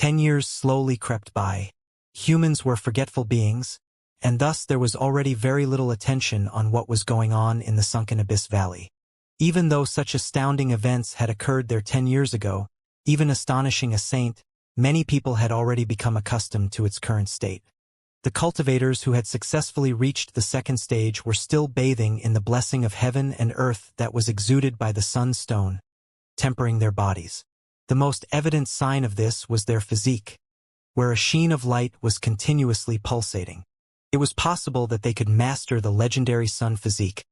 10 years slowly crept by. Humans were forgetful beings, and thus there was already very little attention on what was going on in the sunken abyss valley. Even though such astounding events had occurred there 10 years ago, even astonishing a saint, many people had already become accustomed to its current state. The cultivators who had successfully reached the second stage were still bathing in the blessing of heaven and earth that was exuded by the sun's stone, tempering their bodies. The most evident sign of this was their physique, where a sheen of light was continuously pulsating. It was possible that they could master the legendary sun physique,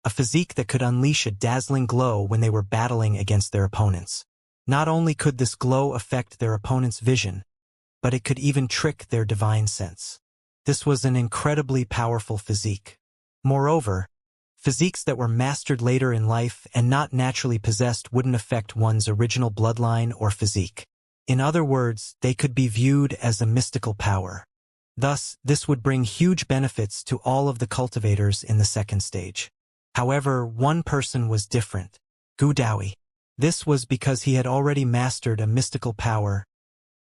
a physique that could unleash a dazzling glow when they were battling against their opponents. Not only could this glow affect their opponent's vision, but it could even trick their divine sense. This was an incredibly powerful physique. Moreover, physiques that were mastered later in life and not naturally possessed wouldn't affect one's original bloodline or physique. In other words, they could be viewed as a mystical power. Thus, this would bring huge benefits to all of the cultivators in the second stage. However, one person was different, Gu Daoyi. This was because he had already mastered a mystical power,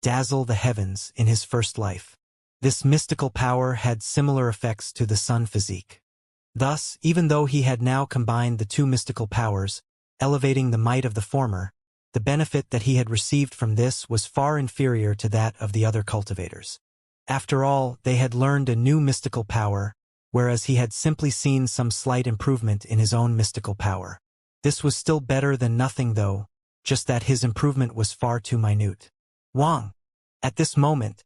dazzle the heavens, in his first life. This mystical power had similar effects to the sun physique. Thus, even though he had now combined the two mystical powers, elevating the might of the former, the benefit that he had received from this was far inferior to that of the other cultivators. After all, they had learned a new mystical power, whereas he had simply seen some slight improvement in his own mystical power. This was still better than nothing though, just that his improvement was far too minute. Wang! At this moment,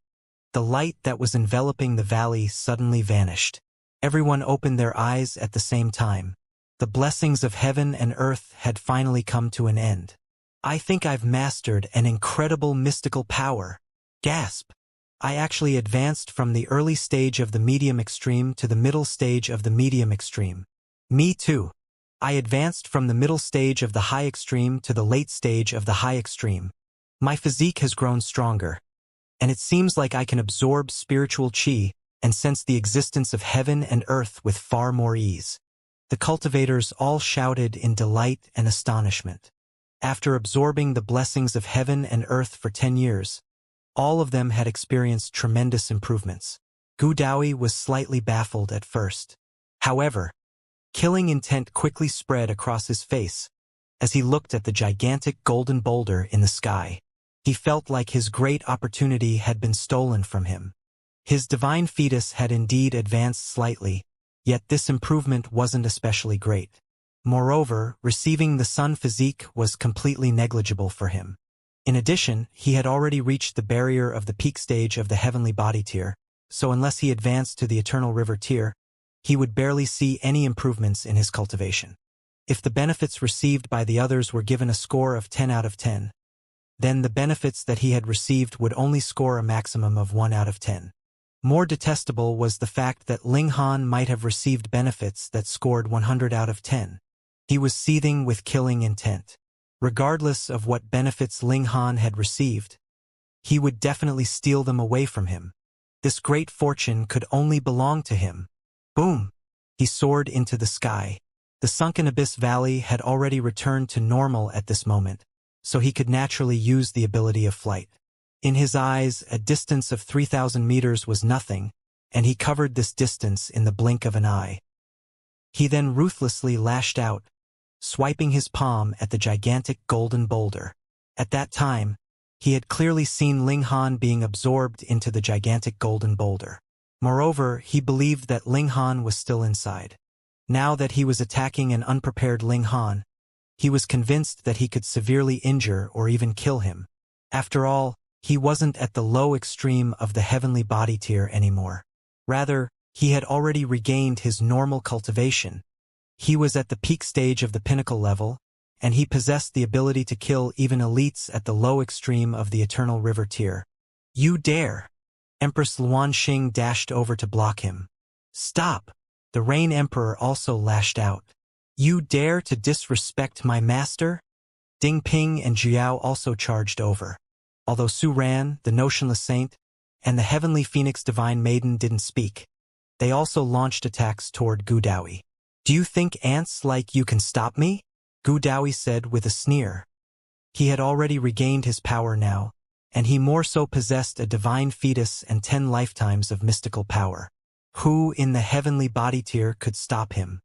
the light that was enveloping the valley suddenly vanished. Everyone opened their eyes at the same time. The blessings of heaven and earth had finally come to an end. I think I've mastered an incredible mystical power. Gasp! I actually advanced from the early stage of the medium extreme to the middle stage of the medium extreme. Me too. I advanced from the middle stage of the high extreme to the late stage of the high extreme. My physique has grown stronger, and it seems like I can absorb spiritual qi and sense the existence of heaven and earth with far more ease. The cultivators all shouted in delight and astonishment. After absorbing the blessings of heaven and earth for 10 years, all of them had experienced tremendous improvements. Gu Daoyi was slightly baffled at first. However, killing intent quickly spread across his face as he looked at the gigantic golden boulder in the sky. He felt like his great opportunity had been stolen from him. His divine fetus had indeed advanced slightly, yet this improvement wasn't especially great. Moreover, receiving the sun physique was completely negligible for him. In addition, he had already reached the barrier of the peak stage of the heavenly body tier, so unless he advanced to the eternal river tier, he would barely see any improvements in his cultivation. If the benefits received by the others were given a score of 10 out of 10, then the benefits that he had received would only score a maximum of 1 out of 10. More detestable was the fact that Ling Han might have received benefits that scored 100 out of 10. He was seething with killing intent. Regardless of what benefits Ling Han had received, he would definitely steal them away from him. This great fortune could only belong to him. Boom! He soared into the sky. The sunken abyss valley had already returned to normal at this moment, so he could naturally use the ability of flight. In his eyes, a distance of 3,000 meters was nothing, and he covered this distance in the blink of an eye. He then ruthlessly lashed out, swiping his palm at the gigantic golden boulder. At that time, he had clearly seen Ling Han being absorbed into the gigantic golden boulder. Moreover, he believed that Ling Han was still inside. Now that he was attacking an unprepared Ling Han, he was convinced that he could severely injure or even kill him. After all, he wasn't at the low extreme of the heavenly body tier anymore. Rather, he had already regained his normal cultivation. He was at the peak stage of the pinnacle level, and he possessed the ability to kill even elites at the low extreme of the eternal river tier. You dare! Empress Luanxing dashed over to block him. Stop! The Rain Emperor also lashed out. You dare to disrespect my master? Ding Ping and Jiao also charged over. Although Su Ran, the Notionless Saint, and the Heavenly Phoenix Divine Maiden didn't speak, they also launched attacks toward Gu Daoyi. Do you think ants like you can stop me? Gu Daoyi said with a sneer. He had already regained his power now, and he more so possessed a divine fetus and 10 lifetimes of mystical power. Who in the heavenly body tier could stop him?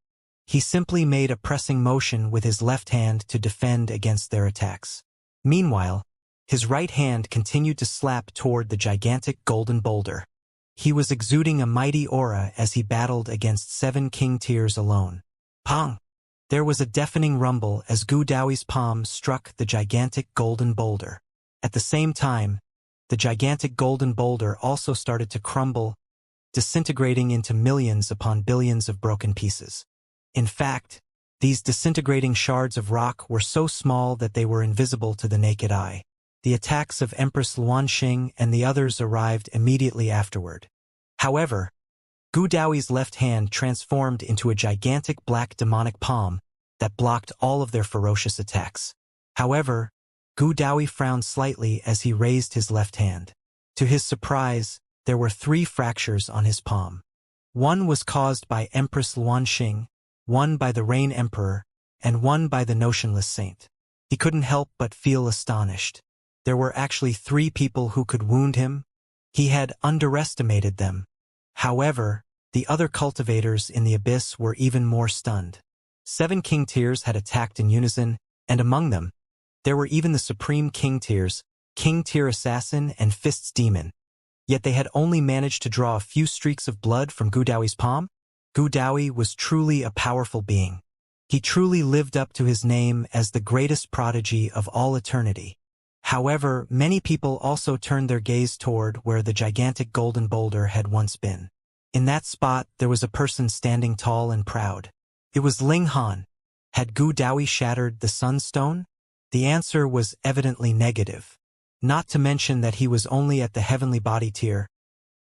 He simply made a pressing motion with his left hand to defend against their attacks. Meanwhile, his right hand continued to slap toward the gigantic golden boulder. He was exuding a mighty aura as he battled against 7 king tiers alone. Pong! There was a deafening rumble as Gu Daoi's palm struck the gigantic golden boulder. At the same time, the gigantic golden boulder also started to crumble, disintegrating into millions upon billions of broken pieces. In fact, these disintegrating shards of rock were so small that they were invisible to the naked eye. The attacks of Empress Luanxing and the others arrived immediately afterward. However, Gu Daoi's left hand transformed into a gigantic black demonic palm that blocked all of their ferocious attacks. However, Gu Daoi frowned slightly as he raised his left hand. To his surprise, there were 3 fractures on his palm. One was caused by Empress Luanxing, one by the Rain Emperor, and one by the Notionless Saint. He couldn't help but feel astonished. There were actually 3 people who could wound him. He had underestimated them. However, the other cultivators in the abyss were even more stunned. 7 king tiers had attacked in unison, and among them, there were even the supreme king tiers, King Tier Assassin and Fists Demon. Yet they had only managed to draw a few streaks of blood from Gu Daoi's palm. Gu Daoi was truly a powerful being. He truly lived up to his name as the greatest prodigy of all eternity. However, many people also turned their gaze toward where the gigantic golden boulder had once been. In that spot, there was a person standing tall and proud. It was Ling Han. Had Gu Daoi shattered the Sunstone? The answer was evidently negative. Not to mention that he was only at the heavenly body tier.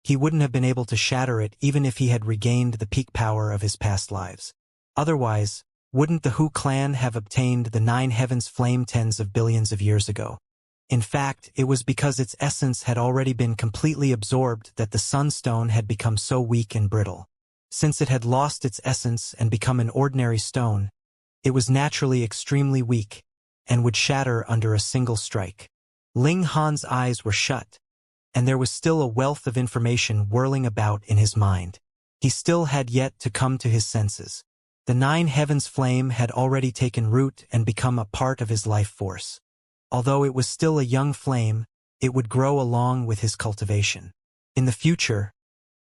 He wouldn't have been able to shatter it even if he had regained the peak power of his past lives. Otherwise, wouldn't the Hu clan have obtained the 9 heavens flame tens of billions of years ago? In fact, it was because its essence had already been completely absorbed that the Sunstone had become so weak and brittle. Since it had lost its essence and become an ordinary stone, it was naturally extremely weak and would shatter under a single strike. Ling Han's eyes were shut, and there was still a wealth of information whirling about in his mind. He still had yet to come to his senses. The 9 heavens flame had already taken root and become a part of his life force. Although it was still a young flame, it would grow along with his cultivation. In the future,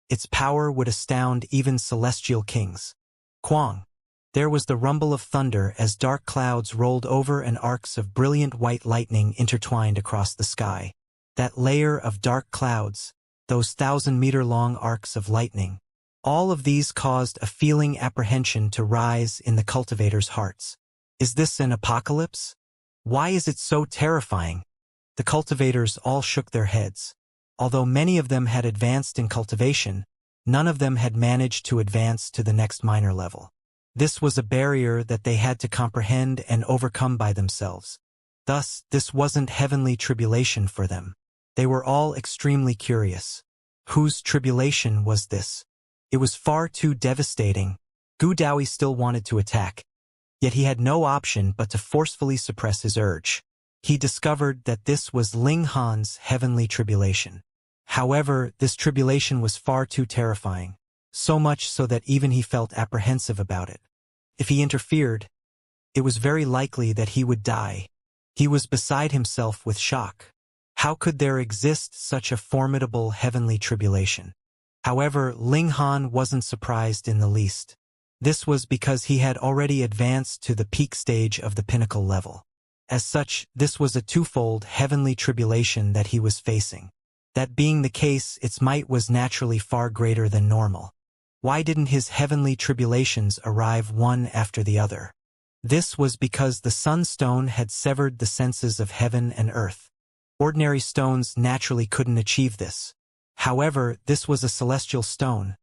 its power would astound even celestial kings. Quang! There was the rumble of thunder as dark clouds rolled over and arcs of brilliant white lightning intertwined across the sky. That layer of dark clouds, those 1,000-meter-long arcs of lightning, all of these caused a feeling apprehension to rise in the cultivators' hearts. Is this an apocalypse? Why is it so terrifying? The cultivators all shook their heads. Although many of them had advanced in cultivation, none of them had managed to advance to the next minor level. This was a barrier that they had to comprehend and overcome by themselves. Thus, this wasn't heavenly tribulation for them. They were all extremely curious. Whose tribulation was this? It was far too devastating. Gu Daoi still wanted to attack, yet he had no option but to forcefully suppress his urge. He discovered that this was Ling Han's heavenly tribulation. However, this tribulation was far too terrifying, so much so that even he felt apprehensive about it. If he interfered, it was very likely that he would die. He was beside himself with shock. How could there exist such a formidable heavenly tribulation? However, Ling Han wasn't surprised in the least. This was because he had already advanced to the peak stage of the pinnacle level. As such, this was a twofold heavenly tribulation that he was facing. That being the case, its might was naturally far greater than normal. Why didn't his heavenly tribulations arrive one after the other? This was because the Sunstone had severed the senses of heaven and earth. Ordinary stones naturally couldn't achieve this. However, this was a celestial stone,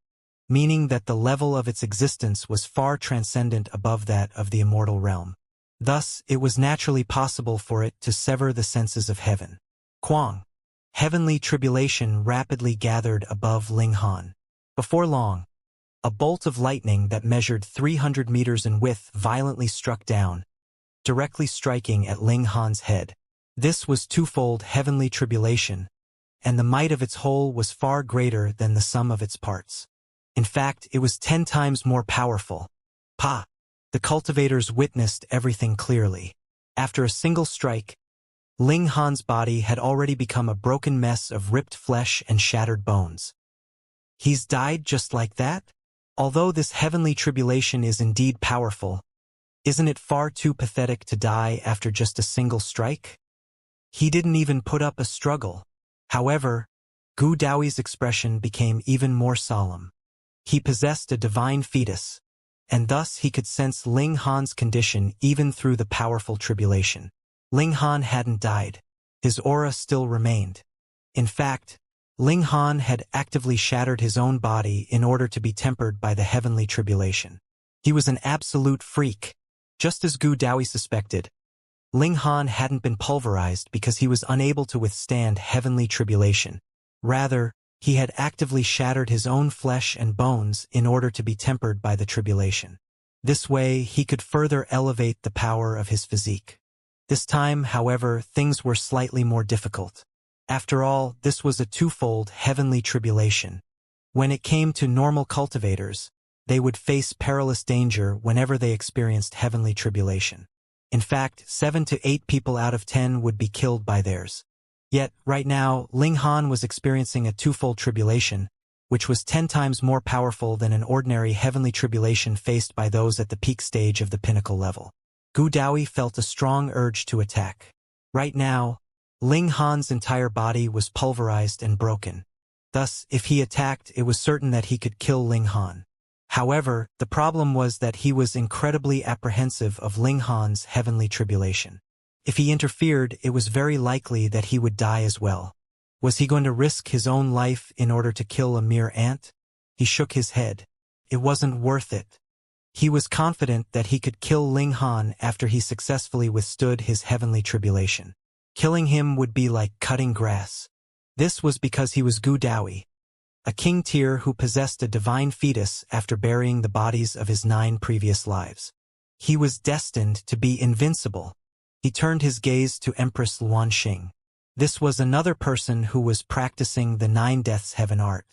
meaning that the level of its existence was far transcendent above that of the immortal realm. Thus, it was naturally possible for it to sever the senses of heaven. Quang! Heavenly tribulation rapidly gathered above Ling Han. Before long, a bolt of lightning that measured 300 meters in width violently struck down, directly striking at Ling Han's head. This was twofold heavenly tribulation, and the might of its whole was far greater than the sum of its parts. In fact, it was 10 times more powerful. The cultivators witnessed everything clearly. After a single strike, Ling Han's body had already become a broken mess of ripped flesh and shattered bones. He's died just like that? Although this heavenly tribulation is indeed powerful, isn't it far too pathetic to die after just a single strike? He didn't even put up a struggle. However, Gu Daoi's expression became even more solemn. He possessed a divine fetus, and thus he could sense Ling Han's condition even through the powerful tribulation. Ling Han hadn't died. His aura still remained. In fact, Ling Han had actively shattered his own body in order to be tempered by the heavenly tribulation. He was an absolute freak. Just as Gu Daoi suspected, Ling Han hadn't been pulverized because he was unable to withstand heavenly tribulation. Rather, he had actively shattered his own flesh and bones in order to be tempered by the tribulation. This way, he could further elevate the power of his physique. This time, however, things were slightly more difficult. After all, this was a twofold heavenly tribulation. When it came to normal cultivators, they would face perilous danger whenever they experienced heavenly tribulation. In fact, 7 to 8 people out of 10 would be killed by theirs. Yet, right now, Ling Han was experiencing a twofold tribulation, which was 10 times more powerful than an ordinary heavenly tribulation faced by those at the peak stage of the pinnacle level. Gu Daoi felt a strong urge to attack. Right now, Ling Han's entire body was pulverized and broken. Thus, if he attacked, it was certain that he could kill Ling Han. However, the problem was that he was incredibly apprehensive of Ling Han's heavenly tribulation. If he interfered, it was very likely that he would die as well. Was he going to risk his own life in order to kill a mere ant? He shook his head. It wasn't worth it. He was confident that he could kill Ling Han after he successfully withstood his heavenly tribulation. Killing him would be like cutting grass. This was because he was Gu Daoi, a king tier who possessed a divine fetus after burying the bodies of his 9 previous lives. He was destined to be invincible. He turned his gaze to Empress Luanxing. This was another person who was practicing the 9 Deaths Heaven art.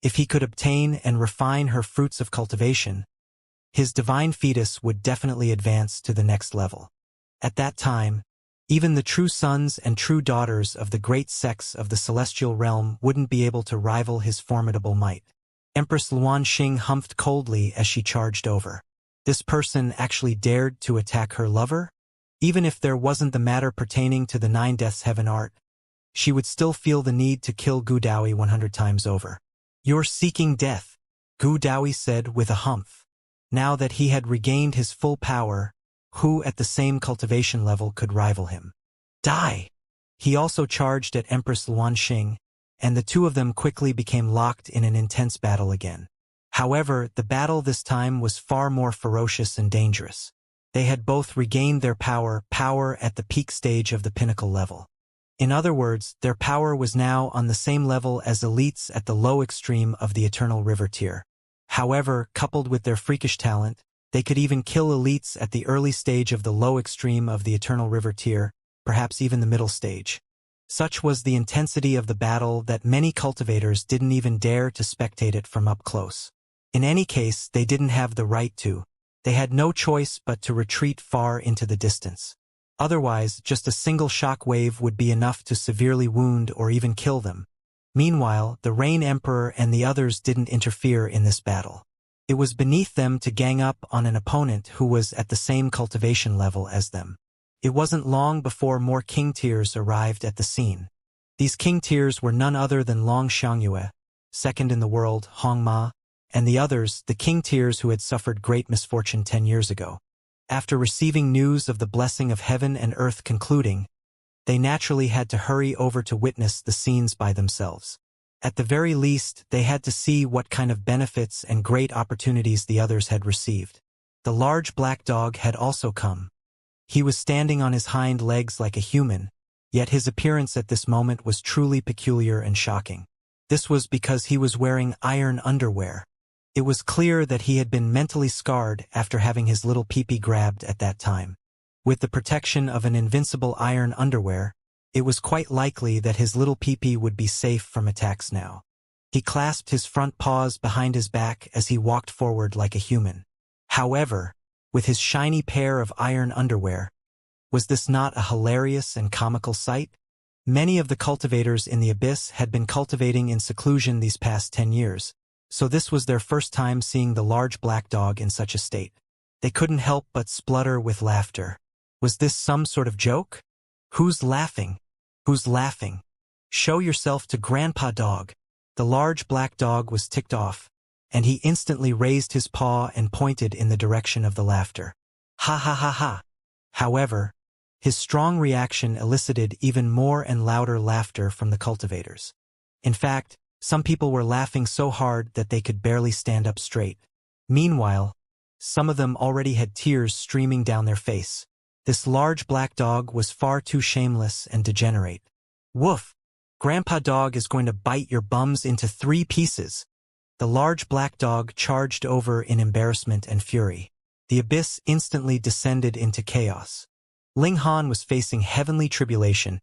If he could obtain and refine her fruits of cultivation, his divine fetus would definitely advance to the next level. At that time, even the true sons and true daughters of the great sects of the celestial realm wouldn't be able to rival his formidable might. Empress Luanxing humphed coldly as she charged over. This person actually dared to attack her lover? Even if there wasn't the matter pertaining to the 9 Deaths Heaven art, she would still feel the need to kill Gu Daoi 100 times over. "You're seeking death," Gu Daoi said with a humph. Now that he had regained his full power, who at the same cultivation level could rival him? Die! He also charged at Empress Luanxing, and the two of them quickly became locked in an intense battle again. However, the battle this time was far more ferocious and dangerous. They had both regained their power at the peak stage of the pinnacle level. In other words, their power was now on the same level as elites at the low extreme of the Eternal River tier. However, coupled with their freakish talent, they could even kill elites at the early stage of the low extreme of the Eternal River tier, perhaps even the middle stage. Such was the intensity of the battle that many cultivators didn't even dare to spectate it from up close. In any case, they didn't have the right to. They had no choice but to retreat far into the distance. Otherwise, just a single shock wave would be enough to severely wound or even kill them. Meanwhile, the Rain Emperor and the others didn't interfere in this battle. It was beneath them to gang up on an opponent who was at the same cultivation level as them. It wasn't long before more king tiers arrived at the scene. These king tiers were none other than Long Xianxia, second in the world, Hong Ma, and the others, the king tiers who had suffered great misfortune 10 years ago. After receiving news of the blessing of heaven and earth concluding, they naturally had to hurry over to witness the scenes by themselves. At the very least, they had to see what kind of benefits and great opportunities the others had received. The large black dog had also come. He was standing on his hind legs like a human, yet his appearance at this moment was truly peculiar and shocking. This was because he was wearing iron underwear. It was clear that he had been mentally scarred after having his little peepee grabbed at that time. With the protection of an invincible iron underwear, It was quite likely that his little peepee would be safe from attacks now. He clasped his front paws behind his back as he walked forward like a human. However, with his shiny pair of iron underwear, was this not a hilarious and comical sight? Many of the cultivators in the abyss had been cultivating in seclusion these past 10 years, so this was their first time seeing the large black dog in such a state. They couldn't help but splutter with laughter. Was this some sort of joke? Who's laughing? Who's laughing? Show yourself to Grandpa Dog. The large black dog was ticked off, and he instantly raised his paw and pointed in the direction of the laughter. Ha ha ha ha. However, his strong reaction elicited even more and louder laughter from the cultivators. In fact, some people were laughing so hard that they could barely stand up straight. Meanwhile, some of them already had tears streaming down their face. This large black dog was far too shameless and degenerate. Woof! Grandpa Dog is going to bite your bums into 3 pieces. The large black dog charged over in embarrassment and fury. The abyss instantly descended into chaos. Ling Han was facing heavenly tribulation.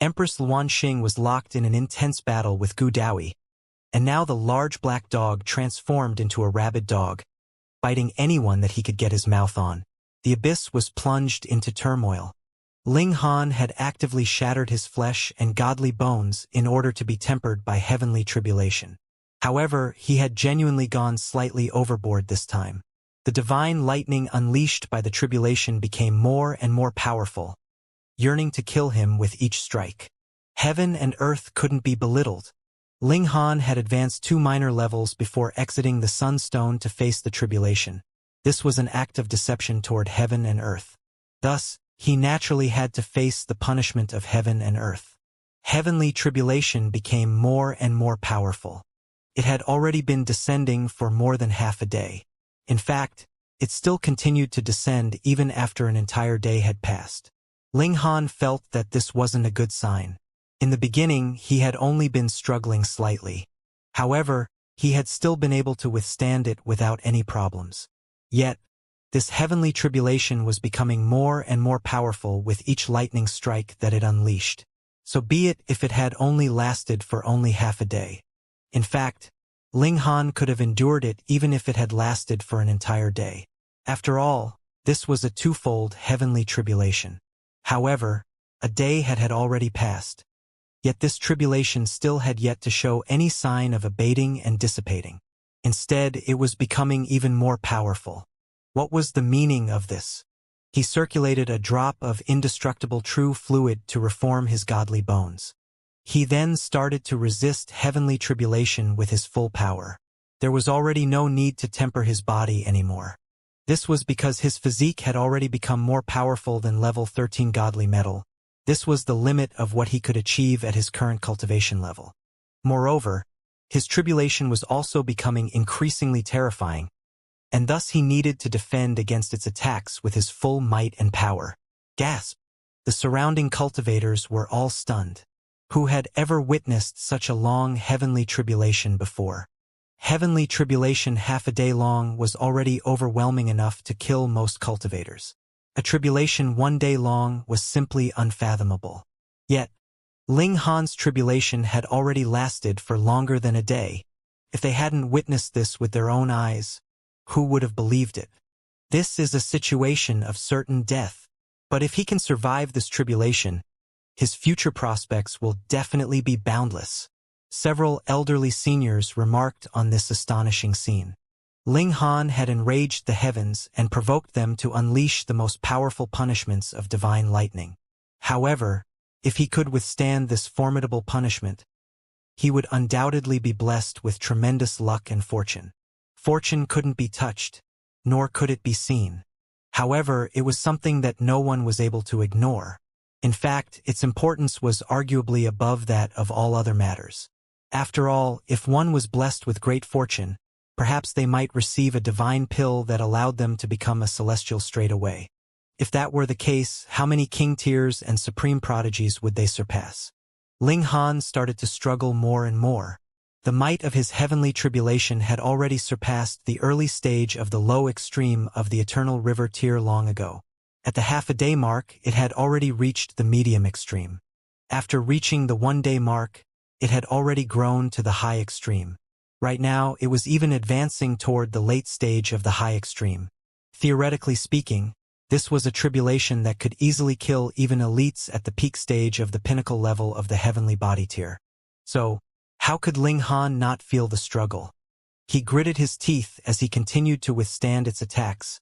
Empress Luanxing was locked in an intense battle with Gu Daoyi. And now the large black dog transformed into a rabid dog, biting anyone that he could get his mouth on. The abyss was plunged into turmoil. Ling Han had actively shattered his flesh and godly bones in order to be tempered by heavenly tribulation. However, he had genuinely gone slightly overboard this time. The divine lightning unleashed by the tribulation became more and more powerful, yearning to kill him with each strike. Heaven and earth couldn't be belittled. Ling Han had advanced 2 minor levels before exiting the Sunstone to face the tribulation. This was an act of deception toward heaven and earth. Thus, he naturally had to face the punishment of heaven and earth. Heavenly tribulation became more and more powerful. It had already been descending for more than half a day. In fact, it still continued to descend even after an entire day had passed. Ling Han felt that this wasn't a good sign. In the beginning, he had only been struggling slightly. However, he had still been able to withstand it without any problems. Yet, this heavenly tribulation was becoming more and more powerful with each lightning strike that it unleashed. So be it if it had only lasted for only half a day. In fact, Ling Han could have endured it even if it had lasted for an entire day. After all, this was a 2-fold heavenly tribulation. However, a day had already passed. Yet this tribulation still had yet to show any sign of abating and dissipating. Instead, it was becoming even more powerful. What was the meaning of this? He circulated a drop of indestructible true fluid to reform his godly bones. He then started to resist heavenly tribulation with his full power. There was already no need to temper his body anymore. This was because his physique had already become more powerful than level 13 godly metal. This was the limit of what he could achieve at his current cultivation level. Moreover, his tribulation was also becoming increasingly terrifying, and thus he needed to defend against its attacks with his full might and power. Gasp! The surrounding cultivators were all stunned. Who had ever witnessed such a long heavenly tribulation before? Heavenly tribulation half a day long was already overwhelming enough to kill most cultivators. A tribulation 1 day long was simply unfathomable. Yet, Ling Han's tribulation had already lasted for longer than a day. If they hadn't witnessed this with their own eyes, who would have believed it? This is a situation of certain death. But if he can survive this tribulation, his future prospects will definitely be boundless. Several elderly seniors remarked on this astonishing scene. Ling Han had enraged the heavens and provoked them to unleash the most powerful punishments of divine lightning. However, if he could withstand this formidable punishment, he would undoubtedly be blessed with tremendous luck and fortune. Fortune couldn't be touched, nor could it be seen. However, it was something that no one was able to ignore. In fact, its importance was arguably above that of all other matters. After all, if one was blessed with great fortune, perhaps they might receive a divine pill that allowed them to become a celestial straight away. If that were the case, how many king tiers and supreme prodigies would they surpass? Ling Han started to struggle more and more. The might of his heavenly tribulation had already surpassed the early stage of the low extreme of the eternal river tier long ago. At the half-a-day mark, it had already reached the medium extreme. After reaching the 1-day mark, it had already grown to the high extreme. Right now, it was even advancing toward the late stage of the high extreme. Theoretically speaking, this was a tribulation that could easily kill even elites at the peak stage of the pinnacle level of the heavenly body tier. So, how could Ling Han not feel the struggle? He gritted his teeth as he continued to withstand its attacks,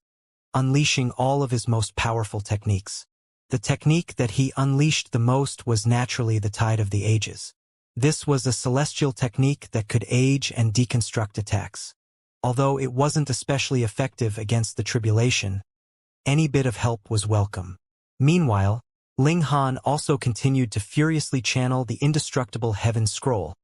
unleashing all of his most powerful techniques. The technique that he unleashed the most was naturally the Tide of the Ages. This was a celestial technique that could age and deconstruct attacks. Although it wasn't especially effective against the tribulation, any bit of help was welcome. Meanwhile, Ling Han also continued to furiously channel the indestructible Heaven Scroll,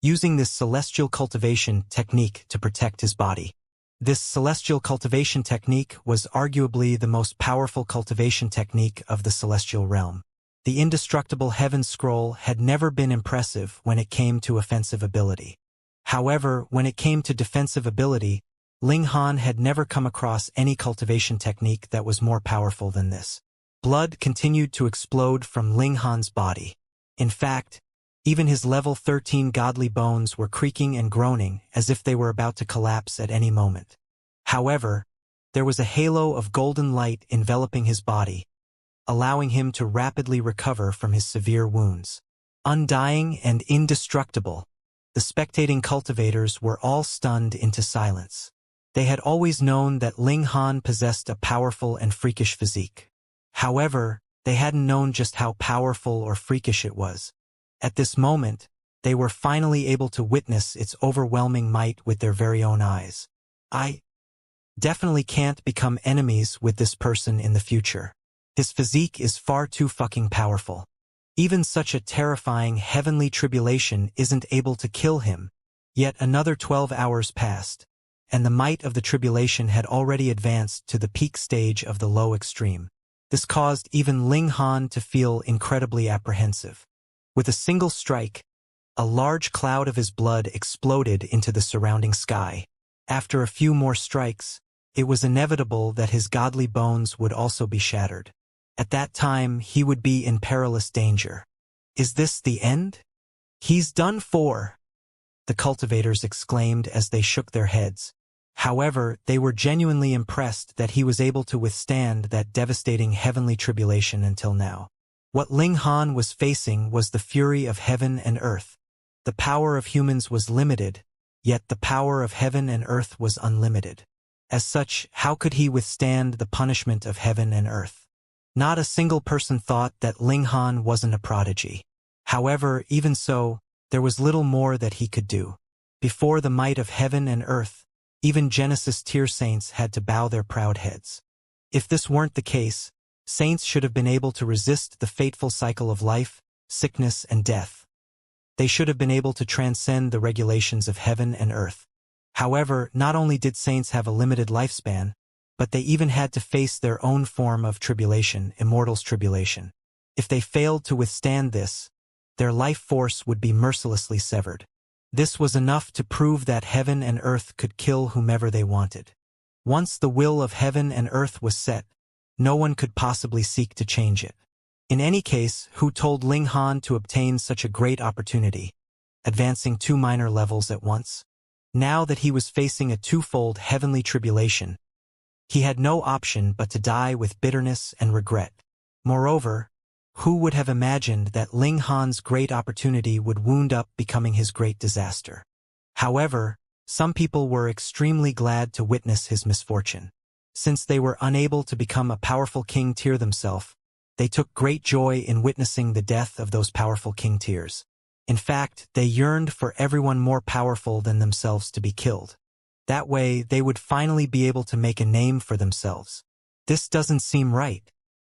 using this celestial cultivation technique to protect his body. This celestial cultivation technique was arguably the most powerful cultivation technique of the celestial realm. The indestructible Heaven Scroll had never been impressive when it came to offensive ability. However, when it came to defensive ability, Ling Han had never come across any cultivation technique that was more powerful than this. Blood continued to explode from Ling Han's body. In fact, even his level 13 godly bones were creaking and groaning as if they were about to collapse at any moment. However, there was a halo of golden light enveloping his body, allowing him to rapidly recover from his severe wounds. Undying and indestructible, the spectating cultivators were all stunned into silence. They had always known that Ling Han possessed a powerful and freakish physique. However, they hadn't known just how powerful or freakish it was. At this moment, they were finally able to witness its overwhelming might with their very own eyes. I definitely can't become enemies with this person in the future. His physique is far too fucking powerful. Even such a terrifying heavenly tribulation isn't able to kill him. Yet another 12 hours passed, and the might of the tribulation had already advanced to the peak stage of the low extreme. This caused even Ling Han to feel incredibly apprehensive. With a single strike, a large cloud of his blood exploded into the surrounding sky. After a few more strikes, it was inevitable that his godly bones would also be shattered. At that time, he would be in perilous danger. Is this the end? He's done for, the cultivators exclaimed as they shook their heads. However, they were genuinely impressed that he was able to withstand that devastating heavenly tribulation until now. What Ling Han was facing was the fury of heaven and earth. The power of humans was limited, yet the power of heaven and earth was unlimited. As such, how could he withstand the punishment of heaven and earth? Not a single person thought that Ling Han wasn't a prodigy. However, even so, there was little more that he could do. Before the might of heaven and earth, even Genesis tier saints had to bow their proud heads. If this weren't the case, saints should have been able to resist the fateful cycle of life, sickness, and death. They should have been able to transcend the regulations of heaven and earth. However, not only did saints have a limited lifespan, but they even had to face their own form of tribulation, Immortal's tribulation. If they failed to withstand this, their life force would be mercilessly severed. This was enough to prove that heaven and earth could kill whomever they wanted. Once the will of heaven and earth was set, no one could possibly seek to change it. In any case, who told Ling Han to obtain such a great opportunity, advancing 2 minor levels at once? Now that he was facing a twofold heavenly tribulation, he had no option but to die with bitterness and regret. Moreover, who would have imagined that Ling Han's great opportunity would wound up becoming his great disaster? However, some people were extremely glad to witness his misfortune. Since they were unable to become a powerful king tier themselves, they took great joy in witnessing the death of those powerful king tiers. In fact, they yearned for everyone more powerful than themselves to be killed. That way, they would finally be able to make a name for themselves. This doesn't seem right.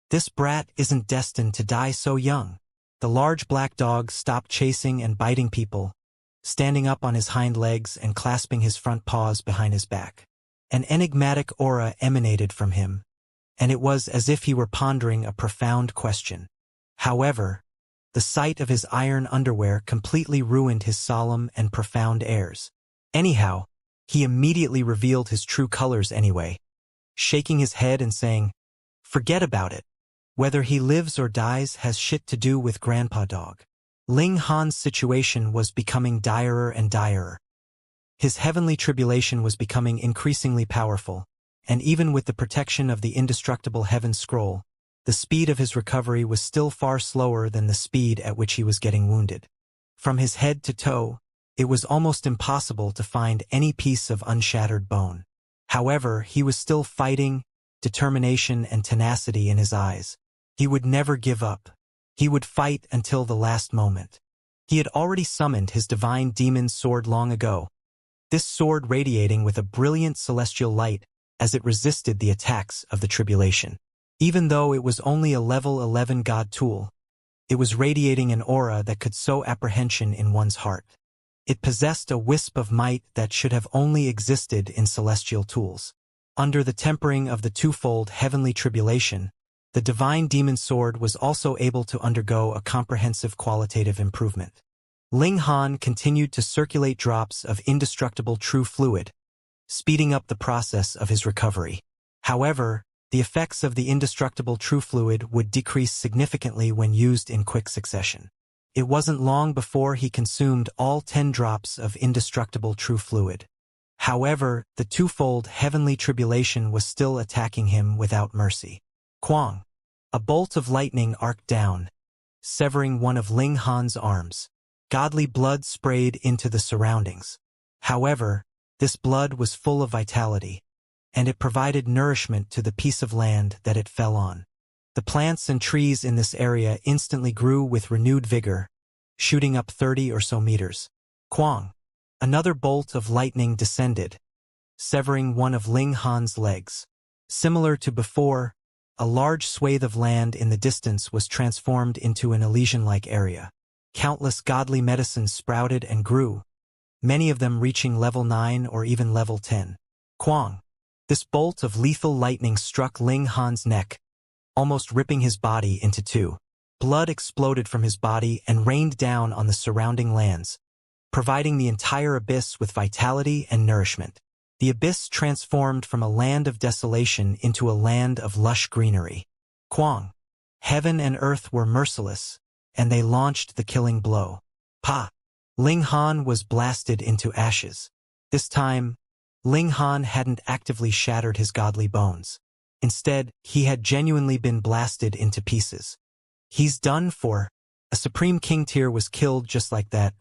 This brat isn't destined to die so young. The large black dog stopped chasing and biting people, standing up on his hind legs and clasping his front paws behind his back. An enigmatic aura emanated from him, and it was as if he were pondering a profound question. However, the sight of his iron underwear completely ruined his solemn and profound airs. Anyhow, he immediately revealed his true colors anyway, shaking his head and saying, "Forget about it. Whether he lives or dies has shit to do with Grandpa Dog. Ling Han's situation was becoming direr and direr. His heavenly tribulation was becoming increasingly powerful, and even with the protection of the indestructible heaven scroll, the speed of his recovery was still far slower than the speed at which he was getting wounded. From his head to toe, it was almost impossible to find any piece of unshattered bone. However, he was still fighting, determination and tenacity in his eyes. He would never give up. He would fight until the last moment. He had already summoned his divine demon sword long ago, this sword radiating with a brilliant celestial light as it resisted the attacks of the tribulation. Even though it was only a level 11 god tool, it was radiating an aura that could sow apprehension in one's heart. It possessed a wisp of might that should have only existed in celestial tools. Under the tempering of the twofold heavenly tribulation, the divine demon sword was also able to undergo a comprehensive qualitative improvement. Ling Han continued to circulate drops of indestructible true fluid, speeding up the process of his recovery. However, the effects of the indestructible true fluid would decrease significantly when used in quick succession. It wasn't long before he consumed all 10 drops of indestructible true fluid. However, the twofold heavenly tribulation was still attacking him without mercy. Quang! A bolt of lightning arced down, severing one of Ling Han's arms. Godly blood sprayed into the surroundings. However, this blood was full of vitality, and it provided nourishment to the piece of land that it fell on. The plants and trees in this area instantly grew with renewed vigor, shooting up 30 or so meters. Quang! Another bolt of lightning descended, severing one of Ling Han's legs. Similar to before, a large swathe of land in the distance was transformed into an Elysian-like area. Countless godly medicines sprouted and grew, many of them reaching level 9 or even level 10. Quang! This bolt of lethal lightning struck Ling Han's neck, almost ripping his body into two. Blood exploded from his body and rained down on the surrounding lands, providing the entire abyss with vitality and nourishment. The abyss transformed from a land of desolation into a land of lush greenery. Quang! Heaven and earth were merciless, and they launched the killing blow. Pa! Ling Han was blasted into ashes. This time, Ling Han hadn't actively shattered his godly bones. Instead, he had genuinely been blasted into pieces. He's done for. A supreme king tier was killed just like that.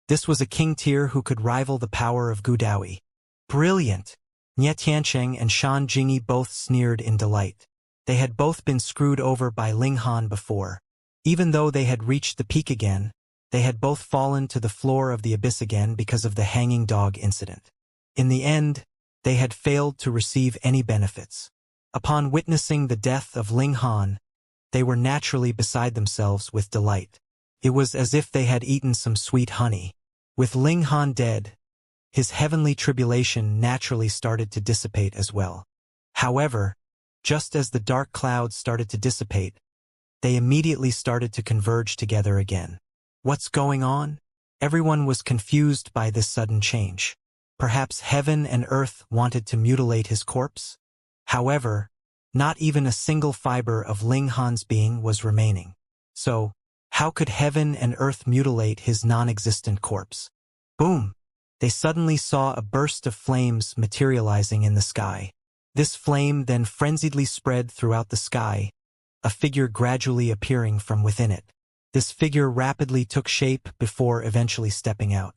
This was a king tier who could rival the power of Gudawi. Brilliant! Nie Tiancheng and Shan Jingyi both sneered in delight. They had both been screwed over by Ling Han before. Even though they had reached the peak again, they had both fallen to the floor of the abyss again because of the hanging dog incident. In the end, they had failed to receive any benefits. Upon witnessing the death of Ling Han, they were naturally beside themselves with delight. It was as if they had eaten some sweet honey. With Ling Han dead, his heavenly tribulation naturally started to dissipate as well. However, just as the dark clouds started to dissipate, they immediately started to converge together again. What's going on? Everyone was confused by this sudden change. Perhaps heaven and earth wanted to mutilate his corpse? However, not even a single fiber of Ling Han's being was remaining. So, how could heaven and earth mutilate his non-existent corpse? Boom! They suddenly saw a burst of flames materializing in the sky. This flame then frenziedly spread throughout the sky, a figure gradually appearing from within it. This figure rapidly took shape before eventually stepping out.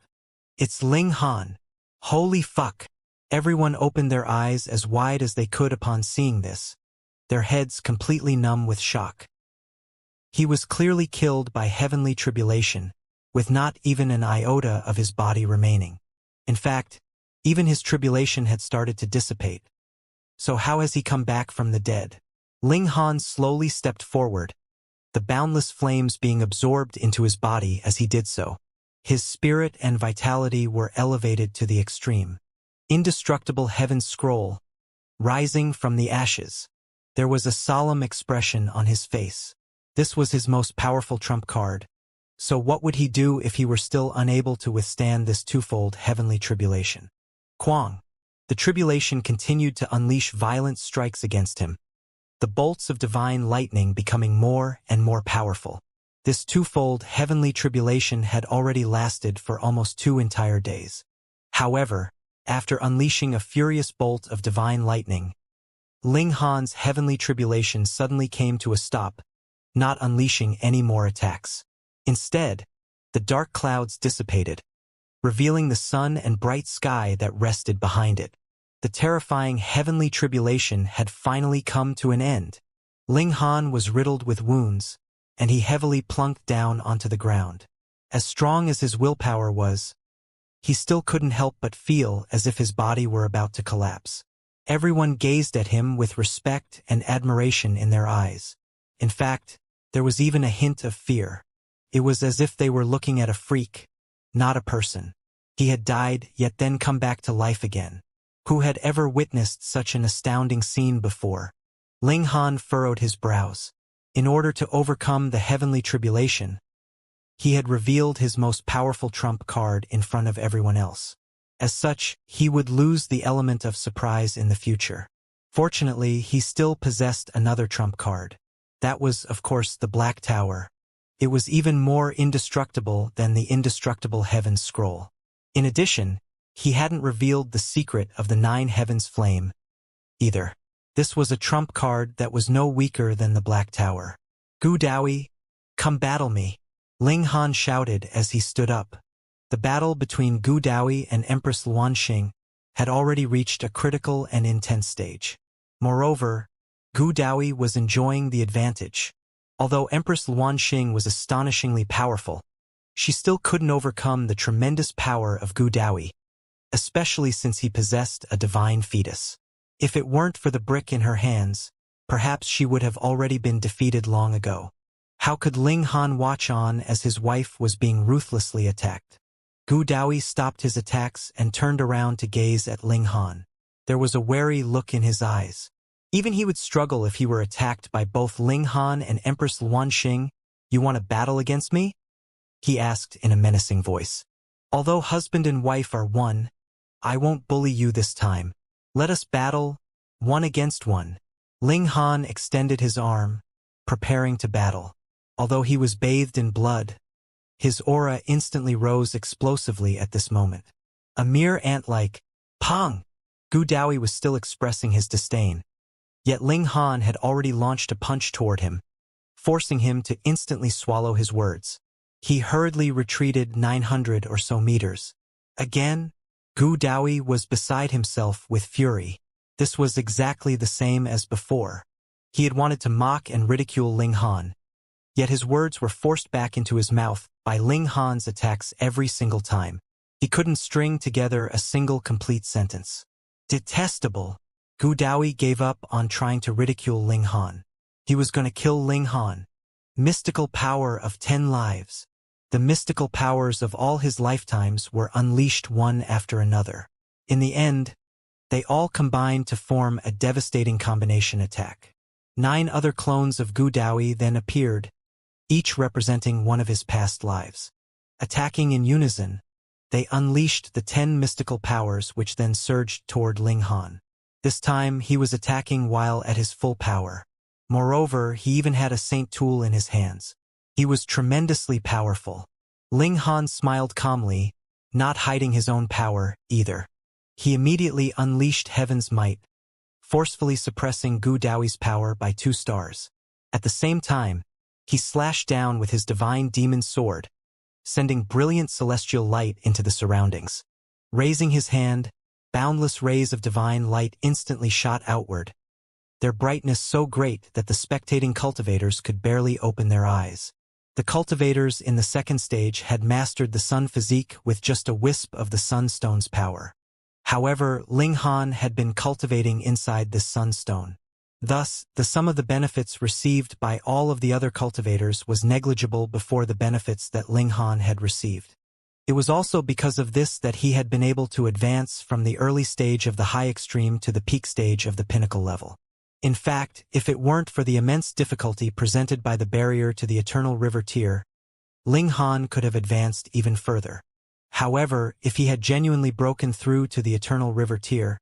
It's Ling Han! Holy fuck! Everyone opened their eyes as wide as they could upon seeing this, their heads completely numb with shock. He was clearly killed by heavenly tribulation, with not even an iota of his body remaining. In fact, even his tribulation had started to dissipate. So how has he come back from the dead? Ling Han slowly stepped forward, the boundless flames being absorbed into his body as he did so. His spirit and vitality were elevated to the extreme. Indestructible heaven scroll, rising from the ashes. There was a solemn expression on his face. This was his most powerful trump card. So what would he do if he were still unable to withstand this twofold heavenly tribulation? Quang! The tribulation continued to unleash violent strikes against him. the bolts of divine lightning becoming more and more powerful. This twofold heavenly tribulation had already lasted for almost 2 entire days. However, after unleashing a furious bolt of divine lightning, Ling Han's heavenly tribulation suddenly came to a stop, not unleashing any more attacks. Instead, the dark clouds dissipated, revealing the sun and bright sky that rested behind it. The terrifying heavenly tribulation had finally come to an end. Ling Han was riddled with wounds, and he heavily plunked down onto the ground. As strong as his willpower was, he still couldn't help but feel as if his body were about to collapse. Everyone gazed at him with respect and admiration in their eyes. In fact, there was even a hint of fear. It was as if they were looking at a freak, not a person. He had died, yet then come back to life again. Who had ever witnessed such an astounding scene before? Ling Han furrowed his brows. In order to overcome the heavenly tribulation, he had revealed his most powerful trump card in front of everyone else. As such, he would lose the element of surprise in the future. Fortunately, he still possessed another trump card. That was, of course, the Black Tower. It was even more indestructible than the indestructible Heavens Scroll. In addition, he hadn't revealed the secret of the 9 Heavens Flame either. This was a trump card that was no weaker than the Black Tower. Gu Daoyi, come battle me, Ling Han shouted as he stood up. The battle between Gu Daoyi and Empress Luanxing had already reached a critical and intense stage. Moreover, Gu Daoyi was enjoying the advantage. Although Empress Luanxing was astonishingly powerful, she still couldn't overcome the tremendous power of Gu Daoyi, especially since he possessed a divine fetus. If it weren't for the brick in her hands, perhaps she would have already been defeated long ago. How could Ling Han watch on as his wife was being ruthlessly attacked? Gu Daoyi stopped his attacks and turned around to gaze at Ling Han. There was a wary look in his eyes. Even he would struggle if he were attacked by both Ling Han and Empress Luanxing. You want to battle against me? He asked in a menacing voice. Although husband and wife are one, I won't bully you this time. Let us battle, one against one. Ling Han extended his arm, preparing to battle. Although he was bathed in blood, his aura instantly rose explosively at this moment. A mere ant-like, pong! Gu Daoyi was still expressing his disdain. Yet Ling Han had already launched a punch toward him, forcing him to instantly swallow his words. He hurriedly retreated 900 or so meters. Again, Gu Daoyi was beside himself with fury. This was exactly the same as before. He had wanted to mock and ridicule Ling Han, yet his words were forced back into his mouth by Ling Han's attacks every single time. He couldn't string together a single complete sentence. Detestable! Gu Daoyi gave up on trying to ridicule Ling Han. He was going to kill Ling Han. Mystical power of 10 lives. The mystical powers of all his lifetimes were unleashed one after another. In the end, they all combined to form a devastating combination attack. 9 other clones of Gu Daoyi then appeared, each representing one of his past lives. Attacking in unison, they unleashed the 10 mystical powers which then surged toward Ling Han. This time he was attacking while at his full power. Moreover, he even had a saint tool in his hands. He was tremendously powerful. Ling Han smiled calmly, not hiding his own power either. He immediately unleashed Heaven's might, forcefully suppressing Gu Daoyi's power by 2 stars. At the same time, he slashed down with his divine demon sword, sending brilliant celestial light into the surroundings. Raising his hand, boundless rays of divine light instantly shot outward, their brightness so great that the spectating cultivators could barely open their eyes. The cultivators in the second stage had mastered the sun physique with just a wisp of the sunstone's power. However, Ling Han had been cultivating inside this sunstone. Thus, the sum of the benefits received by all of the other cultivators was negligible before the benefits that Ling Han had received. It was also because of this that he had been able to advance from the early stage of the high extreme to the peak stage of the pinnacle level. In fact, if it weren't for the immense difficulty presented by the barrier to the Eternal River tier, Ling Han could have advanced even further. However, if he had genuinely broken through to the Eternal River tier,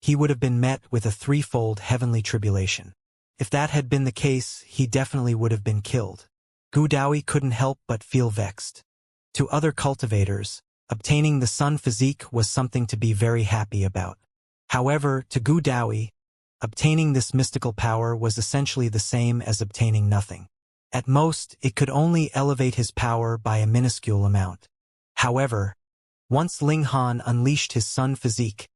he would have been met with a 3-fold heavenly tribulation. If that had been the case, he definitely would have been killed. Gu Dawi couldn't help but feel vexed. To other cultivators, obtaining the sun physique was something to be very happy about. However, to Gu Dawi, obtaining this mystical power was essentially the same as obtaining nothing. At most, it could only elevate his power by a minuscule amount. However, once Ling Han unleashed his sun physique,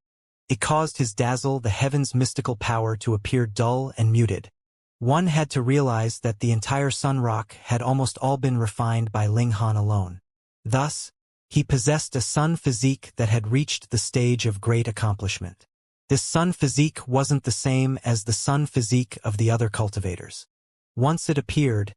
it caused his dazzle the heavens mystical power to appear dull and muted. One had to realize that the entire sun rock had almost all been refined by Ling Han alone. Thus, he possessed a sun physique that had reached the stage of great accomplishment. This sun physique wasn't the same as the sun physique of the other cultivators. Once it appeared,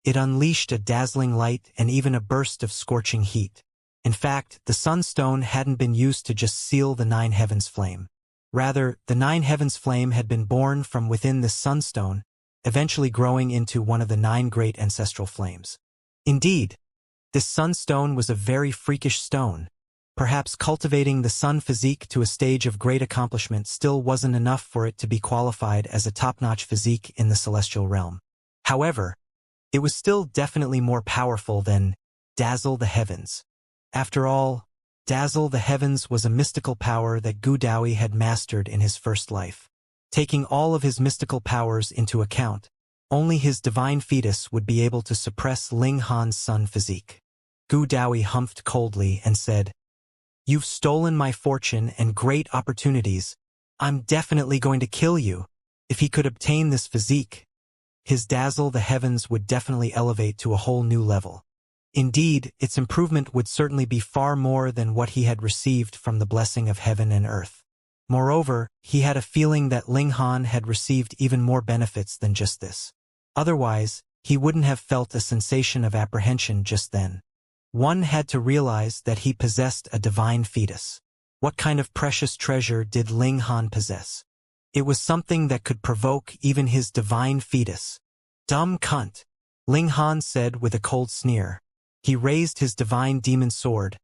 it unleashed a dazzling light and even a burst of scorching heat. In fact, the sunstone hadn't been used to just seal the nine heavens flame. Rather, the nine heavens flame had been born from within this sunstone, eventually growing into one of the 9 great ancestral flames. Indeed, this sunstone was a very freakish stone. Perhaps cultivating the sun physique to a stage of great accomplishment still wasn't enough for it to be qualified as a top-notch physique in the celestial realm. However, it was still definitely more powerful than Dazzle the Heavens. After all, Dazzle the Heavens was a mystical power that Gu Dawi had mastered in his first life. Taking all of his mystical powers into account, only his divine fetus would be able to suppress Ling Han's sun physique. Gu Dawi humphed coldly and said, "You've stolen my fortune and great opportunities. I'm definitely going to kill you." If he could obtain this physique, his Dazzle the Heavens would definitely elevate to a whole new level. Indeed, its improvement would certainly be far more than what he had received from the blessing of heaven and earth. Moreover, he had a feeling that Ling Han had received even more benefits than just this. Otherwise, he wouldn't have felt a sensation of apprehension just then. One had to realize that he possessed a divine fetus. What kind of precious treasure did Ling Han possess? It was something that could provoke even his divine fetus. "Dumb cunt," Ling Han said with a cold sneer. He raised his divine demon sword,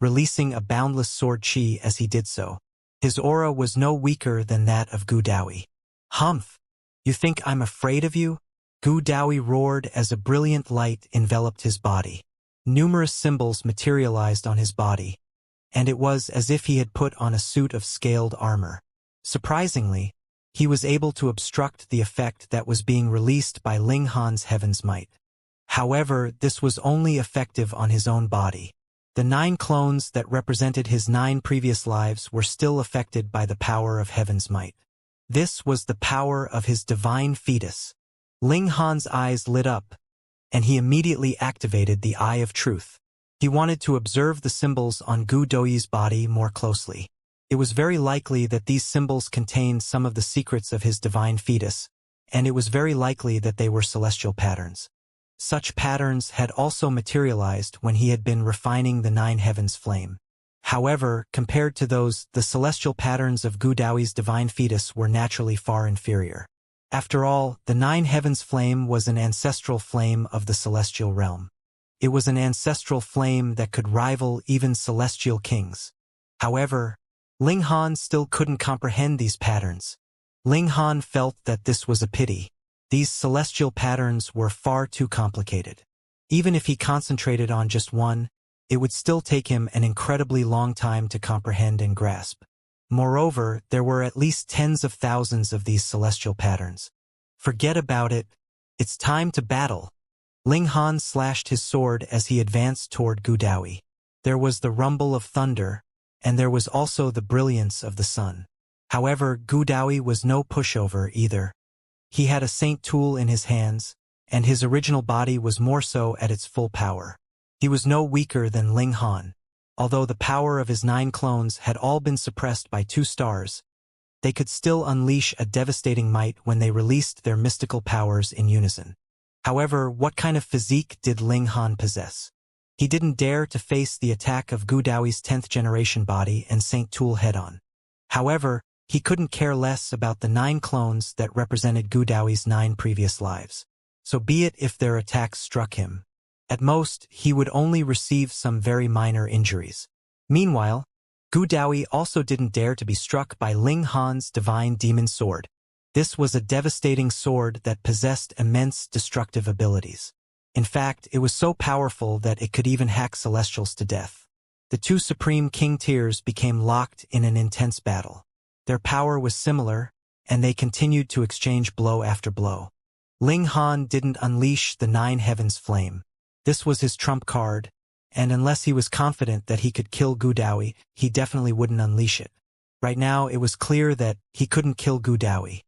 releasing a boundless sword chi as he did so. His aura was no weaker than that of Gu Dawi. "Humph! You think I'm afraid of you?" Gu Dawi roared as a brilliant light enveloped his body. Numerous symbols materialized on his body, and it was as if he had put on a suit of scaled armor. Surprisingly, he was able to obstruct the effect that was being released by Ling Han's heaven's might. However, this was only effective on his own body. The 9 clones that represented his 9 previous lives were still affected by the power of heaven's might. This was the power of his divine fetus. Ling Han's eyes lit up, and he immediately activated the Eye of Truth. He wanted to observe the symbols on Gu Dawi's body more closely. It was very likely that these symbols contained some of the secrets of his divine fetus, and it was very likely that they were celestial patterns. Such patterns had also materialized when he had been refining the 9 heavens flame. However, compared to those, the celestial patterns of Gu Dawi's divine fetus were naturally far inferior. After all, the 9 heavens flame was an ancestral flame of the celestial realm. It was an ancestral flame that could rival even celestial kings. However, Ling Han still couldn't comprehend these patterns. Ling Han felt that this was a pity. These celestial patterns were far too complicated. Even if he concentrated on just one, it would still take him an incredibly long time to comprehend and grasp. Moreover, there were at least tens of thousands of these celestial patterns. Forget about it. It's time to battle. Ling Han slashed his sword as he advanced toward Gu Dawi. There was the rumble of thunder, and there was also the brilliance of the sun. However, Gu Dawi was no pushover either. He had a saint tool in his hands, and his original body was more so at its full power. He was no weaker than Ling Han. Although the power of his 9 clones had all been suppressed by 2 stars, they could still unleash a devastating might when they released their mystical powers in unison. However, what kind of physique did Ling Han possess? He didn't dare to face the attack of Gu Dawi's 10th generation body and Saint Tool head-on. However, he couldn't care less about the 9 clones that represented Gu Dawi's 9 previous lives. So be it if their attacks struck him. At most, he would only receive some very minor injuries. Meanwhile, Gu Dawi also didn't dare to be struck by Ling Han's divine demon sword. This was a devastating sword that possessed immense destructive abilities. In fact, it was so powerful that it could even hack celestials to death. The two supreme king tiers became locked in an intense battle. Their power was similar, and they continued to exchange blow after blow. Ling Han didn't unleash the Nine Heavens flame. This was his trump card, and unless he was confident that he could kill Gu Dawi, he definitely wouldn't unleash it. Right now, it was clear that he couldn't kill Gu Dawi.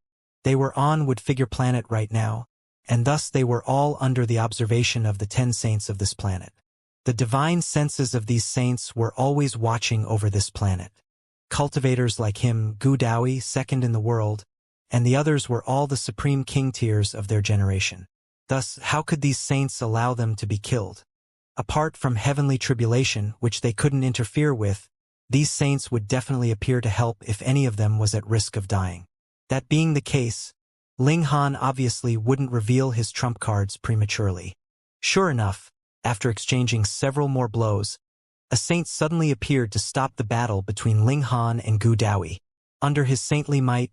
They were on Woodfigure planet right now, and thus they were all under the observation of the 10 saints of this planet. The divine senses of these saints were always watching over this planet. Cultivators like him, Gu Dawi, second in the world, and the others were all the supreme king tiers of their generation. Thus, how could these saints allow them to be killed? Apart from heavenly tribulation, which they couldn't interfere with, these saints would definitely appear to help if any of them was at risk of dying. That being the case, Ling Han obviously wouldn't reveal his trump cards prematurely. Sure enough, after exchanging several more blows, a saint suddenly appeared to stop the battle between Ling Han and Gu Dawi. Under his saintly might,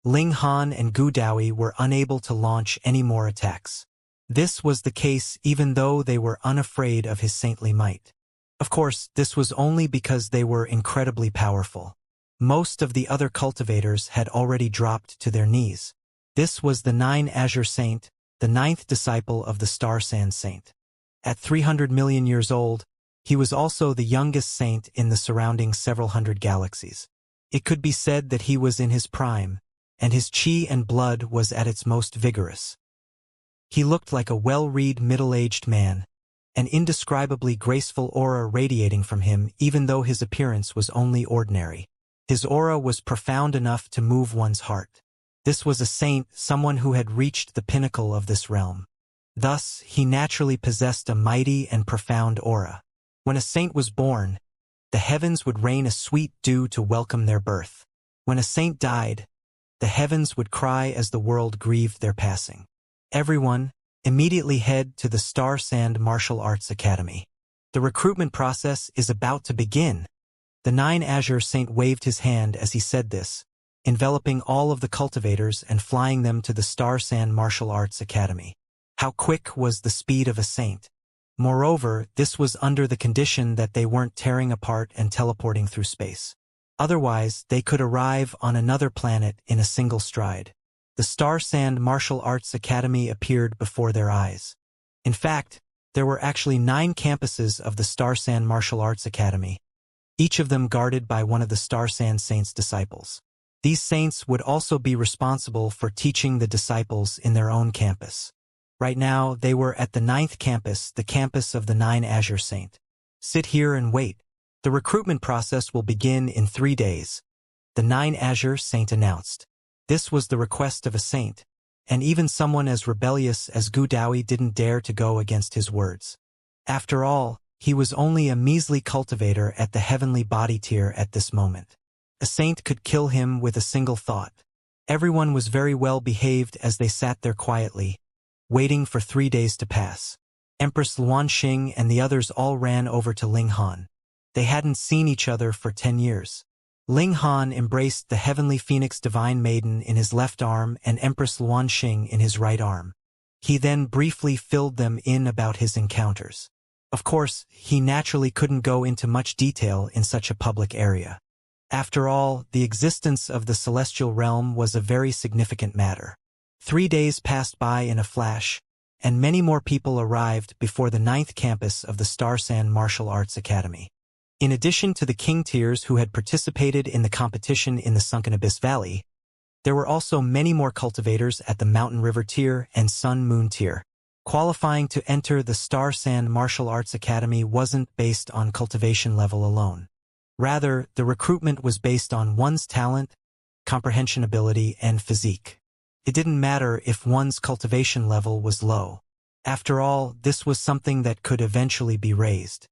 Ling Han and Gu Dawi were unable to launch any more attacks. This was the case even though they were unafraid of his saintly might. Of course, this was only because they were incredibly powerful. Most of the other cultivators had already dropped to their knees. This was the Nine Azure Saint, the 9th disciple of the Star Sand Saint. At 300 million years old, he was also the youngest saint in the surrounding several hundred galaxies. It could be said that he was in his prime, and his chi and blood was at its most vigorous. He looked like a well-read middle-aged man, an indescribably graceful aura radiating from him even though his appearance was only ordinary. His aura was profound enough to move one's heart. This was a saint, someone who had reached the pinnacle of this realm. Thus, he naturally possessed a mighty and profound aura. When a saint was born, the heavens would rain a sweet dew to welcome their birth. When a saint died, the heavens would cry as the world grieved their passing. Everyone, immediately head to the Star Sand Martial Arts Academy. The recruitment process is about to begin. The Nine Azure Saint waved his hand as he said this, enveloping all of the cultivators and flying them to the Star Sand Martial Arts Academy. How quick was the speed of a saint? Moreover, this was under the condition that they weren't tearing apart and teleporting through space. Otherwise, they could arrive on another planet in a single stride. The Star Sand Martial Arts Academy appeared before their eyes. In fact, there were actually 9 campuses of the Star Sand Martial Arts Academy, each of them guarded by one of the Star Sand Saints' disciples. These saints would also be responsible for teaching the disciples in their own campus. Right now, they were at the 9th campus, the campus of the Nine Azure Saint. Sit here and wait. The recruitment process will begin in 3 days, the Nine Azure Saint announced. This was the request of a saint, and even someone as rebellious as Gu Dawi didn't dare to go against his words. After all, he was only a measly cultivator at the heavenly body tier at this moment. A saint could kill him with a single thought. Everyone was very well behaved as they sat there quietly, waiting for 3 days to pass. Empress Luanxing and the others all ran over to Ling Han. They hadn't seen each other for 10 years. Ling Han embraced the heavenly phoenix divine maiden in his left arm and Empress Luanxing in his right arm. He then briefly filled them in about his encounters. Of course, he naturally couldn't go into much detail in such a public area. After all, the existence of the celestial realm was a very significant matter. 3 days passed by in a flash, and many more people arrived before the 9th campus of the Star Sand Martial Arts Academy. In addition to the king tiers who had participated in the competition in the Sunken Abyss Valley, there were also many more cultivators at the Mountain River tier and Sun Moon tier. Qualifying to enter the Star Sand Martial Arts Academy wasn't based on cultivation level alone. Rather, the recruitment was based on one's talent, comprehension ability, and physique. It didn't matter if one's cultivation level was low. After all, this was something that could eventually be raised.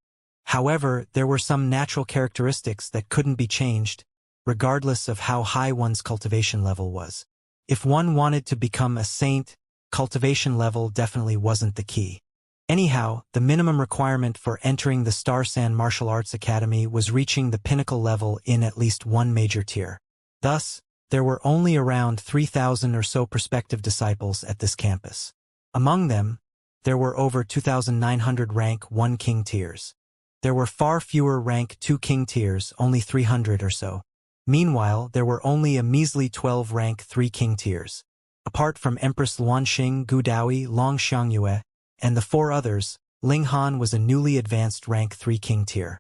However, there were some natural characteristics that couldn't be changed, regardless of how high one's cultivation level was. If one wanted to become a saint, cultivation level definitely wasn't the key. Anyhow, the minimum requirement for entering the Star Sand Martial Arts Academy was reaching the pinnacle level in at least one major tier. Thus, There were only around 3,000 or so prospective disciples at this campus. Among them, there were over 2,900 rank 1 king tiers. There were far fewer rank 2 king tiers, only 300 or so. Meanwhile, there were only a measly 12 rank 3 king tiers. Apart from Empress Luanxing, Gu Daoyi, Long Xiangyue, and the 4 others, Ling Han was a newly advanced rank 3 king tier.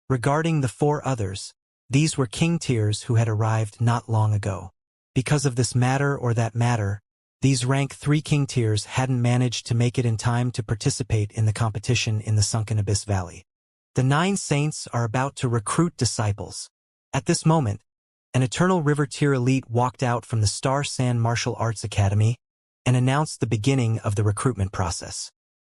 Regarding the 4 others, these were king tiers who had arrived not long ago. Because of this matter or that matter, these rank 3 king tiers hadn't managed to make it in time to participate in the competition in the Sunken Abyss Valley. The 9 saints are about to recruit disciples. At this moment, an Eternal River tier elite walked out from the Star Sand Martial Arts Academy and announced the beginning of the recruitment process.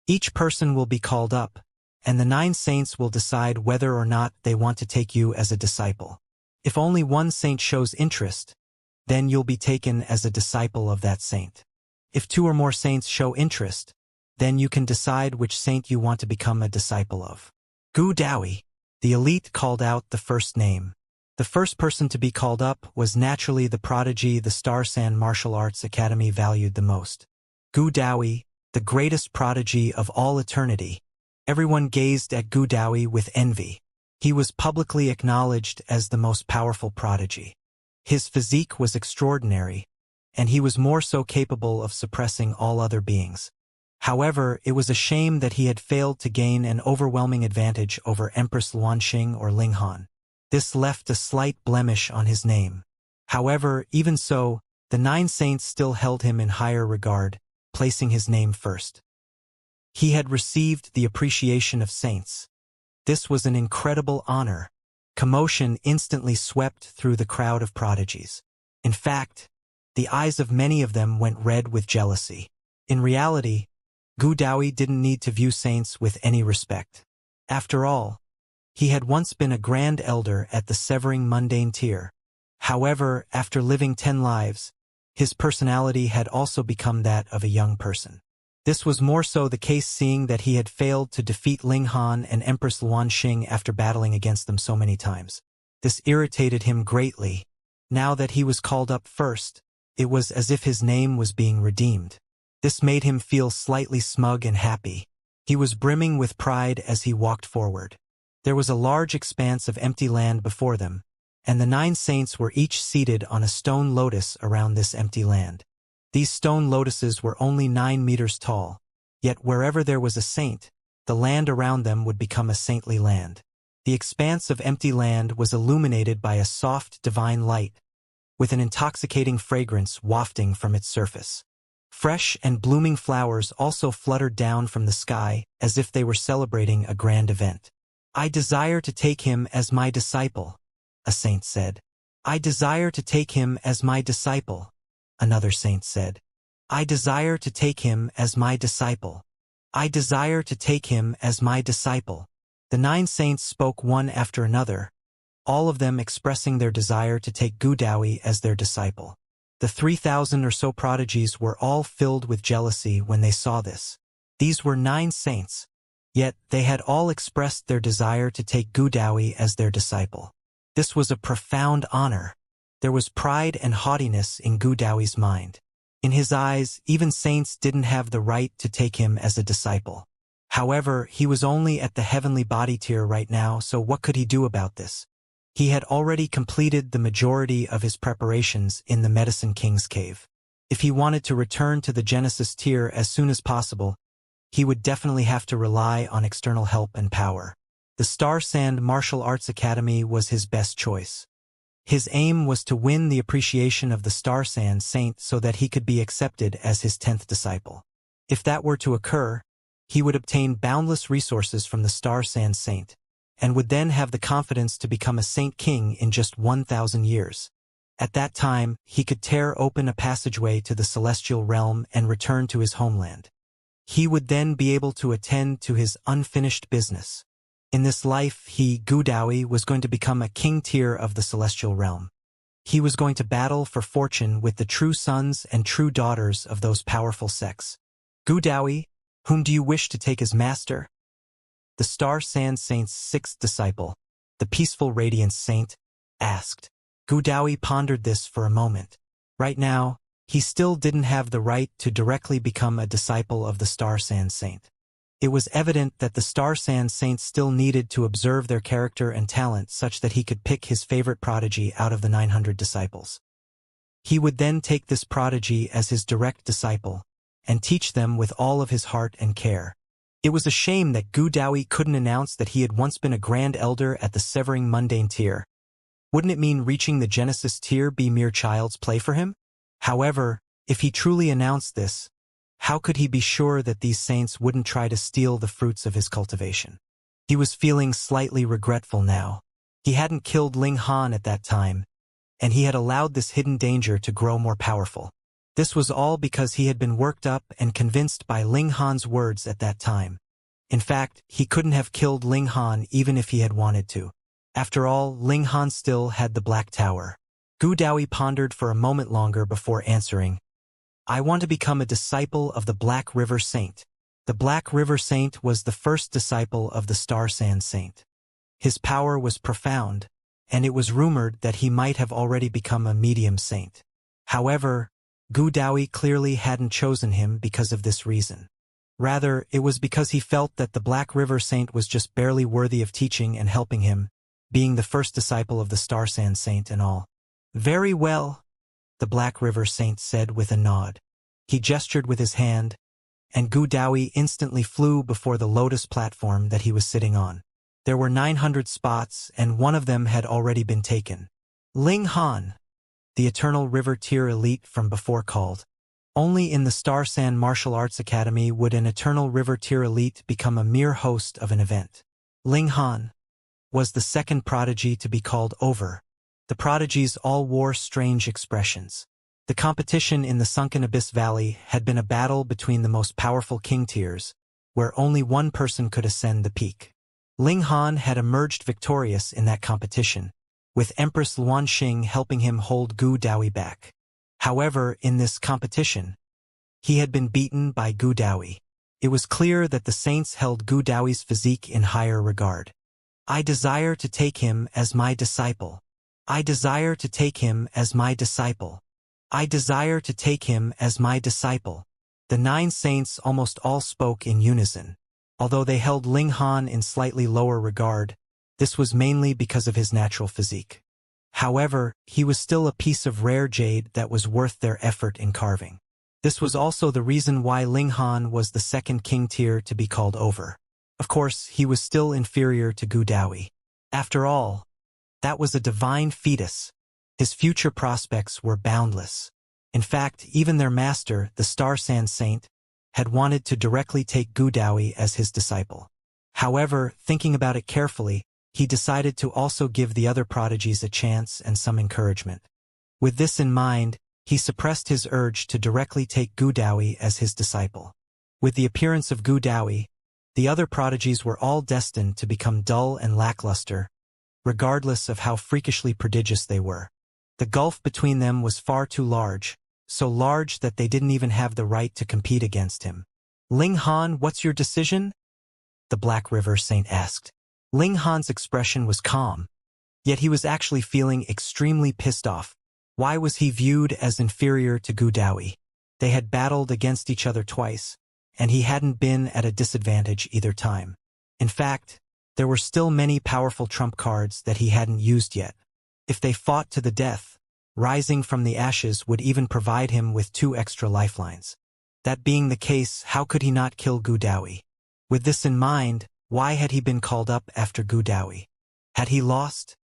Each person will be called up, and the 9 saints will decide whether or not they want to take you as a disciple. If only one saint shows interest, then you'll be taken as a disciple of that saint. If 2 or more saints show interest, then you can decide which saint you want to become a disciple of. Gu Daoyi. The elite called out the first name. The first person to be called up was naturally the prodigy the Star Sand Martial Arts Academy valued the most. Gu Daoyi, the greatest prodigy of all eternity. Everyone gazed at Gu Daoyi with envy. He was publicly acknowledged as the most powerful prodigy. His physique was extraordinary, and he was more so capable of suppressing all other beings. However, it was a shame that he had failed to gain an overwhelming advantage over Empress Luanxing or Ling Han. This left a slight blemish on his name. However, even so, the 9 saints still held him in higher regard, placing his name first. He had received the appreciation of saints. This was an incredible honor. Commotion instantly swept through the crowd of prodigies. In fact, the eyes of many of them went red with jealousy. In reality, Gu Daoyi didn't need to view saints with any respect. After all, he had once been a grand elder at the Severing Mundane tier. However, after living 10 lives, his personality had also become that of a young person. This was more so the case seeing that he had failed to defeat Ling Han and Empress Luanxing after battling against them so many times. This irritated him greatly. Now that he was called up first, it was as if his name was being redeemed. This made him feel slightly smug and happy. He was brimming with pride as he walked forward. There was a large expanse of empty land before them, and the 9 saints were each seated on a stone lotus around this empty land. These stone lotuses were only 9 meters tall, yet wherever there was a saint, the land around them would become a saintly land. The expanse of empty land was illuminated by a soft, divine light, with an intoxicating fragrance wafting from its surface. Fresh and blooming flowers also fluttered down from the sky as if they were celebrating a grand event. "I desire to take him as my disciple," a saint said. "I desire to take him as my disciple," another saint said. "I desire to take him as my disciple. I desire to take him as my disciple." The 9 saints spoke one after another, all of them expressing their desire to take Gu Daoyi as their disciple. The 3,000 or so prodigies were all filled with jealousy when they saw this. These were 9 saints, yet they had all expressed their desire to take Gu Daoyi as their disciple. This was a profound honor. There was pride and haughtiness in Gu Daoyi's mind. In his eyes, even saints didn't have the right to take him as a disciple. However, he was only at the heavenly body tier right now, so what could he do about this? He had already completed the majority of his preparations in the Medicine King's cave. If he wanted to return to the Genesis tier as soon as possible, he would definitely have to rely on external help and power. The Star Sand Martial Arts Academy was his best choice. His aim was to win the appreciation of the Star Sand Saint so that he could be accepted as his 10th disciple. If that were to occur, he would obtain boundless resources from the Star Sand Saint, and would then have the confidence to become a Saint King in just 1,000 years. At that time, he could tear open a passageway to the celestial realm and return to his homeland. He would then be able to attend to his unfinished business. In this life, he, Gu Daoyi, was going to become a king tier of the celestial realm. He was going to battle for fortune with the true sons and true daughters of those powerful sects. "Gu Daoyi, whom do you wish to take as master?" The Star Sand Saint's 6th disciple, the Peaceful Radiance Saint, asked. Gu Dawi pondered this for a moment. Right now, he still didn't have the right to directly become a disciple of the Star Sand Saint. It was evident that the Star Sand Saint still needed to observe their character and talent such that he could pick his favorite prodigy out of the 900 disciples. He would then take this prodigy as his direct disciple and teach them with all of his heart and care. It was a shame that Gu Dawi couldn't announce that he had once been a Grand Elder at the Severing Mundane tier. Wouldn't it mean reaching the Genesis tier be mere child's play for him? However, if he truly announced this, how could he be sure that these saints wouldn't try to steal the fruits of his cultivation? He was feeling slightly regretful now. He hadn't killed Ling Han at that time, and he had allowed this hidden danger to grow more powerful. This was all because he had been worked up and convinced by Ling Han's words at that time. In fact, he couldn't have killed Ling Han even if he had wanted to. After all, Ling Han still had the Black Tower. Gu Dawi pondered for a moment longer before answering, "I want to become a disciple of the Black River Saint." The Black River Saint was the first disciple of the Star Sand Saint. His power was profound, and it was rumored that he might have already become a medium saint. However, Gu Dawi clearly hadn't chosen him because of this reason. Rather, it was because he felt that the Black River Saint was just barely worthy of teaching and helping him, being the first disciple of the Star Sand Saint and all. "Very well," the Black River Saint said with a nod. He gestured with his hand, and Gu Dawi instantly flew before the lotus platform that he was sitting on. There were 900 spots, and one of them had already been taken. Ling Han, the Eternal River Tier elite from before called. Only in the Star Sand Martial Arts Academy would an Eternal River Tier elite become a mere host of an event. Ling Han was the second prodigy to be called over. The prodigies all wore strange expressions. The competition in the Sunken Abyss Valley had been a battle between the most powerful king tiers, where only one person could ascend the peak. Ling Han had emerged victorious in that competition, with Empress Luanxing helping him hold Gu Dawi back. However, in this competition, he had been beaten by Gu Dawi. It was clear that the saints held Gu Dawi's physique in higher regard. "I desire to take him as my disciple. I desire to take him as my disciple. I desire to take him as my disciple." The 9 saints almost all spoke in unison. Although they held Ling Han in slightly lower regard, this was mainly because of his natural physique. However, he was still a piece of rare jade that was worth their effort in carving. This was also the reason why Ling Han was the second king tier to be called over. Of course, he was still inferior to Gu Dawi. After all, that was a divine fetus. His future prospects were boundless. In fact, even their master, the Star Sand Saint, had wanted to directly take Gu Dawi as his disciple. However, thinking about it carefully, he decided to also give the other prodigies a chance and some encouragement. With this in mind, he suppressed his urge to directly take Gu Dawi as his disciple. With the appearance of Gu Dawi, the other prodigies were all destined to become dull and lackluster, regardless of how freakishly prodigious they were. The gulf between them was far too large, so large that they didn't even have the right to compete against him. "Ling Han, what's your decision?" the Black River Saint asked. Ling Han's expression was calm, yet he was actually feeling extremely pissed off. Why was he viewed as inferior to Gu Dawi? They had battled against each other twice, and he hadn't been at a disadvantage either time. In fact, there were still many powerful trump cards that he hadn't used yet. If they fought to the death, rising from the ashes would even provide him with 2 extra lifelines. That being the case, how could he not kill Gu Dawi? With this in mind, why had he been called up after Gu Dawi? Had he lost?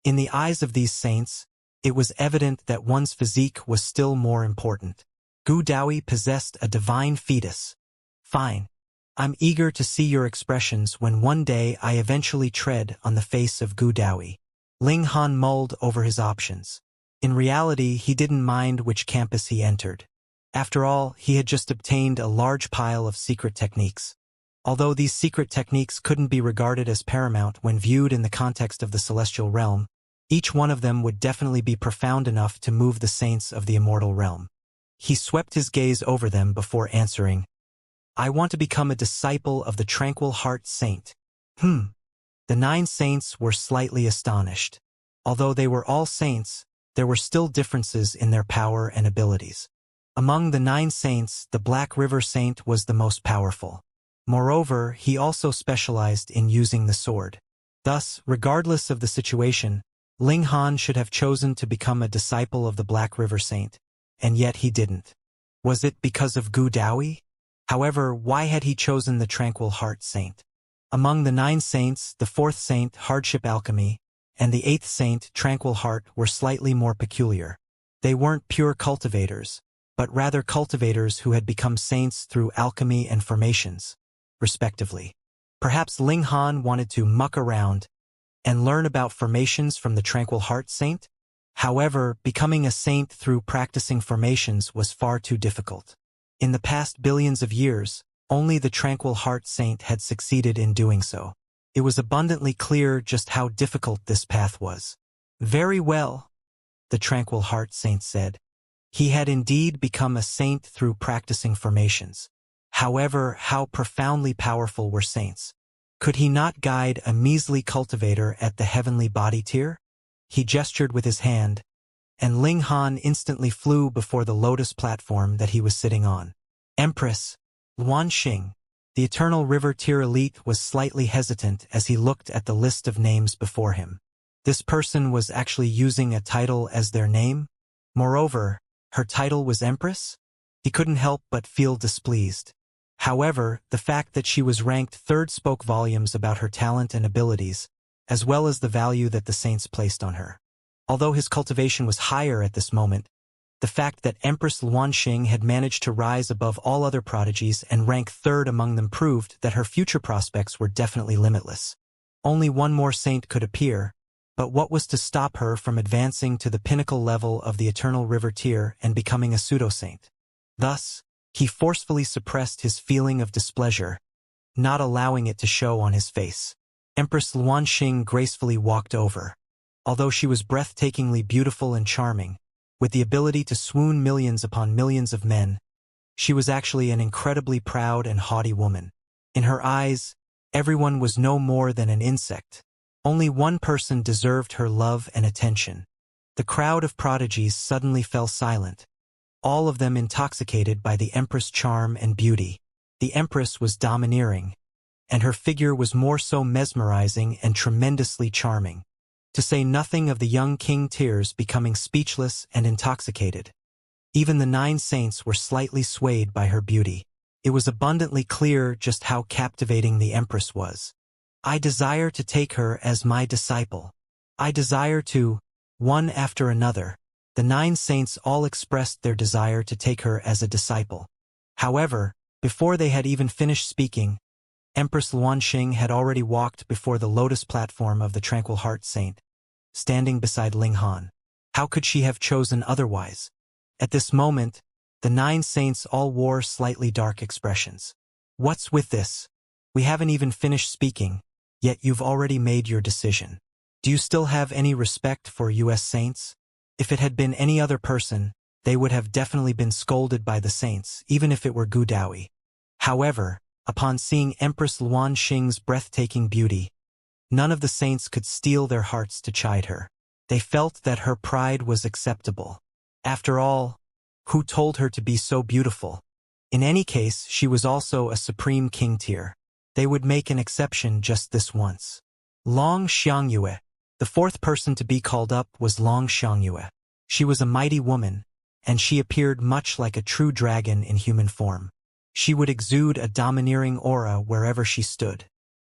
In the eyes of these saints, it was evident that one's physique was still more important. Gu Dawi possessed a divine fetus. Fine. I'm eager to see your expressions when one day I eventually tread on the face of Gu Dawi. Ling Han mulled over his options. In reality, he didn't mind which campus he entered. After all, he had just obtained a large pile of secret techniques. Although these secret techniques couldn't be regarded as paramount when viewed in the context of the celestial realm, each one of them would definitely be profound enough to move the saints of the immortal realm. He swept his gaze over them before answering, "I want to become a disciple of the Tranquil Heart Saint." The 9 saints were slightly astonished. Although they were all saints, there were still differences in their power and abilities. Among the 9 saints, the Black River Saint was the most powerful. Moreover, he also specialized in using the sword. Thus, regardless of the situation, Ling Han should have chosen to become a disciple of the Black River Saint, and yet he didn't. Was it because of Gu Daoyi? However, why had he chosen the Tranquil Heart Saint? Among the 9 saints, the 4th saint, Hardship Alchemy, and the 8th saint, Tranquil Heart, were slightly more peculiar. They weren't pure cultivators, but rather cultivators who had become saints through alchemy and formations, respectively. Perhaps Ling Han wanted to muck around and learn about formations from the Tranquil Heart Saint? However, becoming a saint through practicing formations was far too difficult. In the past billions of years, only the Tranquil Heart Saint had succeeded in doing so. It was abundantly clear just how difficult this path was. Very well, the Tranquil Heart Saint said. He had indeed become a saint through practicing formations. However, how profoundly powerful were saints? Could he not guide a measly cultivator at the heavenly body tier? He gestured with his hand, and Ling Han instantly flew before the lotus platform that he was sitting on. Empress Luanxing, the Eternal River Tier elite, was slightly hesitant as he looked at the list of names before him. This person was actually using a title as their name? Moreover, her title was Empress? He couldn't help but feel displeased. However, the fact that she was ranked 3rd spoke volumes about her talent and abilities, as well as the value that the saints placed on her. Although his cultivation was higher at this moment, the fact that Empress Luanxing had managed to rise above all other prodigies and rank 3rd among them proved that her future prospects were definitely limitless. Only one more saint could appear, but what was to stop her from advancing to the pinnacle level of the Eternal River Tier and becoming a pseudo-saint? Thus, he forcefully suppressed his feeling of displeasure, not allowing it to show on his face. Empress Luanxing gracefully walked over. Although she was breathtakingly beautiful and charming, with the ability to swoon millions upon millions of men, she was actually an incredibly proud and haughty woman. In her eyes, everyone was no more than an insect. Only one person deserved her love and attention. The crowd of prodigies suddenly fell silent, all of them intoxicated by the Empress' charm and beauty. The Empress was domineering, and her figure was more so mesmerizing and tremendously charming. To say nothing of the young King Tears becoming speechless and intoxicated. Even the 9 saints were slightly swayed by her beauty. It was abundantly clear just how captivating the Empress was. I desire to take her as my disciple. I desire to, one after another, the 9 saints all expressed their desire to take her as a disciple. However, before they had even finished speaking, Empress Luanxing had already walked before the lotus platform of the Tranquil Heart Saint, standing beside Ling Han. How could she have chosen otherwise? At this moment, the 9 saints all wore slightly dark expressions. What's with this? We haven't even finished speaking, yet you've already made your decision. Do you still have any respect for US saints? If it had been any other person, they would have definitely been scolded by the saints, even if it were Gu Daoyi. However, upon seeing Empress Luanxing's breathtaking beauty, none of the saints could steel their hearts to chide her. They felt that her pride was acceptable. After all, who told her to be so beautiful? In any case, she was also a supreme king tier. They would make an exception just this once. Long Xianxia. The 4th person to be called up was Long Xianxia. She was a mighty woman, and she appeared much like a true dragon in human form. She would exude a domineering aura wherever she stood.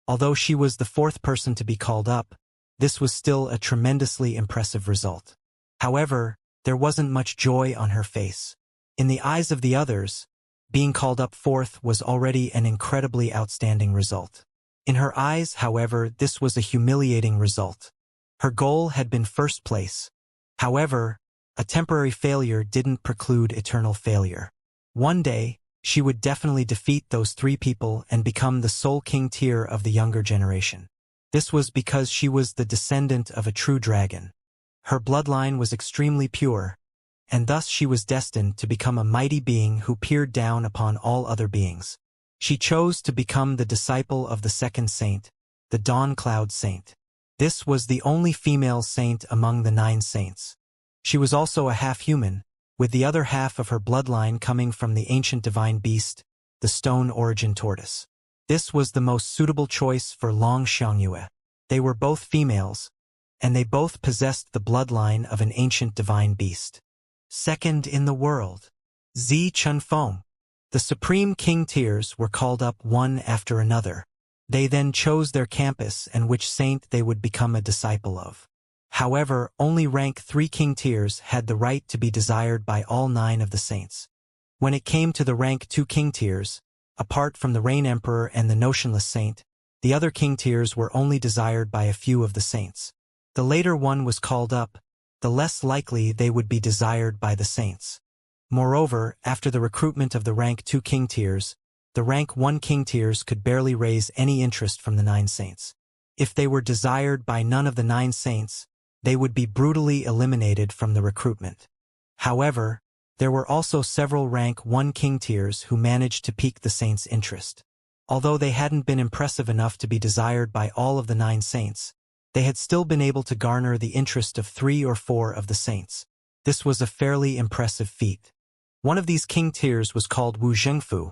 Although she was the 4th person to be called up, this was still a tremendously impressive result. However, there wasn't much joy on her face. In the eyes of the others, being called up 4th was already an incredibly outstanding result. In her eyes, however, this was a humiliating result. Her goal had been 1st place. However, a temporary failure didn't preclude eternal failure. One day, she would definitely defeat those 3 people and become the sole king tier of the younger generation. This was because she was the descendant of a true dragon. Her bloodline was extremely pure, and thus she was destined to become a mighty being who peered down upon all other beings. She chose to become the disciple of the 2nd saint, the Dawn Cloud Saint. This was the only female saint among the 9 saints. She was also a half-human, with the other half of her bloodline coming from the ancient divine beast, the stone origin tortoise. This was the most suitable choice for Long Xianxia. They were both females, and they both possessed the bloodline of an ancient divine beast. Second in the world, Zi Chunfeng. The supreme king tiers were called up one after another. They then chose their campus and which saint they would become a disciple of. However, only rank 3 king tiers had the right to be desired by all 9 of the saints. When it came to the rank 2 king tiers, apart from the Rain Emperor and the Notionless Saint, the other king tiers were only desired by a few of the saints. The later one was called up, the less likely they would be desired by the saints. Moreover, after the recruitment of the rank 2 king tiers, the rank 1 king tiers could barely raise any interest from the 9 saints. If they were desired by none of the 9 saints, they would be brutally eliminated from the recruitment. However, there were also several rank 1 king tiers who managed to pique the saints' interest. Although they hadn't been impressive enough to be desired by all of the 9 saints, they had still been able to garner the interest of 3 or 4 of the saints. This was a fairly impressive feat. One of these king tiers was called Wu Zhengfu,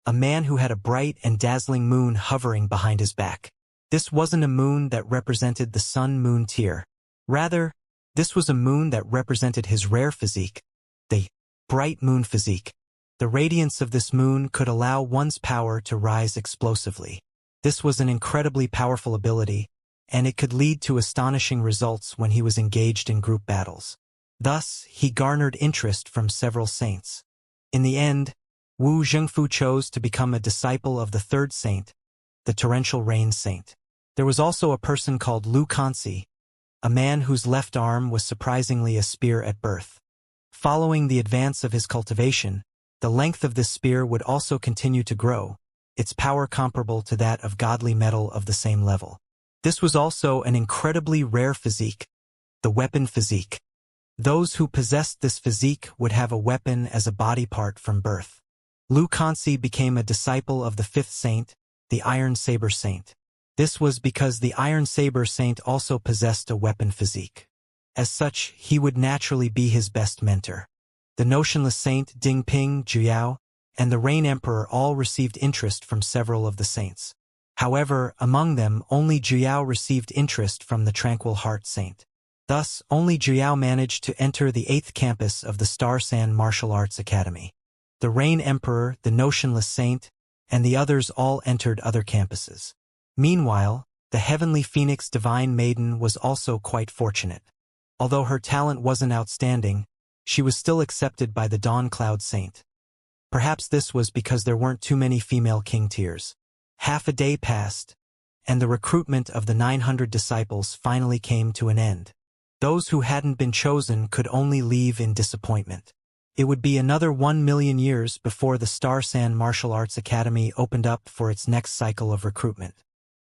a man who had a bright and dazzling moon hovering behind his back. This wasn't a moon that represented the sun-moon tier. Rather, this was a moon that represented his rare physique, the bright moon physique. The radiance of this moon could allow one's power to rise explosively. This was an incredibly powerful ability, and it could lead to astonishing results when he was engaged in group battles. Thus, he garnered interest from several saints. In the end, Wu Zhengfu chose to become a disciple of the 3rd saint, the torrential rain saint. There was also a person called Lu Kansi, a man whose left arm was surprisingly a spear at birth. Following the advance of his cultivation, the length of this spear would also continue to grow, its power comparable to that of godly metal of the same level. This was also an incredibly rare physique, the weapon physique. Those who possessed this physique would have a weapon as a body part from birth. Lu Kansi became a disciple of the 5th saint, the Iron Saber Saint. This was because the Iron Saber Saint also possessed a weapon physique. As such, he would naturally be his best mentor. The Notionless Saint Dingping Jiao and the Rain Emperor all received interest from several of the saints. However, among them, only Jiao received interest from the Tranquil Heart Saint. Thus, only Jiao managed to enter the 8th campus of the Star Sand Martial Arts Academy. The Rain Emperor, the Notionless Saint, and the others all entered other campuses. Meanwhile, the Heavenly Phoenix Divine Maiden was also quite fortunate. Although her talent wasn't outstanding, she was still accepted by the Dawn Cloud Saint. Perhaps this was because there weren't too many female king tiers. Half a day passed, and the recruitment of the 900 disciples finally came to an end. Those who hadn't been chosen could only leave in disappointment. It would be another 1 million years before the Star Sand Martial Arts Academy opened up for its next cycle of recruitment.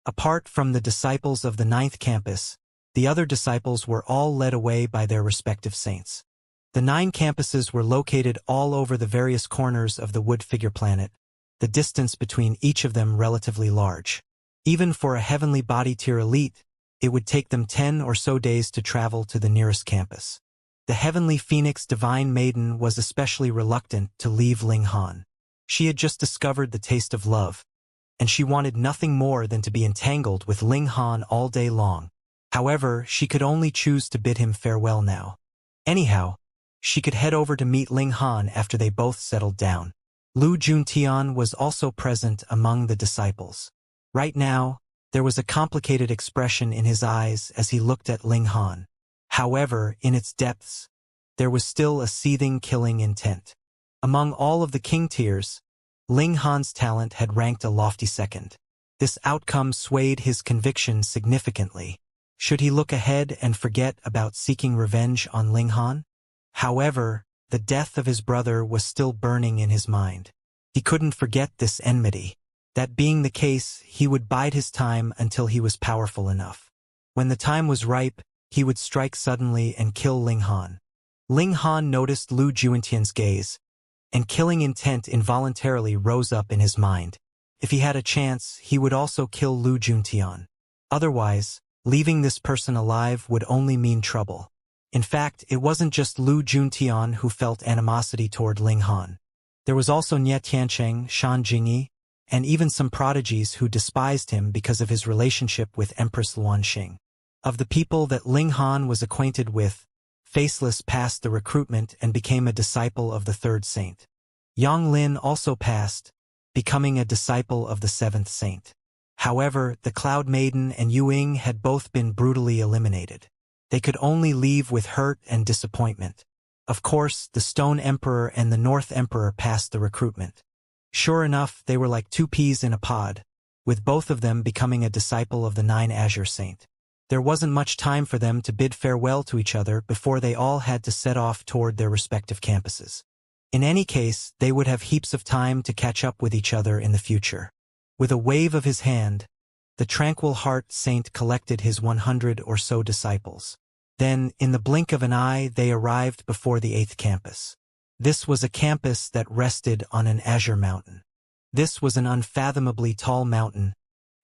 Apart from the disciples of the 9th campus, the other disciples were all led away by their respective saints. The 9 campuses were located all over the various corners of the Wood Figure planet, the distance between each of them relatively large. Even for a heavenly body tier elite, it would take them 10 or so days to travel to the nearest campus. The Heavenly Phoenix Divine Maiden was especially reluctant to leave Ling Han. She had just discovered the taste of love, and she wanted nothing more than to be entangled with Ling Han all day long. However, she could only choose to bid him farewell now. Anyhow, she could head over to meet Ling Han after they both settled down. Lu Juntian was also present among the disciples. Right now, there was a complicated expression in his eyes as he looked at Ling Han. However, in its depths, there was still a seething killing intent. Among all of the king tiers, Ling Han's talent had ranked a lofty 2nd. This outcome swayed his conviction significantly. Should he look ahead and forget about seeking revenge on Ling Han? However, the death of his brother was still burning in his mind. He couldn't forget this enmity. That being the case, he would bide his time until he was powerful enough. When the time was ripe, he would strike suddenly and kill Ling Han. Ling Han noticed Lu Juntian's gaze, and killing intent involuntarily rose up in his mind. If he had a chance, he would also kill Lu Juntian. Otherwise, leaving this person alive would only mean trouble. In fact, it wasn't just Lu Juntian who felt animosity toward Ling Han. There was also Nie Tiancheng, Shan Jingyi, and even some prodigies who despised him because of his relationship with Empress Luanxing. Of the people that Ling Han was acquainted with, Faceless passed the recruitment and became a disciple of the third saint. Yang Lin also passed, becoming a disciple of the seventh saint. However, the Cloud Maiden and Yu Ying had both been brutally eliminated. They could only leave with hurt and disappointment. Of course, the Stone Emperor and the North Emperor passed the recruitment. Sure enough, they were like two peas in a pod, with both of them becoming a disciple of the Nine Azure Saint. There wasn't much time for them to bid farewell to each other before they all had to set off toward their respective campuses. In any case, they would have heaps of time to catch up with each other in the future. With a wave of his hand, the Tranquil Heart Saint collected his 100 or so disciples. Then, in the blink of an eye, they arrived before the 8th campus. This was a campus that rested on an azure mountain. This was an unfathomably tall mountain,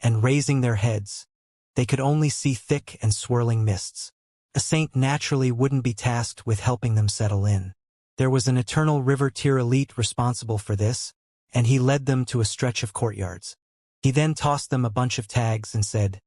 and raising their heads, they could only see thick and swirling mists. A saint naturally wouldn't be tasked with helping them settle in. There was an eternal river tier elite responsible for this, and he led them to a stretch of courtyards. He then tossed them a bunch of tags and said,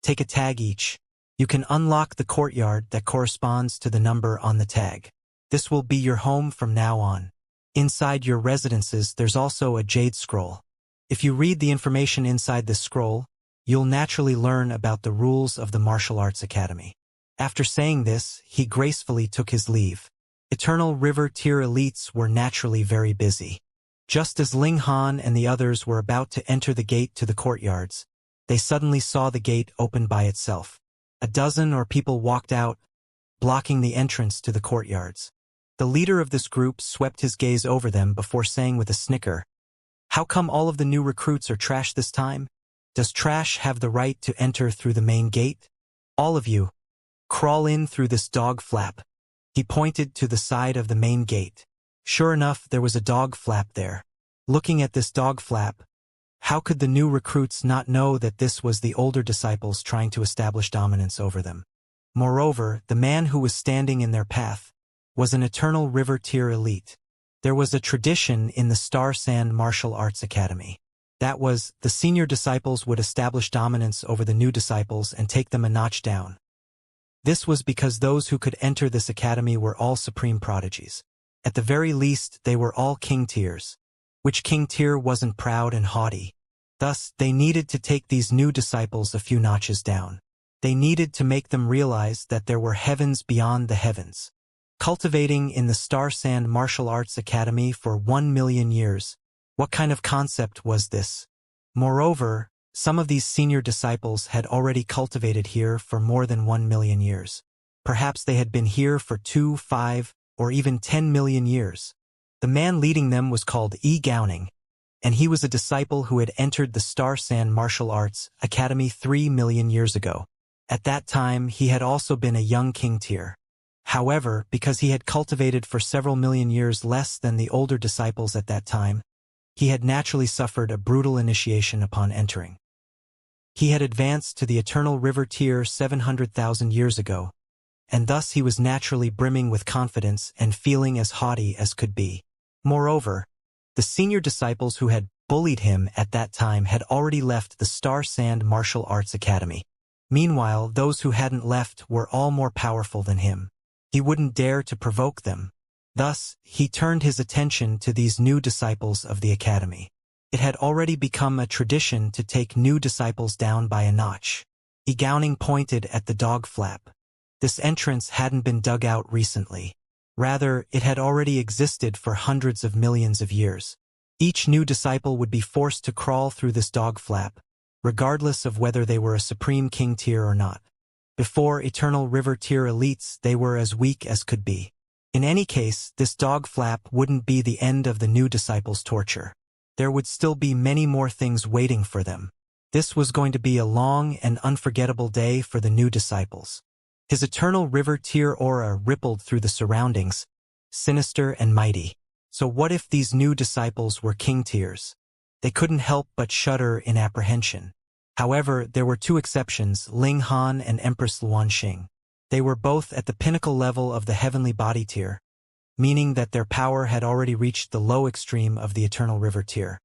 "Take a tag each. You can unlock the courtyard that corresponds to the number on the tag. This will be your home from now on. Inside your residences there's also a jade scroll. If you read the information inside this scroll, you'll naturally learn about the rules of the Martial Arts Academy." After saying this, he gracefully took his leave. Eternal River Tier elites were naturally very busy. Just as Ling Han and the others were about to enter the gate to the courtyards, they suddenly saw the gate open by itself. A dozen or people walked out, blocking the entrance to the courtyards. The leader of this group swept his gaze over them before saying with a snicker, "How come all of the new recruits are trash this time? Does trash have the right to enter through the main gate? All of you, crawl in through this dog flap." He pointed to the side of the main gate. Sure enough, there was a dog flap there. Looking at this dog flap, how could the new recruits not know that this was the older disciples trying to establish dominance over them? Moreover, the man who was standing in their path was an Eternal River Tier elite. There was a tradition in the Star Sand Martial Arts Academy. That was, the senior disciples would establish dominance over the new disciples and take them a notch down. This was because those who could enter this academy were all supreme prodigies. At the very least, they were all king tiers. Which king tier wasn't proud and haughty? Thus, they needed to take these new disciples a few notches down. They needed to make them realize that there were heavens beyond the heavens. Cultivating in the Star Sand Martial Arts Academy for 1 million years. What kind of concept was this? Moreover, some of these senior disciples had already cultivated here for more than 1 million years. Perhaps they had been here for 2, 5, or even 10 million years. The man leading them was called Yi Gowning, and he was a disciple who had entered the Star Sand Martial Arts Academy 3 million years ago. At that time, he had also been a young king tier. However, because he had cultivated for several million years less than the older disciples at that time, he had naturally suffered a brutal initiation upon entering. He had advanced to the Eternal River Tier 700,000 years ago, and thus he was naturally brimming with confidence and feeling as haughty as could be. Moreover, the senior disciples who had bullied him at that time had already left the Star Sand Martial Arts Academy. Meanwhile, those who hadn't left were all more powerful than him. He wouldn't dare to provoke them. Thus, he turned his attention to these new disciples of the academy. It had already become a tradition to take new disciples down by a notch. Yi Gowning pointed at the dog flap. This entrance hadn't been dug out recently. Rather, it had already existed for hundreds of millions of years. Each new disciple would be forced to crawl through this dog flap, regardless of whether they were a supreme king tier or not. Before Eternal River Tier elites, they were as weak as could be. In any case, this dog flap wouldn't be the end of the new disciples' torture. There would still be many more things waiting for them. This was going to be a long and unforgettable day for the new disciples. His Eternal River Tier aura rippled through the surroundings, sinister and mighty. So what if these new disciples were king tiers? They couldn't help but shudder in apprehension. However, there were two exceptions, Ling Han and Empress Luanxing. They were both at the pinnacle level of the heavenly body tier, meaning that their power had already reached the low extreme of the eternal river tier.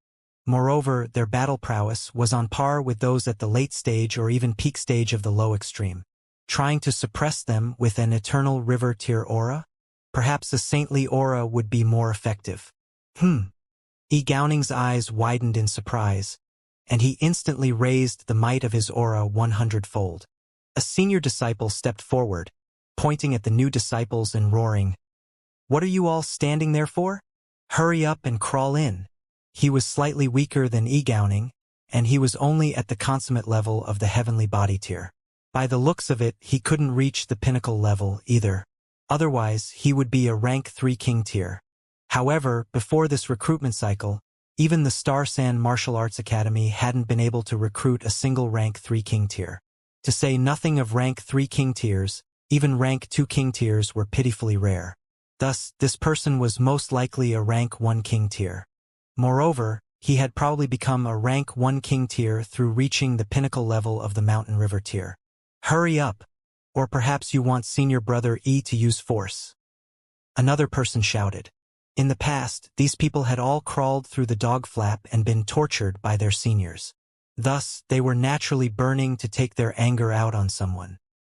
Moreover, their battle prowess was on par with those at the late stage or even peak stage of the low extreme. Trying to suppress them with an eternal river tier aura? Perhaps a saintly aura would be more effective. Gaoning's eyes widened in surprise, and he instantly raised the might of his aura 100-fold. A senior disciple stepped forward, pointing at the new disciples and roaring, "What are you all standing there for? Hurry up and crawl in." He was slightly weaker than Gaoning, and he was only at the consummate level of the heavenly body tier. By the looks of it, he couldn't reach the pinnacle level either. Otherwise, he would be a rank 3 king tier. However, before this recruitment cycle, even the Star Sand Martial Arts Academy hadn't been able to recruit a single rank 3 king tier. To say nothing of rank 3 king tiers, even rank 2 king tiers were pitifully rare. Thus, this person was most likely a rank 1 king tier. Moreover, he had probably become a rank 1 king tier through reaching the pinnacle level of the mountain river tier. Hurry up! Or perhaps you want senior brother E to use force. Another person shouted. In the past, these people had all crawled through the dog flap and been tortured by their seniors. Thus, they were naturally burning to take their anger out on someone.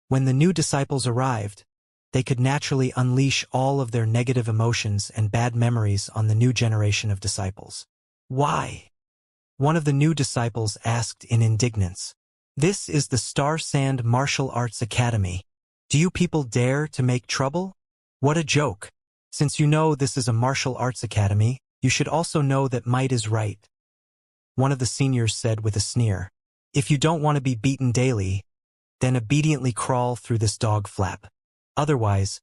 When the new disciples arrived, they could naturally unleash all of their negative emotions and bad memories on the new generation of disciples. Why? One of the new disciples asked in indignance. This is the Star Sand Martial Arts Academy. Do you people dare to make trouble? What a joke. Since you know this is a martial arts academy, you should also know that might is right. One of the seniors said with a sneer. If you don't want to be beaten daily, then obediently crawl through this dog flap. Otherwise,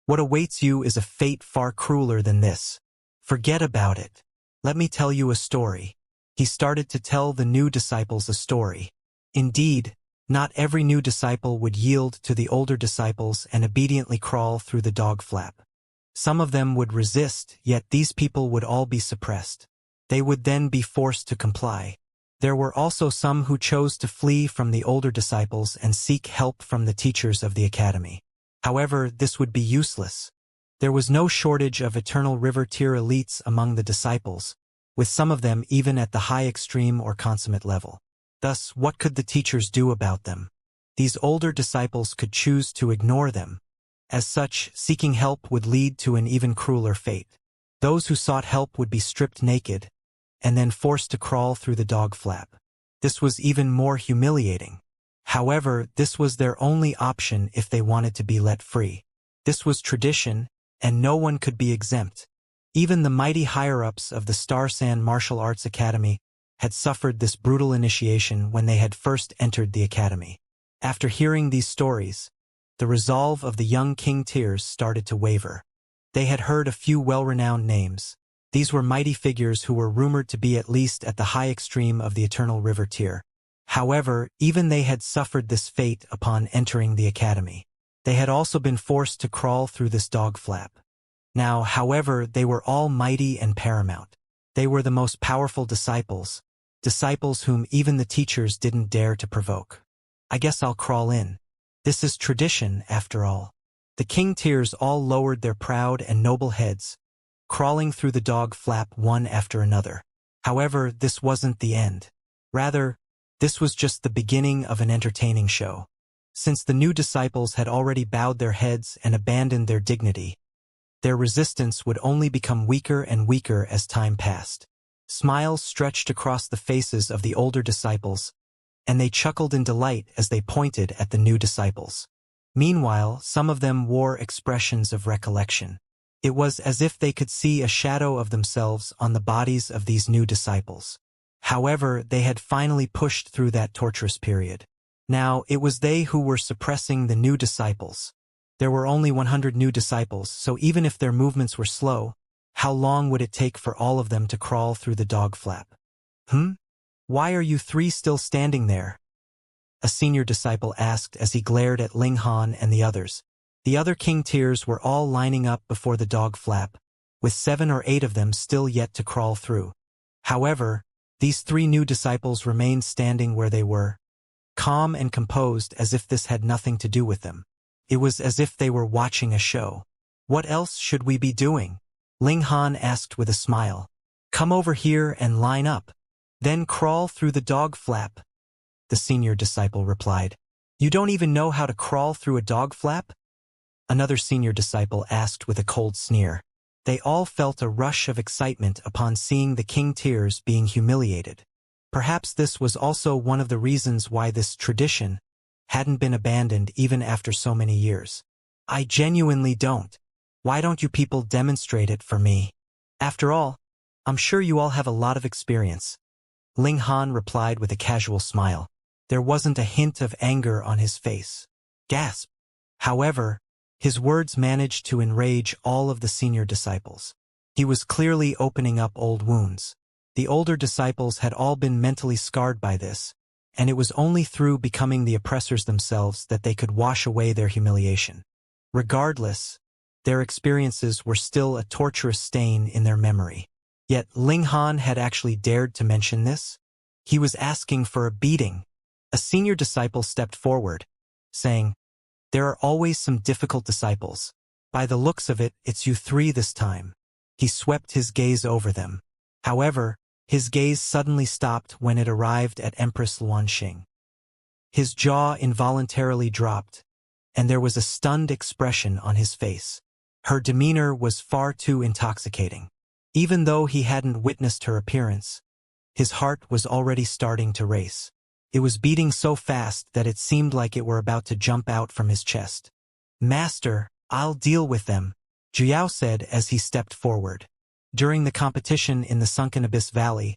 what awaits you is a fate far crueler than this. Forget about it. Let me tell you a story. He started to tell the new disciples a story. Indeed, not every new disciple would yield to the older disciples and obediently crawl through the dog flap. Some of them would resist, yet these people would all be suppressed. They would then be forced to comply. There were also some who chose to flee from the older disciples and seek help from the teachers of the academy. However, this would be useless. There was no shortage of eternal river tier elites among the disciples, with some of them even at the high extreme or consummate level. Thus, what could the teachers do about them? These older disciples could choose to ignore them. As such, seeking help would lead to an even crueler fate. Those who sought help would be stripped naked, and then forced to crawl through the dog flap. This was even more humiliating. However, this was their only option if they wanted to be let free. This was tradition, and no one could be exempt. Even the mighty higher-ups of the Star Sand Martial Arts Academy had suffered this brutal initiation when they had first entered the academy. After hearing these stories, the resolve of the young king tiers started to waver. They had heard a few well-renowned names. These were mighty figures who were rumored to be at least at the high extreme of the eternal river tier. However, even they had suffered this fate upon entering the academy. They had also been forced to crawl through this dog flap. Now, however, they were all mighty and paramount. They were the most powerful disciples whom even the teachers didn't dare to provoke. I guess I'll crawl in. This is tradition, after all. The king tiers all lowered their proud and noble heads, crawling through the dog flap one after another. However, this wasn't the end. Rather, this was just the beginning of an entertaining show. Since the new disciples had already bowed their heads and abandoned their dignity, their resistance would only become weaker and weaker as time passed. Smiles stretched across the faces of the older disciples, and they chuckled in delight as they pointed at the new disciples. Meanwhile, some of them wore expressions of recollection. It was as if they could see a shadow of themselves on the bodies of these new disciples. However, they had finally pushed through that torturous period. Now, it was they who were suppressing the new disciples. There were only 100 new disciples, so even if their movements were slow, how long would it take for all of them to crawl through the dog flap? Why are you three still standing there? A senior disciple asked as he glared at Ling Han and the others. The other king tiers were all lining up before the dog flap, with 7 or 8 of them still yet to crawl through. However, these 3 new disciples remained standing where they were, calm and composed as if this had nothing to do with them. It was as if they were watching a show. "What else should we be doing?" Ling Han asked with a smile. "Come over here and line up. Then crawl through the dog flap," the senior disciple replied. "You don't even know how to crawl through a dog flap?" Another senior disciple asked with a cold sneer. They all felt a rush of excitement upon seeing the king tiers being humiliated. Perhaps this was also one of the reasons why this tradition hadn't been abandoned even after so many years. "I genuinely don't. Why don't you people demonstrate it for me? After all, I'm sure you all have a lot of experience." Ling Han replied with a casual smile. There wasn't a hint of anger on his face. Gasp! However, his words managed to enrage all of the senior disciples. He was clearly opening up old wounds. The older disciples had all been mentally scarred by this, and it was only through becoming the oppressors themselves that they could wash away their humiliation. Regardless, their experiences were still a torturous stain in their memory. Yet Ling Han had actually dared to mention this. He was asking for a beating. A senior disciple stepped forward, saying, "There are always some difficult disciples. By the looks of it, it's you three this time." He swept his gaze over them. However, his gaze suddenly stopped when it arrived at Empress Luanxing. His jaw involuntarily dropped, and there was a stunned expression on his face. Her demeanor was far too intoxicating. Even though he hadn't witnessed her appearance, his heart was already starting to race. It was beating so fast that it seemed like it were about to jump out from his chest. "Master, I'll deal with them," Jiao said as he stepped forward. During the competition in the Sunken Abyss Valley,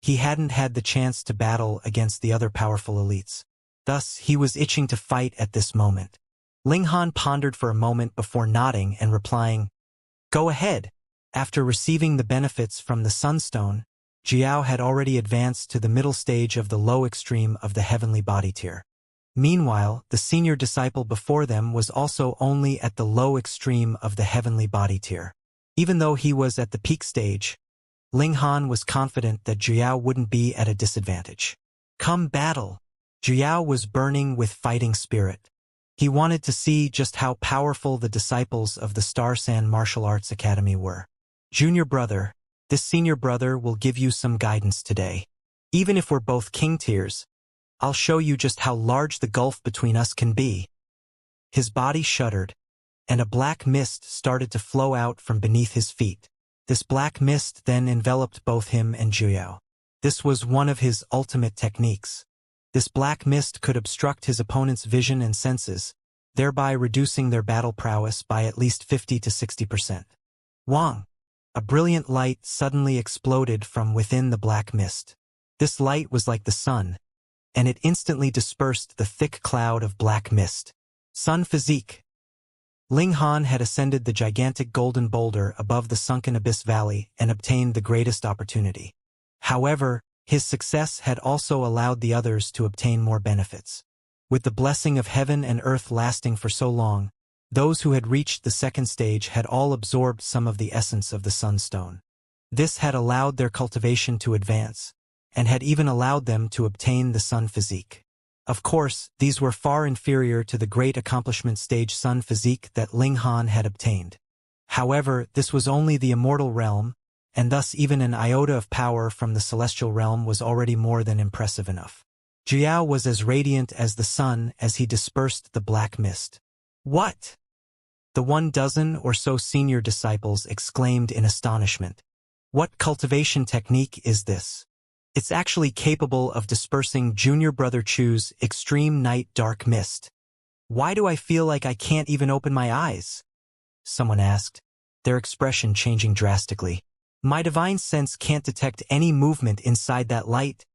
he hadn't had the chance to battle against the other powerful elites. Thus, he was itching to fight at this moment. Ling Han pondered for a moment before nodding and replying, "Go ahead." After receiving the benefits from the Sunstone, Jiao had already advanced to the middle stage of the low extreme of the heavenly body tier. Meanwhile, the senior disciple before them was also only at the low extreme of the heavenly body tier. Even though he was at the peak stage, Ling Han was confident that Jiao wouldn't be at a disadvantage. "Come battle." Jiao was burning with fighting spirit. He wanted to see just how powerful the disciples of the Star Sand Martial Arts Academy were. "Junior brother, this senior brother will give you some guidance today. Even if we're both king tiers, I'll show you just how large the gulf between us can be." His body shuddered, and a black mist started to flow out from beneath his feet. This black mist then enveloped both him and Jiao. This was one of his ultimate techniques. This black mist could obstruct his opponent's vision and senses, thereby reducing their battle prowess by at least 50 to 60%. Wang! A brilliant light suddenly exploded from within the black mist. This light was like the sun, and it instantly dispersed the thick cloud of black mist. Sun Physique. Ling Han had ascended the gigantic golden boulder above the Sunken Abyss Valley and obtained the greatest opportunity. However, his success had also allowed the others to obtain more benefits. With the blessing of heaven and earth lasting for so long, those who had reached the second stage had all absorbed some of the essence of the Sunstone. This had allowed their cultivation to advance, and had even allowed them to obtain the Sun Physique. Of course, these were far inferior to the great accomplishment stage Sun Physique that Ling Han had obtained. However, this was only the immortal realm, and thus even an iota of power from the celestial realm was already more than impressive enough. Jiao was as radiant as the sun as he dispersed the black mist. "What?" The 12 or so senior disciples exclaimed in astonishment. "What cultivation technique is this? It's actually capable of dispersing Junior Brother Chu's extreme night dark mist. Why do I feel like I can't even open my eyes?" someone asked, their expression changing drastically. "My divine sense can't detect any movement inside that light,"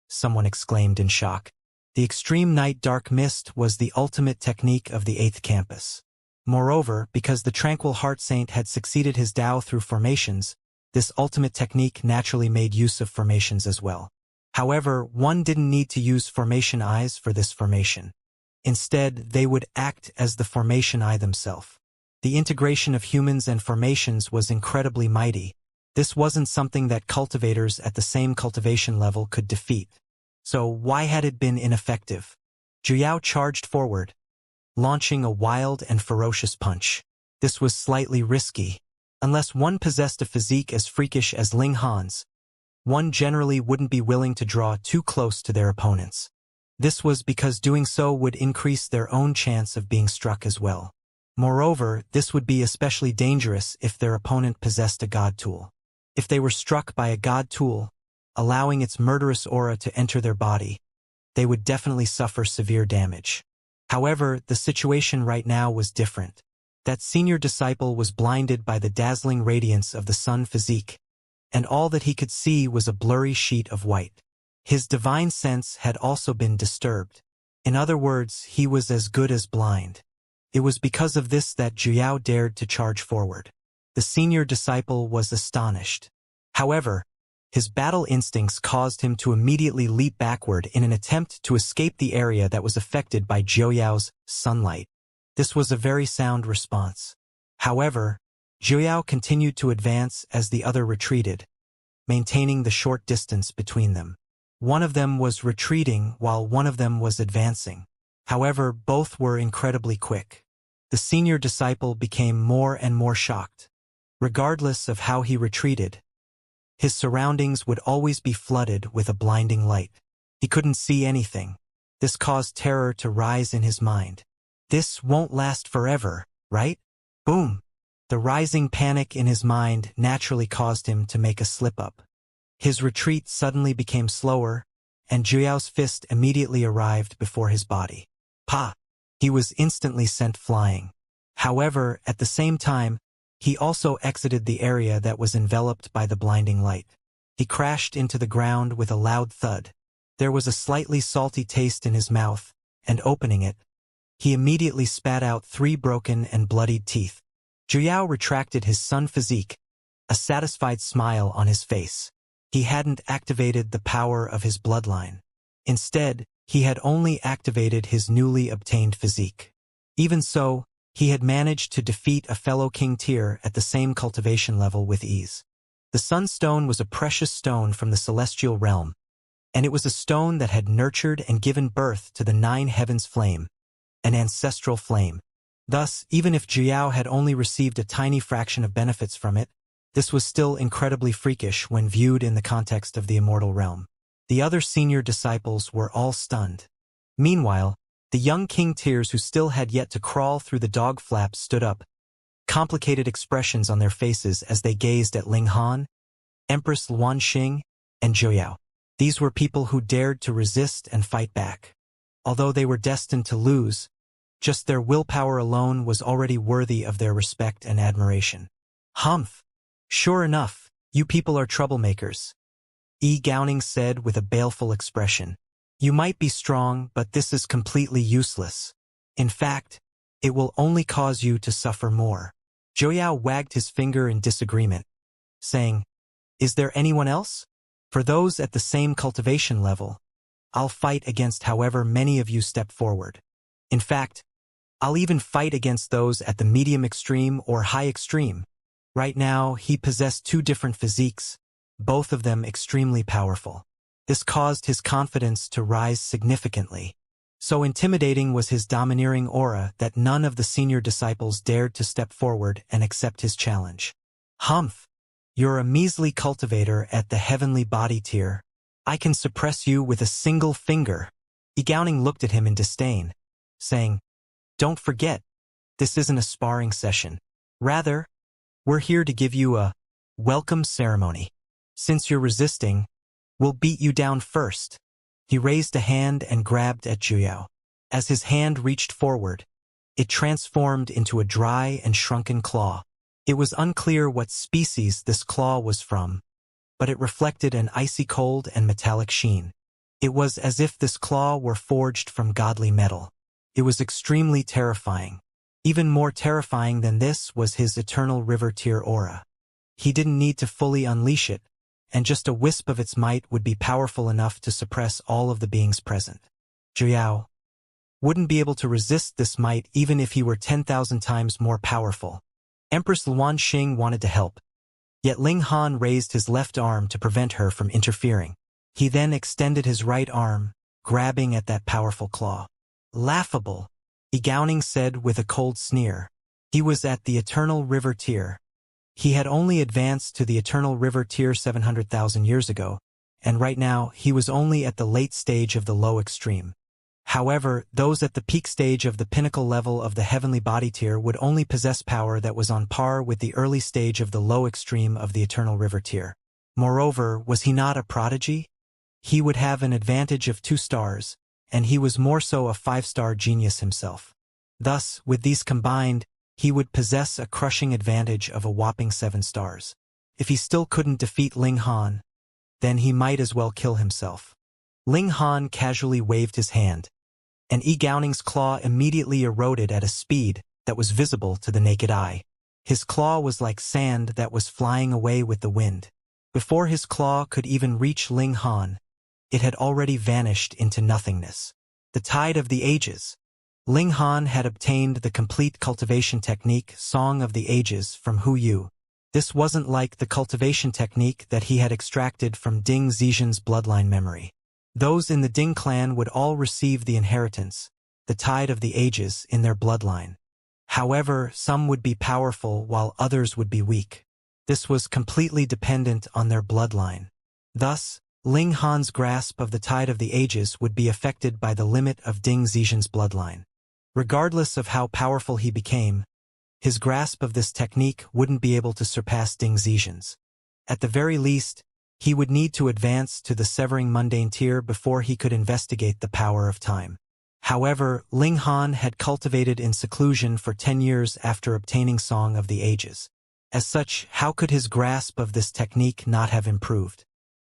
someone exclaimed in shock. The extreme night dark mist was the ultimate technique of the 8th campus. Moreover, because the Tranquil Heart Saint had succeeded his Tao through formations, this ultimate technique naturally made use of formations as well. However, one didn't need to use formation eyes for this formation. Instead, they would act as the formation eye themselves. The integration of humans and formations was incredibly mighty. This wasn't something that cultivators at the same cultivation level could defeat. So why had it been ineffective? Jiao charged forward, launching a wild and ferocious punch. This was slightly risky. Unless one possessed a physique as freakish as Ling Han's, one generally wouldn't be willing to draw too close to their opponents. This was because doing so would increase their own chance of being struck as well. Moreover, this would be especially dangerous if their opponent possessed a god tool. If they were struck by a god tool, allowing its murderous aura to enter their body, they would definitely suffer severe damage. However, the situation right now was different. That senior disciple was blinded by the dazzling radiance of the sun physique, and all that he could see was a blurry sheet of white. His divine sense had also been disturbed. In other words, he was as good as blind. It was because of this that Zhu dared to charge forward. The senior disciple was astonished. However, his battle instincts caused him to immediately leap backward in an attempt to escape the area that was affected by Zhu sunlight. This was a very sound response. However, Zhu continued to advance as the other retreated, maintaining the short distance between them. One of them was retreating while one of them was advancing. However, both were incredibly quick. The senior disciple became more and more shocked. Regardless of how he retreated, his surroundings would always be flooded with a blinding light. He couldn't see anything. This caused terror to rise in his mind. This won't last forever, right? Boom! The rising panic in his mind naturally caused him to make a slip-up. His retreat suddenly became slower, and Zhu's fist immediately arrived before his body. Pa! He was instantly sent flying. However, at the same time, he also exited the area that was enveloped by the blinding light. He crashed into the ground with a loud thud. There was a slightly salty taste in his mouth, and opening it, he immediately spat out 3 broken and bloodied teeth. Zhu retracted his sun physique, a satisfied smile on his face. He hadn't activated the power of his bloodline. Instead, he had only activated his newly obtained physique. Even so, he had managed to defeat a fellow king tier at the same cultivation level with ease. The sunstone was a precious stone from the celestial realm, and it was a stone that had nurtured and given birth to the 9 heavens flame, an ancestral flame. Thus, even if Zhu had only received a tiny fraction of benefits from it, this was still incredibly freakish when viewed in the context of the immortal realm. The other senior disciples were all stunned. Meanwhile, the young king tiers who still had yet to crawl through the dog flaps stood up, complicated expressions on their faces as they gazed at Ling Han, Empress Luan Xing, and Zhu. These were people who dared to resist and fight back. Although they were destined to lose, just their willpower alone was already worthy of their respect and admiration. Humph! Sure enough, you people are troublemakers, Gowning said with a baleful expression. You might be strong, but this is completely useless. In fact, it will only cause you to suffer more. Zhu wagged his finger in disagreement, saying, Is there anyone else? For those at the same cultivation level, I'll fight against however many of you step forward. In fact, I'll even fight against those at the medium extreme or high extreme. Right now, he possessed 2 different physiques, both of them extremely powerful. This caused his confidence to rise significantly. So intimidating was his domineering aura that none of the senior disciples dared to step forward and accept his challenge. Humph! You're a measly cultivator at the heavenly body tier. I can suppress you with a single finger. Gowning looked at him in disdain, saying, Don't forget, this isn't a sparring session. Rather, we're here to give you a welcome ceremony. Since you're resisting, we'll beat you down first. He raised a hand and grabbed at Zhu. As his hand reached forward, it transformed into a dry and shrunken claw. It was unclear what species this claw was from, but it reflected an icy cold and metallic sheen. It was as if this claw were forged from godly metal. It was extremely terrifying. Even more terrifying than this was his eternal river tier aura. He didn't need to fully unleash it, and just a wisp of its might would be powerful enough to suppress all of the beings present. Zhu wouldn't be able to resist this might even if he were 10,000 times more powerful. Empress Luan Xing wanted to help, yet Ling Han raised his left arm to prevent her from interfering. He then extended his right arm, grabbing at that powerful claw. Laughable! Gowning said with a cold sneer. He was at the Eternal River tier. He had only advanced to the Eternal River tier 700,000 years ago, and right now he was only at the late stage of the low extreme. However, those at the peak stage of the pinnacle level of the heavenly body tier would only possess power that was on par with the early stage of the low extreme of the Eternal River tier. Moreover, was he not a prodigy? He would have an advantage of 2 stars, and he was more so a 5-star genius himself. Thus, with these combined, he would possess a crushing advantage of a whopping 7 stars. If he still couldn't defeat Ling Han, then he might as well kill himself. Ling Han casually waved his hand, and Gowning's claw immediately eroded at a speed that was visible to the naked eye. His claw was like sand that was flying away with the wind. Before his claw could even reach Ling Han, it had already vanished into nothingness. The tide of the ages. Ling Han had obtained the complete cultivation technique Song of the Ages from Hu Yu. This wasn't like the cultivation technique that he had extracted from Ding Zixian's bloodline memory. Those in the Ding clan would all receive the inheritance, the tide of the ages, in their bloodline. However, some would be powerful while others would be weak. This was completely dependent on their bloodline. Thus, Ling Han's grasp of the tide of the ages would be affected by the limit of Ding Zixian's bloodline. Regardless of how powerful he became, his grasp of this technique wouldn't be able to surpass Ding Zixian's. At the very least, he would need to advance to the severing mundane tier before he could investigate the power of time. However, Ling Han had cultivated in seclusion for 10 years after obtaining Song of the Ages. As such, how could his grasp of this technique not have improved?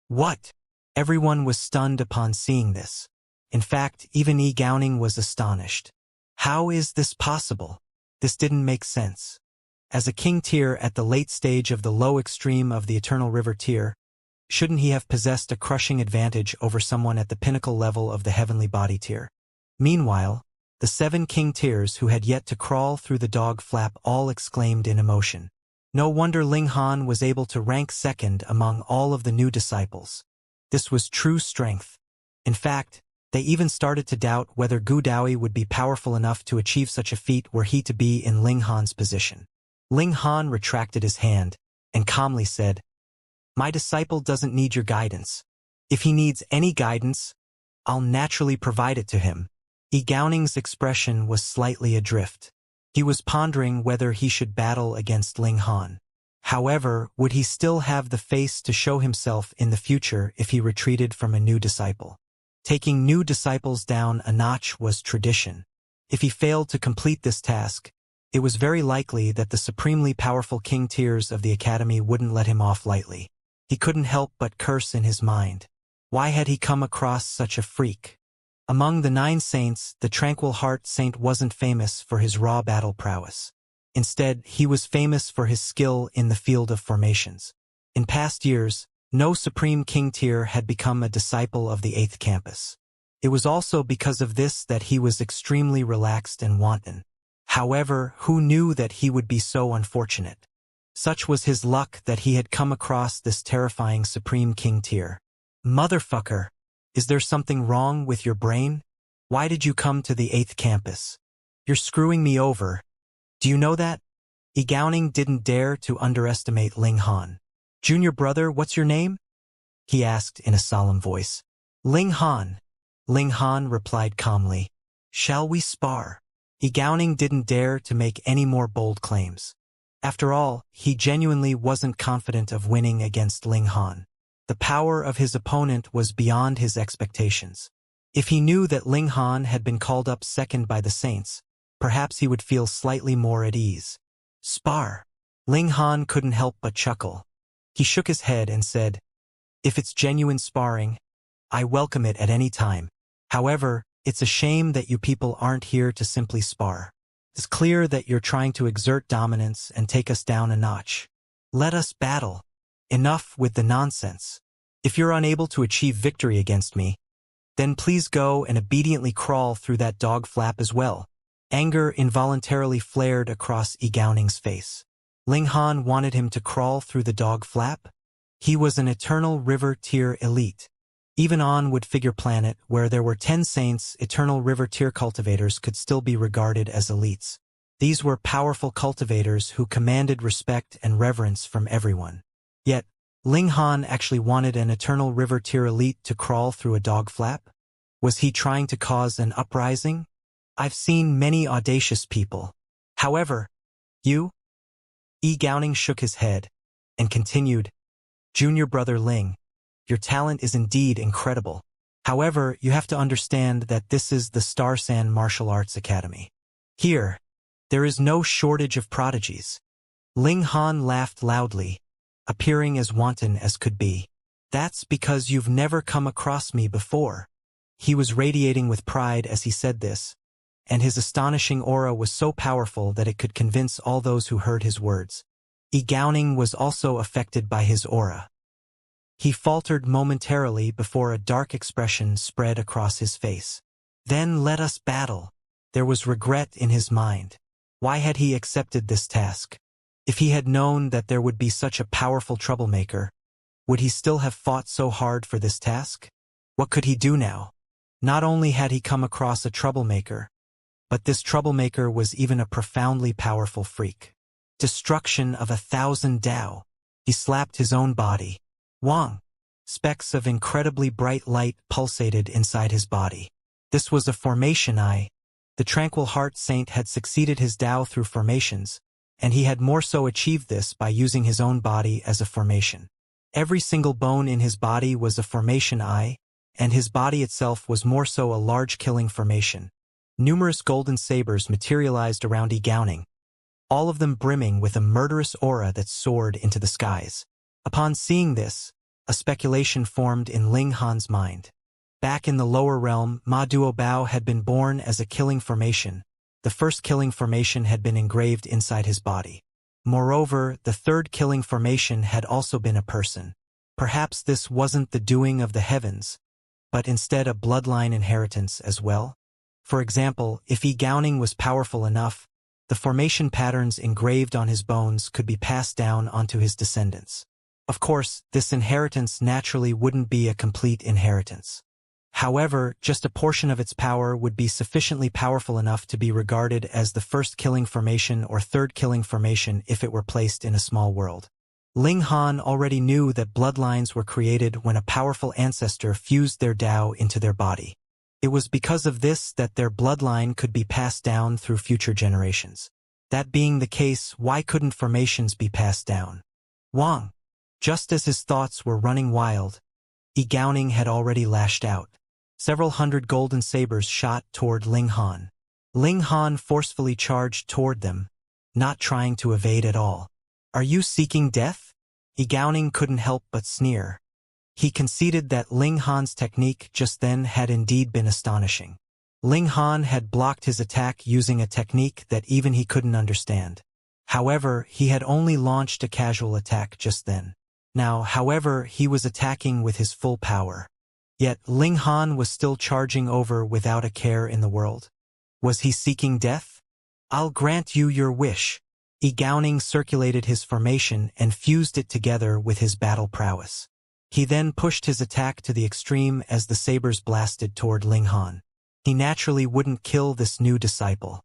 What? Everyone was stunned upon seeing this. In fact, even Gowning was astonished. How is this possible? This didn't make sense. As a king tier at the late stage of the low extreme of the Eternal River tier, shouldn't he have possessed a crushing advantage over someone at the pinnacle level of the heavenly body tier? Meanwhile, the 7 king tiers who had yet to crawl through the dog flap all exclaimed in emotion. No wonder Ling Han was able to rank second among all of the new disciples. This was true strength. In fact, they even started to doubt whether Gu Daoi would be powerful enough to achieve such a feat were he to be in Ling Han's position. Ling Han retracted his hand and calmly said, "My disciple doesn't need your guidance. If he needs any guidance, I'll naturally provide it to him." Gowning's expression was slightly adrift. He was pondering whether he should battle against Ling Han. However, would he still have the face to show himself in the future if he retreated from a new disciple? Taking new disciples down a notch was tradition. If he failed to complete this task, it was very likely that the supremely powerful king tiers of the academy wouldn't let him off lightly. He couldn't help but curse in his mind. Why had he come across such a freak? Among the 9 saints, the Tranquil Heart Saint wasn't famous for his raw battle prowess. Instead, he was famous for his skill in the field of formations. In past years, no Supreme King tier had become a disciple of the 8th campus. It was also because of this that he was extremely relaxed and wanton. However, who knew that he would be so unfortunate? Such was his luck that he had come across this terrifying Supreme King tier. Motherfucker! Is there something wrong with your brain? Why did you come to the 8th campus? You're screwing me over. Do you know that? Gowning didn't dare to underestimate Ling Han. "Junior brother, what's your name?" he asked in a solemn voice. "Ling Han." Ling Han replied calmly. "Shall we spar?" Gowning didn't dare to make any more bold claims. After all, he genuinely wasn't confident of winning against Ling Han. The power of his opponent was beyond his expectations. If he knew that Ling Han had been called up second by the saints, perhaps he would feel slightly more at ease. "Spar." Ling Han couldn't help but chuckle. He shook his head and said, "If it's genuine sparring, I welcome it at any time. However, it's a shame that you people aren't here to simply spar. It's clear that you're trying to exert dominance and take us down a notch. Let us battle. Enough with the nonsense. If you're unable to achieve victory against me, then please go and obediently crawl through that dog flap as well." Anger involuntarily flared across Gowning's face. Ling Han wanted him to crawl through the dog flap? He was an Eternal River tier elite. Even on Woodfigure Planet, where there were 10 saints, eternal river tier cultivators could still be regarded as elites. These were powerful cultivators who commanded respect and reverence from everyone. Yet, Ling Han actually wanted an eternal river tier elite to crawl through a dog flap? Was he trying to cause an uprising? I've seen many audacious people. However, you? Gowning shook his head and continued, Junior brother Ling, your talent is indeed incredible. However, you have to understand that this is the Star San Martial Arts Academy. Here, there is no shortage of prodigies. Ling Han laughed loudly, appearing as wanton as could be. That's because you've never come across me before. He was radiating with pride as he said this, and his astonishing aura was so powerful that it could convince all those who heard his words. Gowning was also affected by his aura. He faltered momentarily before a dark expression spread across his face. Then let us battle. There was regret in his mind. Why had he accepted this task? If he had known that there would be such a powerful troublemaker, would he still have fought so hard for this task? What could he do now? Not only had he come across a troublemaker, but this troublemaker was even a profoundly powerful freak. Destruction of 1,000 Dao. He slapped his own body. Wang. Specks of incredibly bright light pulsated inside his body. This was a formation eye. The Tranquil Heart Saint had succeeded his Dao through formations, and he had more so achieved this by using his own body as a formation. Every single bone in his body was a formation eye, and his body itself was more so a large killing formation. Numerous golden sabers materialized around Gowning, all of them brimming with a murderous aura that soared into the skies. Upon seeing this, a speculation formed in Ling Han's mind. Back in the lower realm, Ma Duo Bao had been born as a killing formation. The first killing formation had been engraved inside his body. Moreover, the third killing formation had also been a person. Perhaps this wasn't the doing of the heavens, but instead a bloodline inheritance as well. For example, if Gowning was powerful enough, the formation patterns engraved on his bones could be passed down onto his descendants. Of course, this inheritance naturally wouldn't be a complete inheritance. However, just a portion of its power would be sufficiently powerful enough to be regarded as the first killing formation or third killing formation if it were placed in a small world. Ling Han already knew that bloodlines were created when a powerful ancestor fused their Dao into their body. It was because of this that their bloodline could be passed down through future generations. That being the case, why couldn't formations be passed down? Wang. Just as his thoughts were running wild, Gowning had already lashed out. Several hundred golden sabers shot toward Ling Han. Ling Han forcefully charged toward them, not trying to evade at all. Are you seeking death? Gowning couldn't help but sneer. He conceded that Ling Han's technique just then had indeed been astonishing. Ling Han had blocked his attack using a technique that even he couldn't understand. However, he had only launched a casual attack just then. Now, however, he was attacking with his full power. Yet Ling Han was still charging over without a care in the world. Was he seeking death? I'll grant you your wish. Gowning circulated his formation and fused it together with his battle prowess. He then pushed his attack to the extreme as the sabers blasted toward Ling Han. He naturally wouldn't kill this new disciple.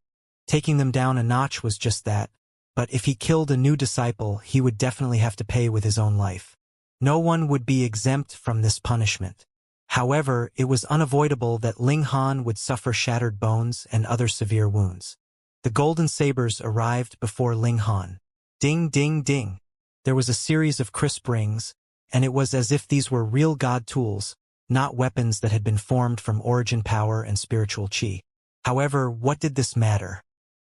Taking them down a notch was just that, but if he killed a new disciple, he would definitely have to pay with his own life. No one would be exempt from this punishment. However, it was unavoidable that Ling Han would suffer shattered bones and other severe wounds. The golden sabers arrived before Ling Han. Ding, ding, ding. There was a series of crisp rings, and it was as if these were real god tools, not weapons that had been formed from origin power and spiritual chi. However, what did this matter?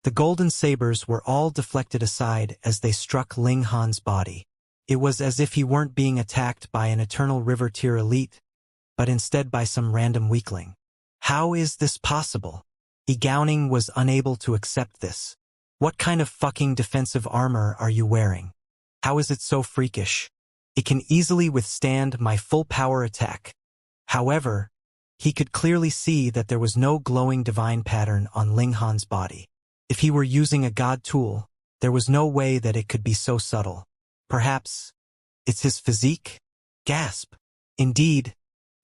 The golden sabers were all deflected aside as they struck Ling Han's body. It was as if he weren't being attacked by an eternal river tier elite, but instead by some random weakling. How is this possible? Gowning was unable to accept this. What kind of fucking defensive armor are you wearing? How is it so freakish? It can easily withstand my full power attack. However, he could clearly see that there was no glowing divine pattern on Ling Han's body. If he were using a god tool, there was no way that it could be so subtle. Perhaps it's his physique? Gasp. Indeed,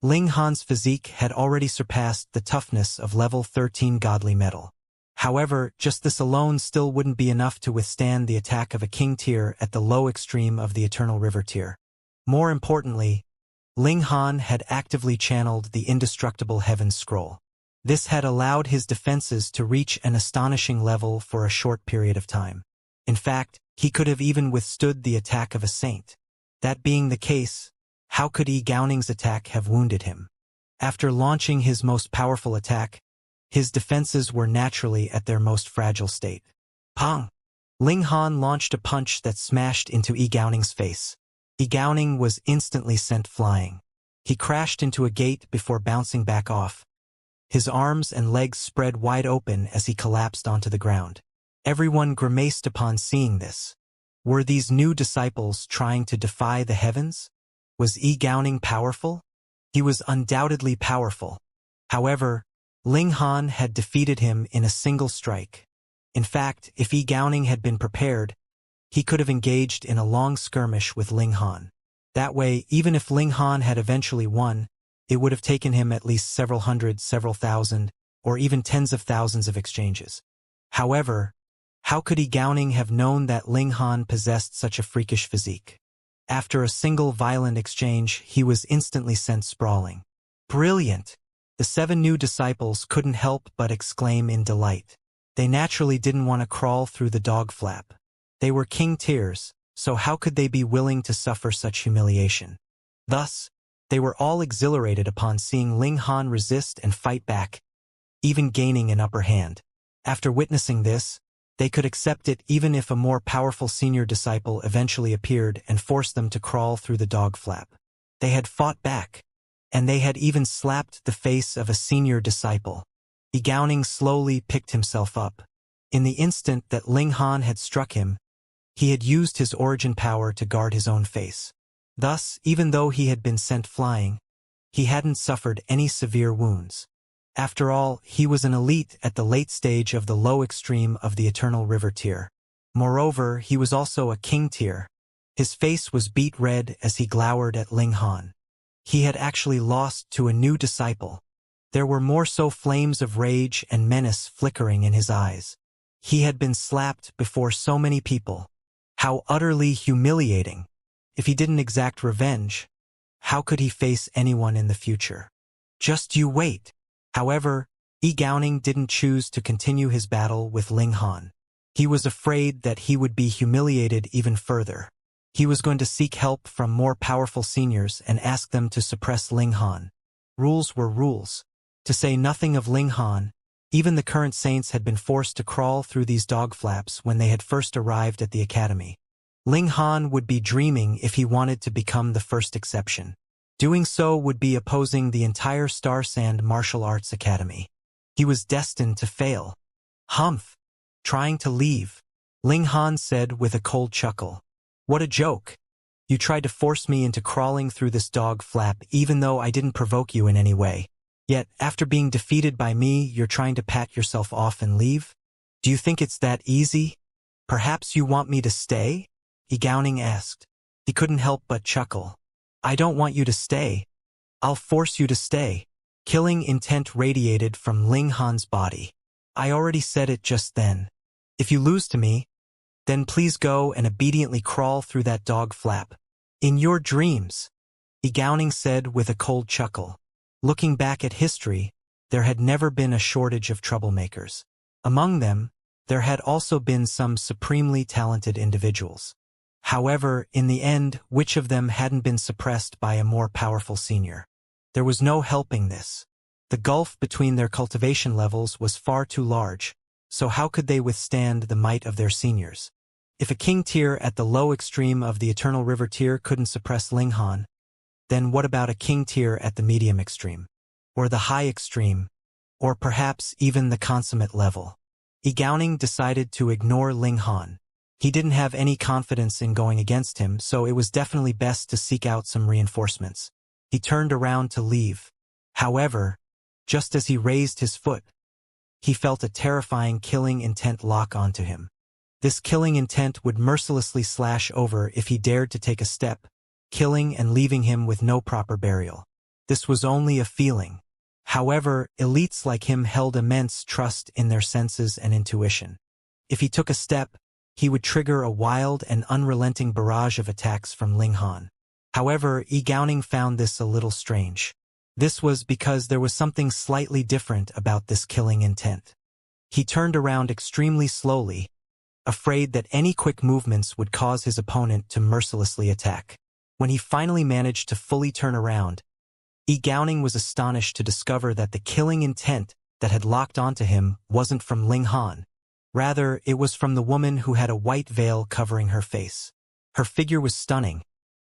Ling Han's physique had already surpassed the toughness of level 13 godly metal. However, just this alone still wouldn't be enough to withstand the attack of a king tier at the low extreme of the Eternal River tier. More importantly, Ling Han had actively channeled the indestructible Heaven's Scroll. This had allowed his defenses to reach an astonishing level for a short period of time. In fact, he could have even withstood the attack of a saint. That being the case, how could Yi Gaoning's attack have wounded him? After launching his most powerful attack, his defenses were naturally at their most fragile state. Pong! Ling Han launched a punch that smashed into Yi Gaoning's face. Yi Gaoning was instantly sent flying. He crashed into a gate before bouncing back off. His arms and legs spread wide open as he collapsed onto the ground. Everyone grimaced upon seeing this. Were these new disciples trying to defy the heavens? Was Yi Gaoning powerful? He was undoubtedly powerful. However, Ling Han had defeated him in a single strike. In fact, if Yi Gaoning had been prepared, he could have engaged in a long skirmish with Ling Han. That way, even if Ling Han had eventually won, it would have taken him at least several hundred, several thousand, or even tens of thousands of exchanges. However, how could Yi Gaoning have known that Ling Han possessed such a freakish physique? After a single violent exchange, he was instantly sent sprawling. Brilliant! The 7 new disciples couldn't help but exclaim in delight. They naturally didn't want to crawl through the dog flap. They were king tiers, so how could they be willing to suffer such humiliation? Thus, they were all exhilarated upon seeing Ling Han resist and fight back, even gaining an upper hand. After witnessing this, they could accept it even if a more powerful senior disciple eventually appeared and forced them to crawl through the dog flap. They had fought back, and they had even slapped the face of a senior disciple. Yi Gaoning slowly picked himself up. In the instant that Ling Han had struck him, he had used his origin power to guard his own face. Thus, even though he had been sent flying, he hadn't suffered any severe wounds. After all, he was an elite at the late stage of the low extreme of the Eternal River tier. Moreover, he was also a king tier. His face was beet red as he glowered at Ling Han. He had actually lost to a new disciple. There were more so flames of rage and menace flickering in his eyes. He had been slapped before so many people. How utterly humiliating. If he didn't exact revenge, how could he face anyone in the future? Just you wait. However, Yi Gaoning didn't choose to continue his battle with Ling Han. He was afraid that he would be humiliated even further. He was going to seek help from more powerful seniors and ask them to suppress Ling Han. Rules were rules. To say nothing of Ling Han, even the current saints had been forced to crawl through these dog flaps when they had first arrived at the academy. Ling Han would be dreaming if he wanted to become the first exception. Doing so would be opposing the entire Star Sand Martial Arts Academy. He was destined to fail. Humph! Trying to leave, Ling Han said with a cold chuckle. What a joke. You tried to force me into crawling through this dog flap even though I didn't provoke you in any way. Yet, after being defeated by me, you're trying to pat yourself off and leave? Do you think it's that easy? Perhaps you want me to stay? Yi Gaoning asked. He couldn't help but chuckle. I don't want you to stay. I'll force you to stay. Killing intent radiated from Ling Han's body. I already said it just then. If you lose to me, then please go and obediently crawl through that dog flap. In your dreams, Yi Gaoning said with a cold chuckle. Looking back at history, there had never been a shortage of troublemakers. Among them, there had also been some supremely talented individuals. However, in the end, which of them hadn't been suppressed by a more powerful senior? There was no helping this. The gulf between their cultivation levels was far too large, so how could they withstand the might of their seniors? If a king tier at the low extreme of the Eternal River tier couldn't suppress Ling Han, then what about a king tier at the medium extreme? Or the high extreme? Or perhaps even the consummate level? Yi Gaoning decided to ignore Ling Han. He didn't have any confidence in going against him, so it was definitely best to seek out some reinforcements. He turned around to leave. However, just as he raised his foot, he felt a terrifying killing intent lock onto him. This killing intent would mercilessly slash over if he dared to take a step, killing and leaving him with no proper burial. This was only a feeling. However, elites like him held immense trust in their senses and intuition. If he took a step, he would trigger a wild and unrelenting barrage of attacks from Ling Han. However, Yi Gaoning found this a little strange. This was because there was something slightly different about this killing intent. He turned around extremely slowly, afraid that any quick movements would cause his opponent to mercilessly attack. When he finally managed to fully turn around, Yi Gaoning was astonished to discover that the killing intent that had locked onto him wasn't from Ling Han. Rather, it was from the woman who had a white veil covering her face. Her figure was stunning,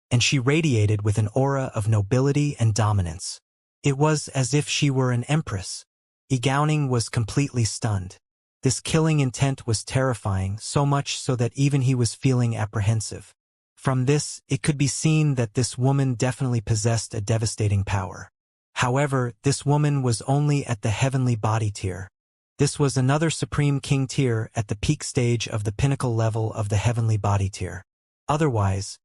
and she radiated with an aura of nobility and dominance. It was as if she were an empress. Yi Gaoning was completely stunned. This killing intent was terrifying, so much so that even he was feeling apprehensive. From this, it could be seen that this woman definitely possessed a devastating power. However, this woman was only at the heavenly body tier. This was another supreme king tier at the peak stage of the pinnacle level of the heavenly body tier. Otherwise,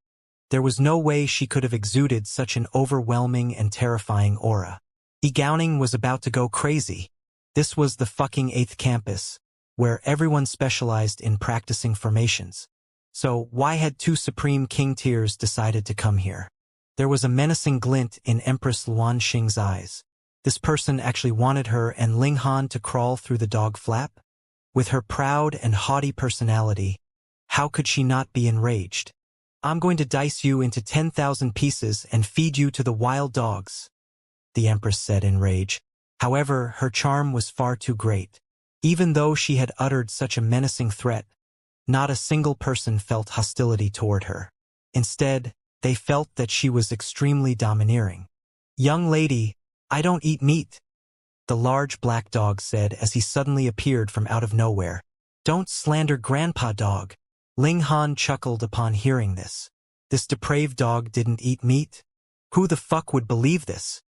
there was no way she could have exuded such an overwhelming and terrifying aura. Yi Gaoning was about to go crazy. This was the fucking 8th campus, where everyone specialized in practicing formations. So why had two supreme king tiers decided to come here? There was a menacing glint in Empress Luan Xing's eyes. This person actually wanted her and Ling Han to crawl through the dog flap? With her proud and haughty personality, how could she not be enraged? I'm going to dice you into 10,000 pieces and feed you to the wild dogs, the Empress said in rage. However, her charm was far too great. Even though she had uttered such a menacing threat, not a single person felt hostility toward her. Instead, they felt that she was extremely domineering. Young lady, I don't eat meat, the large black dog said as he suddenly appeared from out of nowhere. Don't slander Grandpa Dog. Ling Han chuckled upon hearing this. This depraved dog didn't eat meat? Who the fuck would believe this?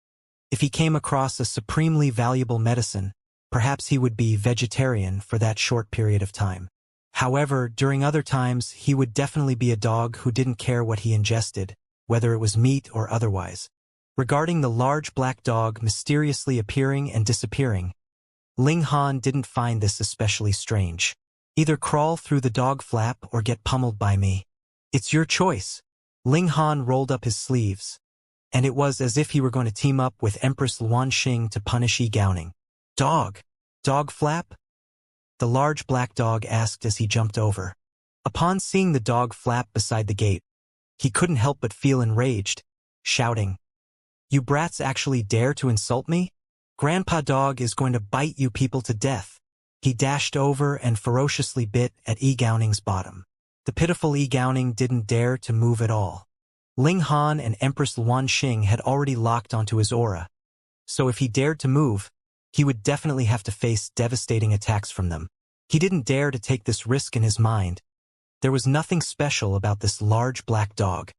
If he came across a supremely valuable medicine, perhaps he would be vegetarian for that short period of time. However, during other times, he would definitely be a dog who didn't care what he ingested, whether it was meat or otherwise. Regarding the large black dog mysteriously appearing and disappearing, Ling Han didn't find this especially strange. Either crawl through the dog flap or get pummeled by me. It's your choice. Ling Han rolled up his sleeves, and it was as if he were going to team up with Empress Luan Xing to punish Yi Gaoning. Dog? Dog flap? The large black dog asked as he jumped over. Upon seeing the dog flap beside the gate, he couldn't help but feel enraged, shouting, You brats actually dare to insult me? Grandpa Dog is going to bite you people to death. He dashed over and ferociously bit at Yi Gaoning's bottom. The pitiful Yi Gaoning didn't dare to move at all. Ling Han and Empress Luan Xing had already locked onto his aura, so if he dared to move, he would definitely have to face devastating attacks from them. He didn't dare to take this risk in his mind. There was nothing special about this large black dog.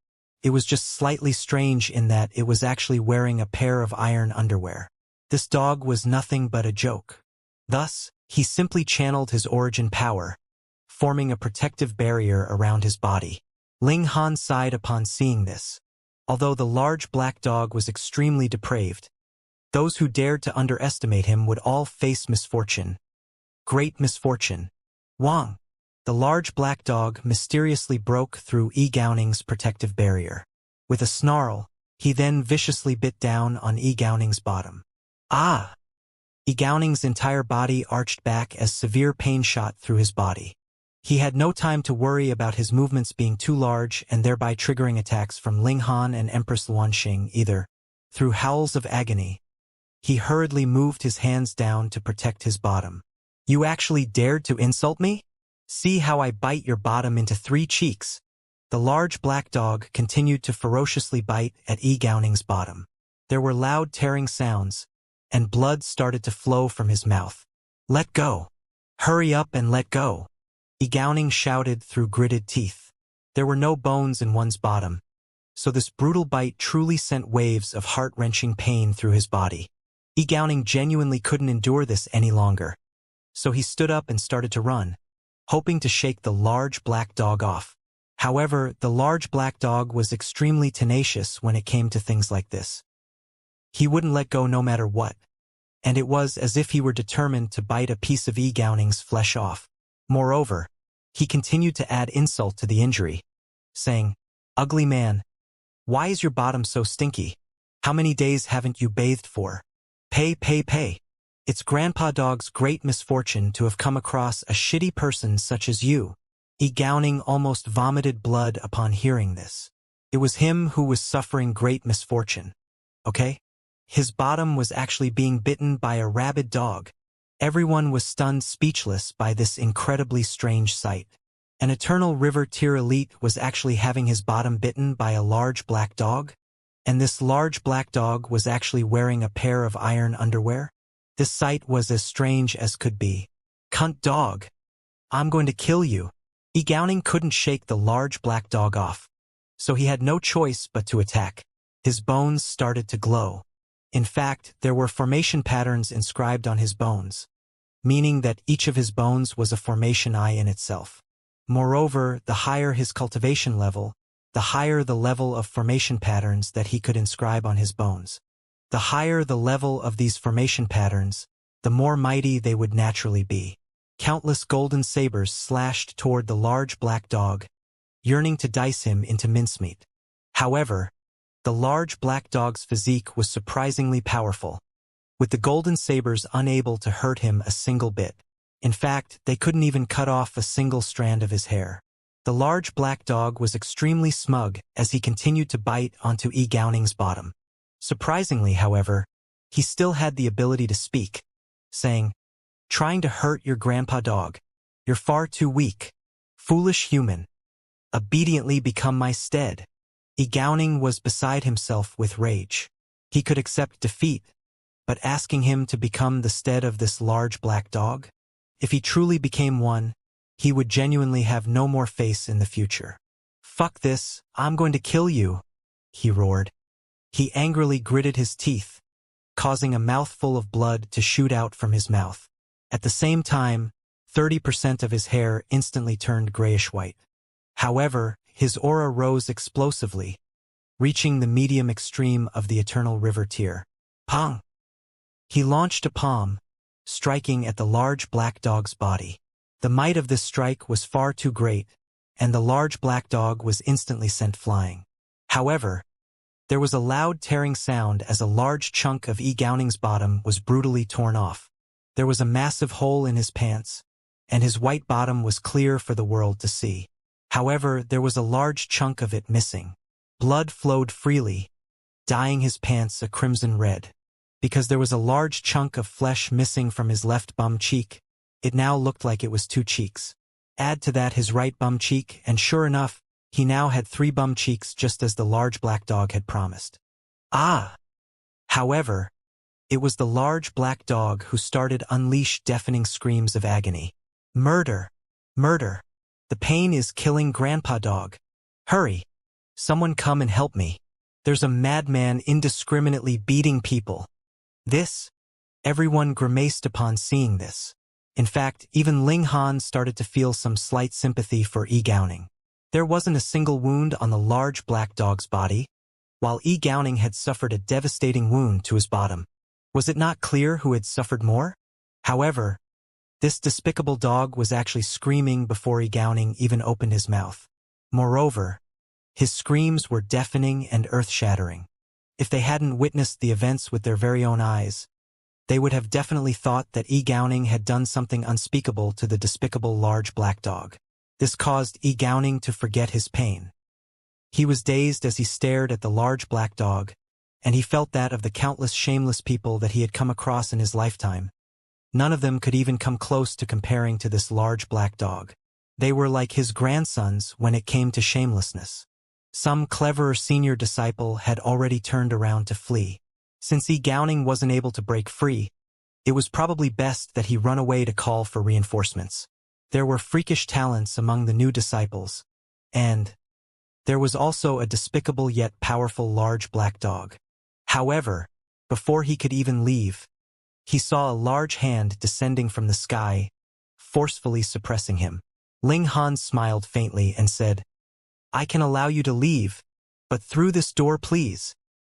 It was just slightly strange in that it was actually wearing a pair of iron underwear. This dog was nothing but a joke. Thus, he simply channeled his origin power, forming a protective barrier around his body. Ling Han sighed upon seeing this. Although the large black dog was extremely depraved, those who dared to underestimate him would all face misfortune. Great misfortune. Wang. The large black dog mysteriously broke through Yi Gaoning's protective barrier. With a snarl, he then viciously bit down on Yi Gaoning's bottom. Ah! Yi Gaoning's entire body arched back as severe pain shot through his body. He had no time to worry about his movements being too large and thereby triggering attacks from Ling Han and Empress Luan Xing either. Through howls of agony, he hurriedly moved his hands down to protect his bottom. You actually dared to insult me? See how I bite your bottom into 3 cheeks. The large black dog continued to ferociously bite at Yi Gaoning's bottom. There were loud tearing sounds, and blood started to flow from his mouth. Let go. Hurry up and let go. Yi Gaoning shouted through gritted teeth. There were no bones in one's bottom, so this brutal bite truly sent waves of heart-wrenching pain through his body. Yi Gaoning genuinely couldn't endure this any longer, so he stood up and started to run, hoping to shake the large black dog off. However, the large black dog was extremely tenacious when it came to things like this. He wouldn't let go no matter what, and it was as if he were determined to bite a piece of Gaoning's flesh off. Moreover, he continued to add insult to the injury, saying, "Ugly man, why is your bottom so stinky? How many days haven't you bathed for? Pay, pay, pay. It's Grandpa Dog's great misfortune to have come across a shitty person such as you." Gowning almost vomited blood upon hearing this. It was him who was suffering great misfortune. Okay? His bottom was actually being bitten by a rabid dog. Everyone was stunned speechless by this incredibly strange sight. An Eternal River tier elite was actually having his bottom bitten by a large black dog? And this large black dog was actually wearing a pair of iron underwear? This sight was as strange as could be. "Cunt dog. I'm going to kill you." Gowning couldn't shake the large black dog off, so he had no choice but to attack. His bones started to glow. In fact, there were formation patterns inscribed on his bones, meaning that each of his bones was a formation eye in itself. Moreover, the higher his cultivation level, the higher the level of formation patterns that he could inscribe on his bones. The higher the level of these formation patterns, the more mighty they would naturally be. Countless golden sabers slashed toward the large black dog, yearning to dice him into mincemeat. However, the large black dog's physique was surprisingly powerful, with the golden sabers unable to hurt him a single bit. In fact, they couldn't even cut off a single strand of his hair. The large black dog was extremely smug as he continued to bite onto Gowning's bottom. Surprisingly, however, he still had the ability to speak, saying, "Trying to hurt your grandpa dog. You're far too weak. Foolish human. Obediently become my stead." Gowning was beside himself with rage. He could accept defeat, but asking him to become the stead of this large black dog? If he truly became one, he would genuinely have no more face in the future. "Fuck this, I'm going to kill you," he roared. He angrily gritted his teeth, causing a mouthful of blood to shoot out from his mouth. At the same time, 30% of his hair instantly turned grayish-white. However, his aura rose explosively, reaching the medium extreme of the Eternal River tier. Pong! He launched a palm, striking at the large black dog's body. The might of this strike was far too great, and the large black dog was instantly sent flying. However, there was a loud tearing sound as a large chunk of Gowning's bottom was brutally torn off. There was a massive hole in his pants, and his white bottom was clear for the world to see. However, there was a large chunk of it missing. Blood flowed freely, dyeing his pants a crimson red. Because there was a large chunk of flesh missing from his left bum cheek, it now looked like it was 2 cheeks. Add to that his right bum cheek, and sure enough, he now had 3 bum cheeks just as the large black dog had promised. Ah! However, it was the large black dog who started unleash deafening screams of agony. "Murder! Murder! The pain is killing Grandpa Dog. Hurry! Someone come and help me. There's a madman indiscriminately beating people." This? Everyone grimaced upon seeing this. In fact, even Ling Han started to feel some slight sympathy for Gowning. There wasn't a single wound on the large black dog's body, while Gowning had suffered a devastating wound to his bottom. Was it not clear who had suffered more? However, this despicable dog was actually screaming before Gowning even opened his mouth. Moreover, his screams were deafening and earth-shattering. If they hadn't witnessed the events with their very own eyes, they would have definitely thought that Gowning had done something unspeakable to the despicable large black dog. This caused Gowning to forget his pain. He was dazed as he stared at the large black dog, and he felt that of the countless shameless people that he had come across in his lifetime. None of them could even come close to comparing to this large black dog. They were like his grandsons when it came to shamelessness. Some cleverer senior disciple had already turned around to flee. Since Gowning wasn't able to break free, it was probably best that he run away to call for reinforcements. There were freakish talents among the new disciples, and there was also a despicable yet powerful large black dog. However, before he could even leave, he saw a large hand descending from the sky, forcefully suppressing him. Ling Han smiled faintly and said, "I can allow you to leave, but through this door please."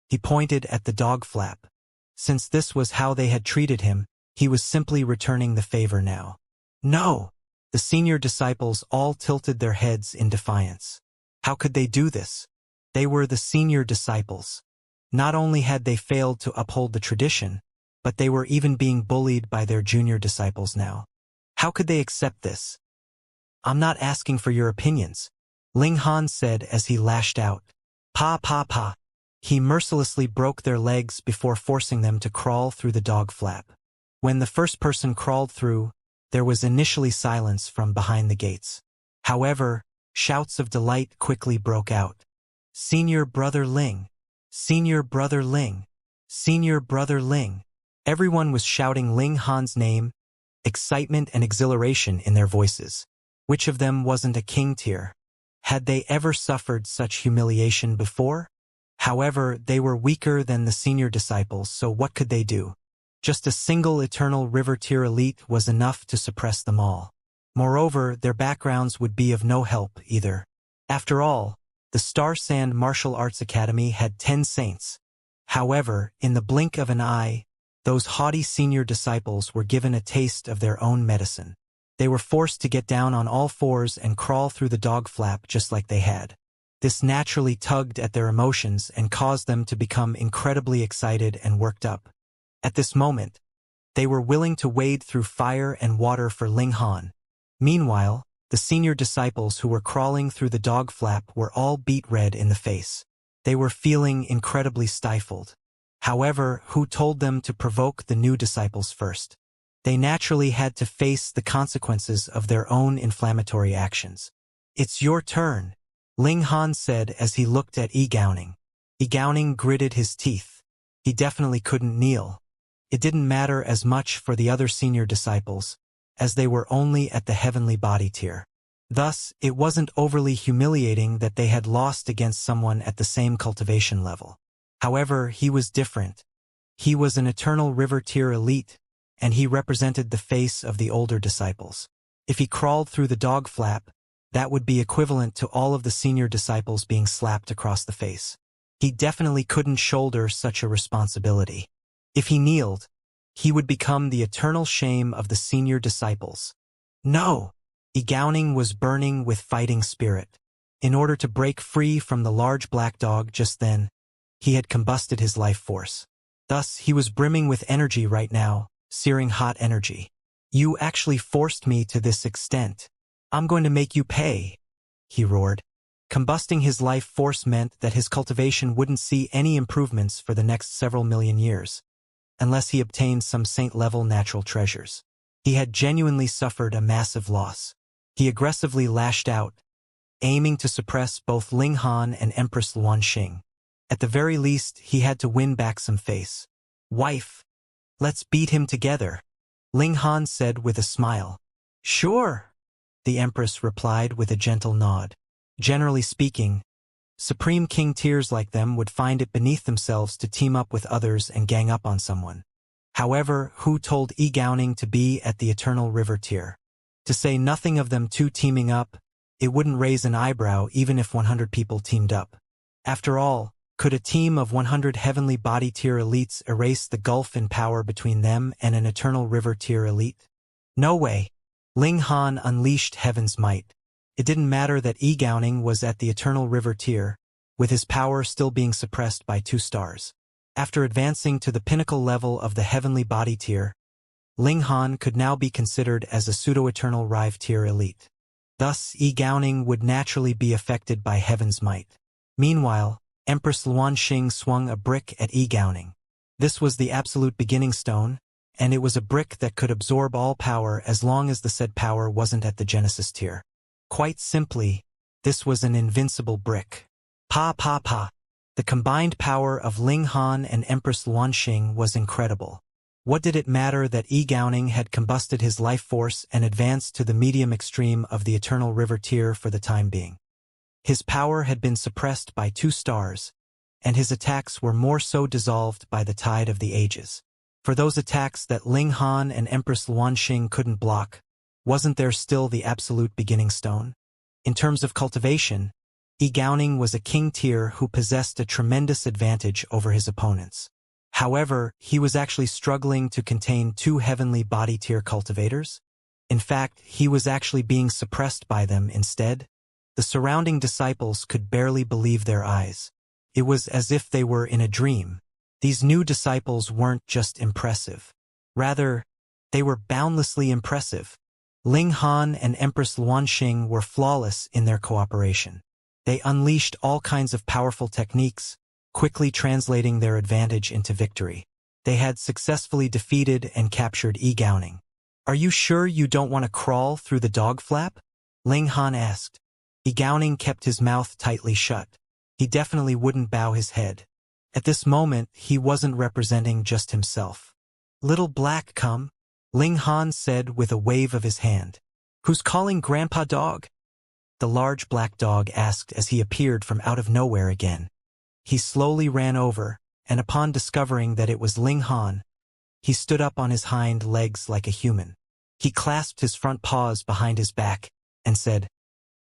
He pointed at the dog flap. Since this was how they had treated him, he was simply returning the favor now. No! The senior disciples all tilted their heads in defiance. How could they do this? They were the senior disciples. Not only had they failed to uphold the tradition, but they were even being bullied by their junior disciples now. How could they accept this? I'm not asking for your opinions, Ling Han said as he lashed out. Pa pa pa. He mercilessly broke their legs before forcing them to crawl through the dog flap. When the first person crawled through, there was initially silence from behind the gates. However, shouts of delight quickly broke out. Senior Brother Ling! Senior Brother Ling! Senior Brother Ling! Everyone was shouting Ling Han's name, excitement and exhilaration in their voices. Which of them wasn't a king tier? Had they ever suffered such humiliation before? However, they were weaker than the senior disciples, so what could they do? Just a single eternal river tier elite was enough to suppress them all. Moreover, their backgrounds would be of no help either. After all, the Star Sand Martial Arts Academy had 10 saints. However, in the blink of an eye, those haughty senior disciples were given a taste of their own medicine. They were forced to get down on all fours and crawl through the dog flap just like they had. This naturally tugged at their emotions and caused them to become incredibly excited and worked up. At this moment, they were willing to wade through fire and water for Ling Han. Meanwhile, the senior disciples who were crawling through the dog flap were all beet red in the face. They were feeling incredibly stifled. However, who told them to provoke the new disciples first? They naturally had to face the consequences of their own inflammatory actions. It's your turn, Ling Han said as he looked at Yi Gaoning. Yi Gaoning gritted his teeth. He definitely couldn't kneel. It didn't matter as much for the other senior disciples, as they were only at the heavenly body tier. Thus, it wasn't overly humiliating that they had lost against someone at the same cultivation level. However, he was different. He was an eternal river tier elite, and he represented the face of the older disciples. If he crawled through the dog flap, that would be equivalent to all of the senior disciples being slapped across the face. He definitely couldn't shoulder such a responsibility. If he kneeled, he would become the eternal shame of the senior disciples. No! Yi Gaoning was burning with fighting spirit. In order to break free from the large black dog just then, he had combusted his life force. Thus, he was brimming with energy right now, searing hot energy. You actually forced me to this extent. I'm going to make you pay, he roared. Combusting his life force meant that his cultivation wouldn't see any improvements for the next several million years, unless he obtained some saint-level natural treasures. He had genuinely suffered a massive loss. He aggressively lashed out, aiming to suppress both Ling Han and Empress Luanxing. At the very least, he had to win back some face. Wife, let's beat him together, Ling Han said with a smile. Sure, the Empress replied with a gentle nod. Generally speaking, Supreme King tiers like them would find it beneath themselves to team up with others and gang up on someone. However, who told Yi Gaoning to be at the Eternal River tier? To say nothing of them two teaming up, it wouldn't raise an eyebrow even if 100 people teamed up. After all, could a team of 100 Heavenly Body tier elites erase the gulf in power between them and an Eternal River tier elite? No way. Ling Han unleashed heaven's might. It didn't matter that Yi Gaoning was at the Eternal River tier, with his power still being suppressed by 2 stars. After advancing to the pinnacle level of the Heavenly Body tier, Ling Han could now be considered as a pseudo-eternal Rive tier elite. Thus, Yi Gaoning would naturally be affected by heaven's might. Meanwhile, Empress Luanxing swung a brick at Yi Gaoning. This was the absolute beginning stone, and it was a brick that could absorb all power as long as the said power wasn't at the Genesis tier. Quite simply, this was an invincible brick. Pa pa pa. The combined power of Ling Han and Empress Luanxing was incredible. What did it matter that Yi Gaoning had combusted his life force and advanced to the medium extreme of the Eternal River tier for the time being? His power had been suppressed by 2 stars, and his attacks were more so dissolved by the tide of the ages. For those attacks that Ling Han and Empress Luanxing couldn't block, wasn't there still the absolute beginning stone? In terms of cultivation, Yi Gaoning was a king tier who possessed a tremendous advantage over his opponents. However, he was actually struggling to contain two heavenly body tier cultivators. In fact, he was actually being suppressed by them instead. The surrounding disciples could barely believe their eyes. It was as if they were in a dream. These new disciples weren't just impressive. Rather, they were boundlessly impressive. Ling Han and Empress Luanxing were flawless in their cooperation. They unleashed all kinds of powerful techniques, quickly translating their advantage into victory. They had successfully defeated and captured Yi Gaoning. "Are you sure you don't want to crawl through the dog flap?" Ling Han asked. Yi Gaoning kept his mouth tightly shut. He definitely wouldn't bow his head. At this moment, he wasn't representing just himself. "Little Black, come," Ling Han said with a wave of his hand. "Who's calling Grandpa Dog?" The large black dog asked as he appeared from out of nowhere again. He slowly ran over, and upon discovering that it was Ling Han, he stood up on his hind legs like a human. He clasped his front paws behind his back and said,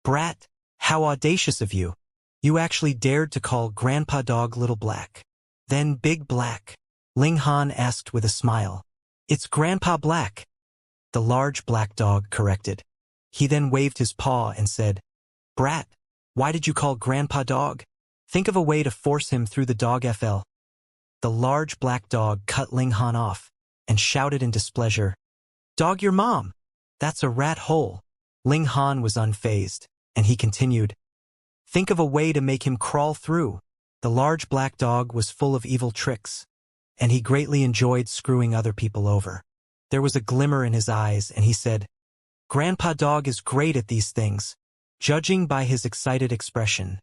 "Brat, how audacious of you. You actually dared to call Grandpa Dog Little Black." "Then Big Black?" Ling Han asked with a smile. "It's Grandpa Black," the large black dog corrected. He then waved his paw and said, "Brat, why did you call Grandpa Dog? Think of a way to force him through the dog FL." The large black dog cut Ling Han off and shouted in displeasure, "Dog your mom! That's a rat hole." Ling Han was unfazed, and he continued, "Think of a way to make him crawl through." The large black dog was full of evil tricks, and he greatly enjoyed screwing other people over. There was a glimmer in his eyes, and he said, "Grandpa Dog is great at these things." Judging by his excited expression,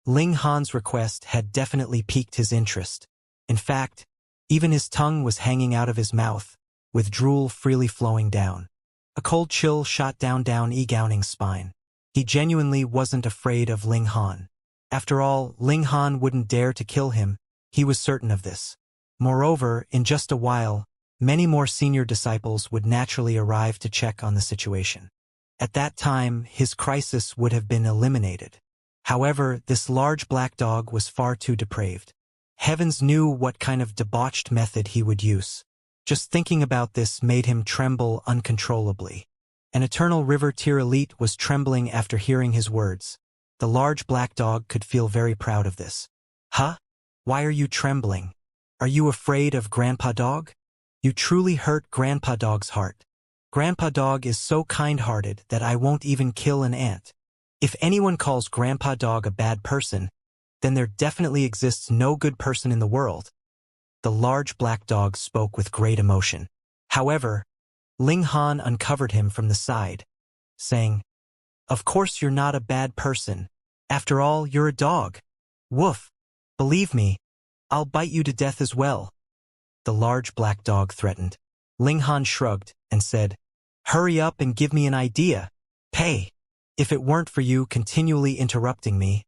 Ling Han's request had definitely piqued his interest. In fact, even his tongue was hanging out of his mouth, with drool freely flowing down. A cold chill shot down Yi Gaoning's spine. He genuinely wasn't afraid of Ling Han. After all, Ling Han wouldn't dare to kill him. He was certain of this. Moreover, in just a while, many more senior disciples would naturally arrive to check on the situation. At that time, his crisis would have been eliminated. However, this large black dog was far too depraved. Heavens knew what kind of debauched method he would use. Just thinking about this made him tremble uncontrollably. An Eternal River tier elite was trembling after hearing his words. The large black dog could feel very proud of this. "Huh? Why are you trembling? Are you afraid of Grandpa Dog? You truly hurt Grandpa Dog's heart. Grandpa Dog is so kind-hearted that I won't even kill an ant. If anyone calls Grandpa Dog a bad person, then there definitely exists no good person in the world." The large black dog spoke with great emotion. However, Ling Han uncovered him from the side, saying, "Of course you're not a bad person. After all, you're a dog. Woof. Believe me, I'll bite you to death as well." The large black dog threatened. Ling Han shrugged and said, "Hurry up and give me an idea. Pay. If it weren't for you continually interrupting me,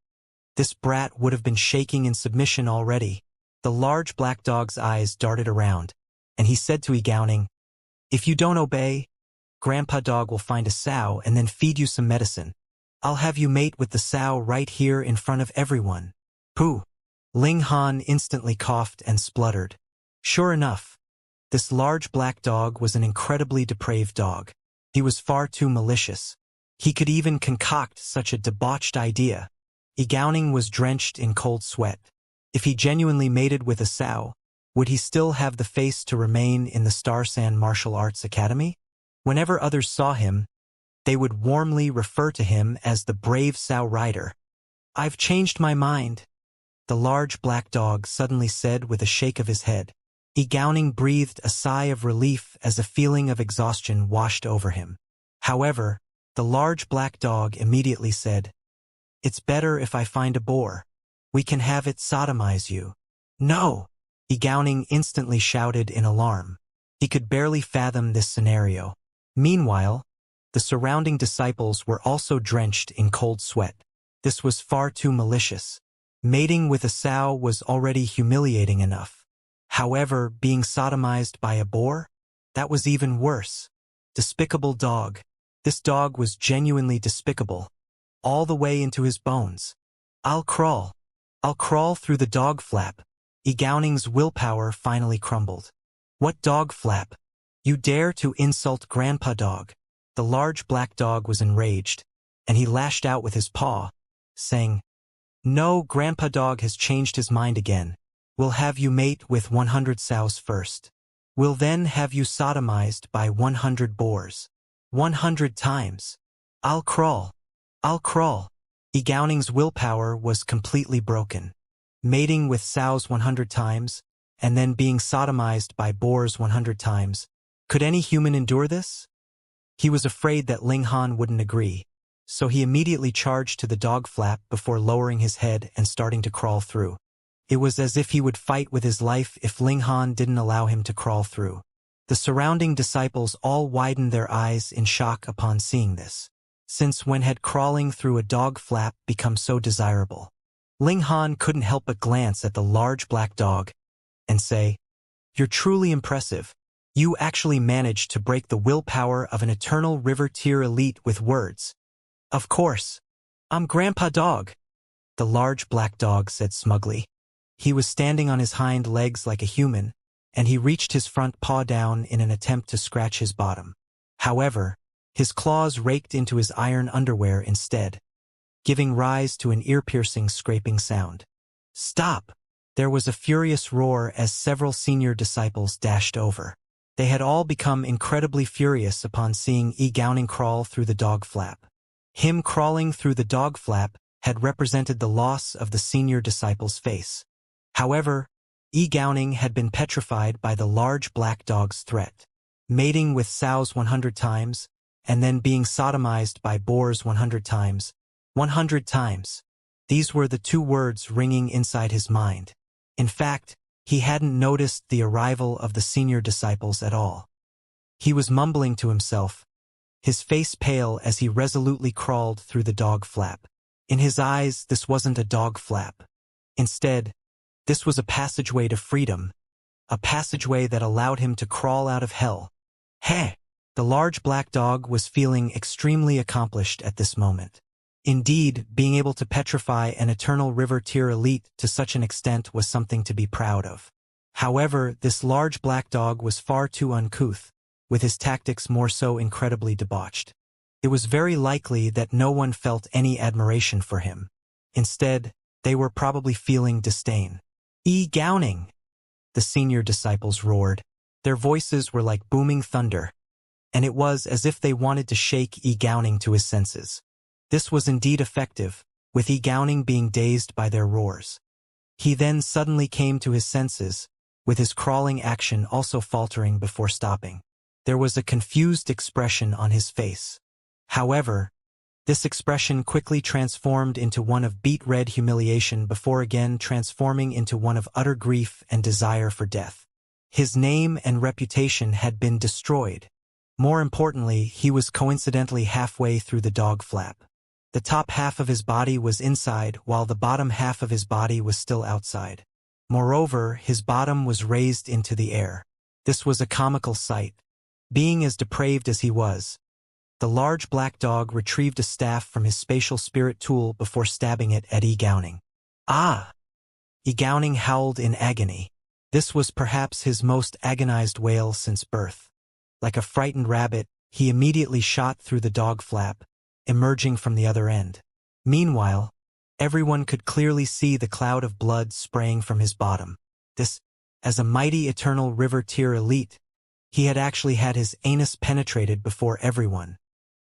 this brat would have been shaking in submission already." The large black dog's eyes darted around, and he said to Yi Gaoning, "If you don't obey, Grandpa Dog will find a sow and then feed you some medicine. I'll have you mate with the sow right here in front of everyone." "Pooh." Ling Han instantly coughed and spluttered. Sure enough, this large black dog was an incredibly depraved dog. He was far too malicious. He could even concoct such a debauched idea. Yi Gaoning was drenched in cold sweat. If he genuinely mated with a sow, would he still have the face to remain in the Star Sand Martial Arts Academy? Whenever others saw him, they would warmly refer to him as the brave sow rider. "I've changed my mind," the large black dog suddenly said with a shake of his head. Yi Gaoning breathed a sigh of relief as a feeling of exhaustion washed over him. However, the large black dog immediately said, "It's better if I find a boar. We can have it sodomize you." "No!" Yi Gaoning instantly shouted in alarm. He could barely fathom this scenario. Meanwhile, the surrounding disciples were also drenched in cold sweat. This was far too malicious. Mating with a sow was already humiliating enough. However, being sodomized by a boar? That was even worse. Despicable dog. This dog was genuinely despicable, all the way into his bones. I'll crawl. I'll crawl through the dog flap. Gaoning's willpower finally crumbled. What dog flap? You dare to insult Grandpa Dog? The large black dog was enraged, and he lashed out with his paw, saying, No, Grandpa Dog has changed his mind again. We'll have you mate with 100 sows first. We'll then have you sodomized by 100 boars. 100 times. I'll crawl. I'll crawl. Gaoning's willpower was completely broken. Mating with sows 100 times, and then being sodomized by boars 100 times. Could any human endure this? He was afraid that Ling Han wouldn't agree, so he immediately charged to the dog flap before lowering his head and starting to crawl through. It was as if he would fight with his life if Ling Han didn't allow him to crawl through. The surrounding disciples all widened their eyes in shock upon seeing this. Since when had crawling through a dog flap become so desirable? Ling Han couldn't help but glance at the large black dog and say, You're truly impressive. You actually managed to break the willpower of an eternal river tier elite with words. Of course. I'm Grandpa Dog, the large black dog said smugly. He was standing on his hind legs like a human, and he reached his front paw down in an attempt to scratch his bottom. However, his claws raked into his iron underwear instead, giving rise to an ear-piercing scraping sound. Stop! There was a furious roar as several senior disciples dashed over. They had all become incredibly furious upon seeing Gaoning crawl through the dog flap. Him crawling through the dog flap had represented the loss of the senior disciple's face. However, Gaoning had been petrified by the large black dog's threat. Mating with sows 100 times, and then being sodomized by boars 100 times. 100 times. These were the two words ringing inside his mind. In fact, he hadn't noticed the arrival of the senior disciples at all. He was mumbling to himself, his face pale as he resolutely crawled through the dog flap. In his eyes, this wasn't a dog flap. Instead, this was a passageway to freedom, a passageway that allowed him to crawl out of hell. Heh! The large black dog was feeling extremely accomplished at this moment. Indeed, being able to petrify an eternal river tier elite to such an extent was something to be proud of. However, this large black dog was far too uncouth, with his tactics more so incredibly debauched. It was very likely that no one felt any admiration for him. Instead, they were probably feeling disdain. Gaoning! The senior disciples roared. Their voices were like booming thunder, and it was as if they wanted to shake Gaoning to his senses. This was indeed effective, with Gaoning being dazed by their roars. He then suddenly came to his senses, with his crawling action also faltering before stopping. There was a confused expression on his face. However, this expression quickly transformed into one of beet-red humiliation before again transforming into one of utter grief and desire for death. His name and reputation had been destroyed. More importantly, he was coincidentally halfway through the dog flap. The top half of his body was inside, while the bottom half of his body was still outside. Moreover, his bottom was raised into the air. This was a comical sight. Being as depraved as he was, the large black dog retrieved a staff from his spatial spirit tool before stabbing it at Gaoning. Ah! Gaoning howled in agony. This was perhaps his most agonized wail since birth. Like a frightened rabbit, he immediately shot through the dog flap, emerging from the other end. Meanwhile, everyone could clearly see the cloud of blood spraying from his bottom. This, as a mighty eternal river tier elite, he had actually had his anus penetrated before everyone.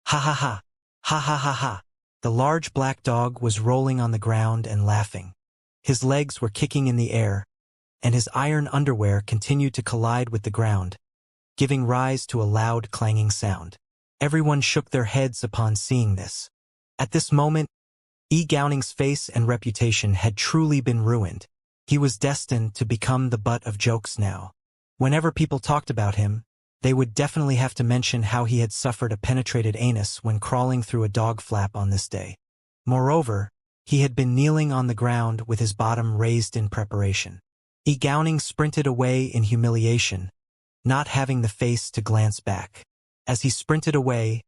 Ha ha ha! Ha ha ha ha! The large black dog was rolling on the ground and laughing. His legs were kicking in the air, and his iron underwear continued to collide with the ground, giving rise to a loud clanging sound. Everyone shook their heads upon seeing this. At this moment, Gaoning's face and reputation had truly been ruined. He was destined to become the butt of jokes now. Whenever people talked about him, they would definitely have to mention how he had suffered a penetrated anus when crawling through a dog flap on this day. Moreover, he had been kneeling on the ground with his bottom raised in preparation. Gaoning sprinted away in humiliation, not having the face to glance back. As he sprinted away,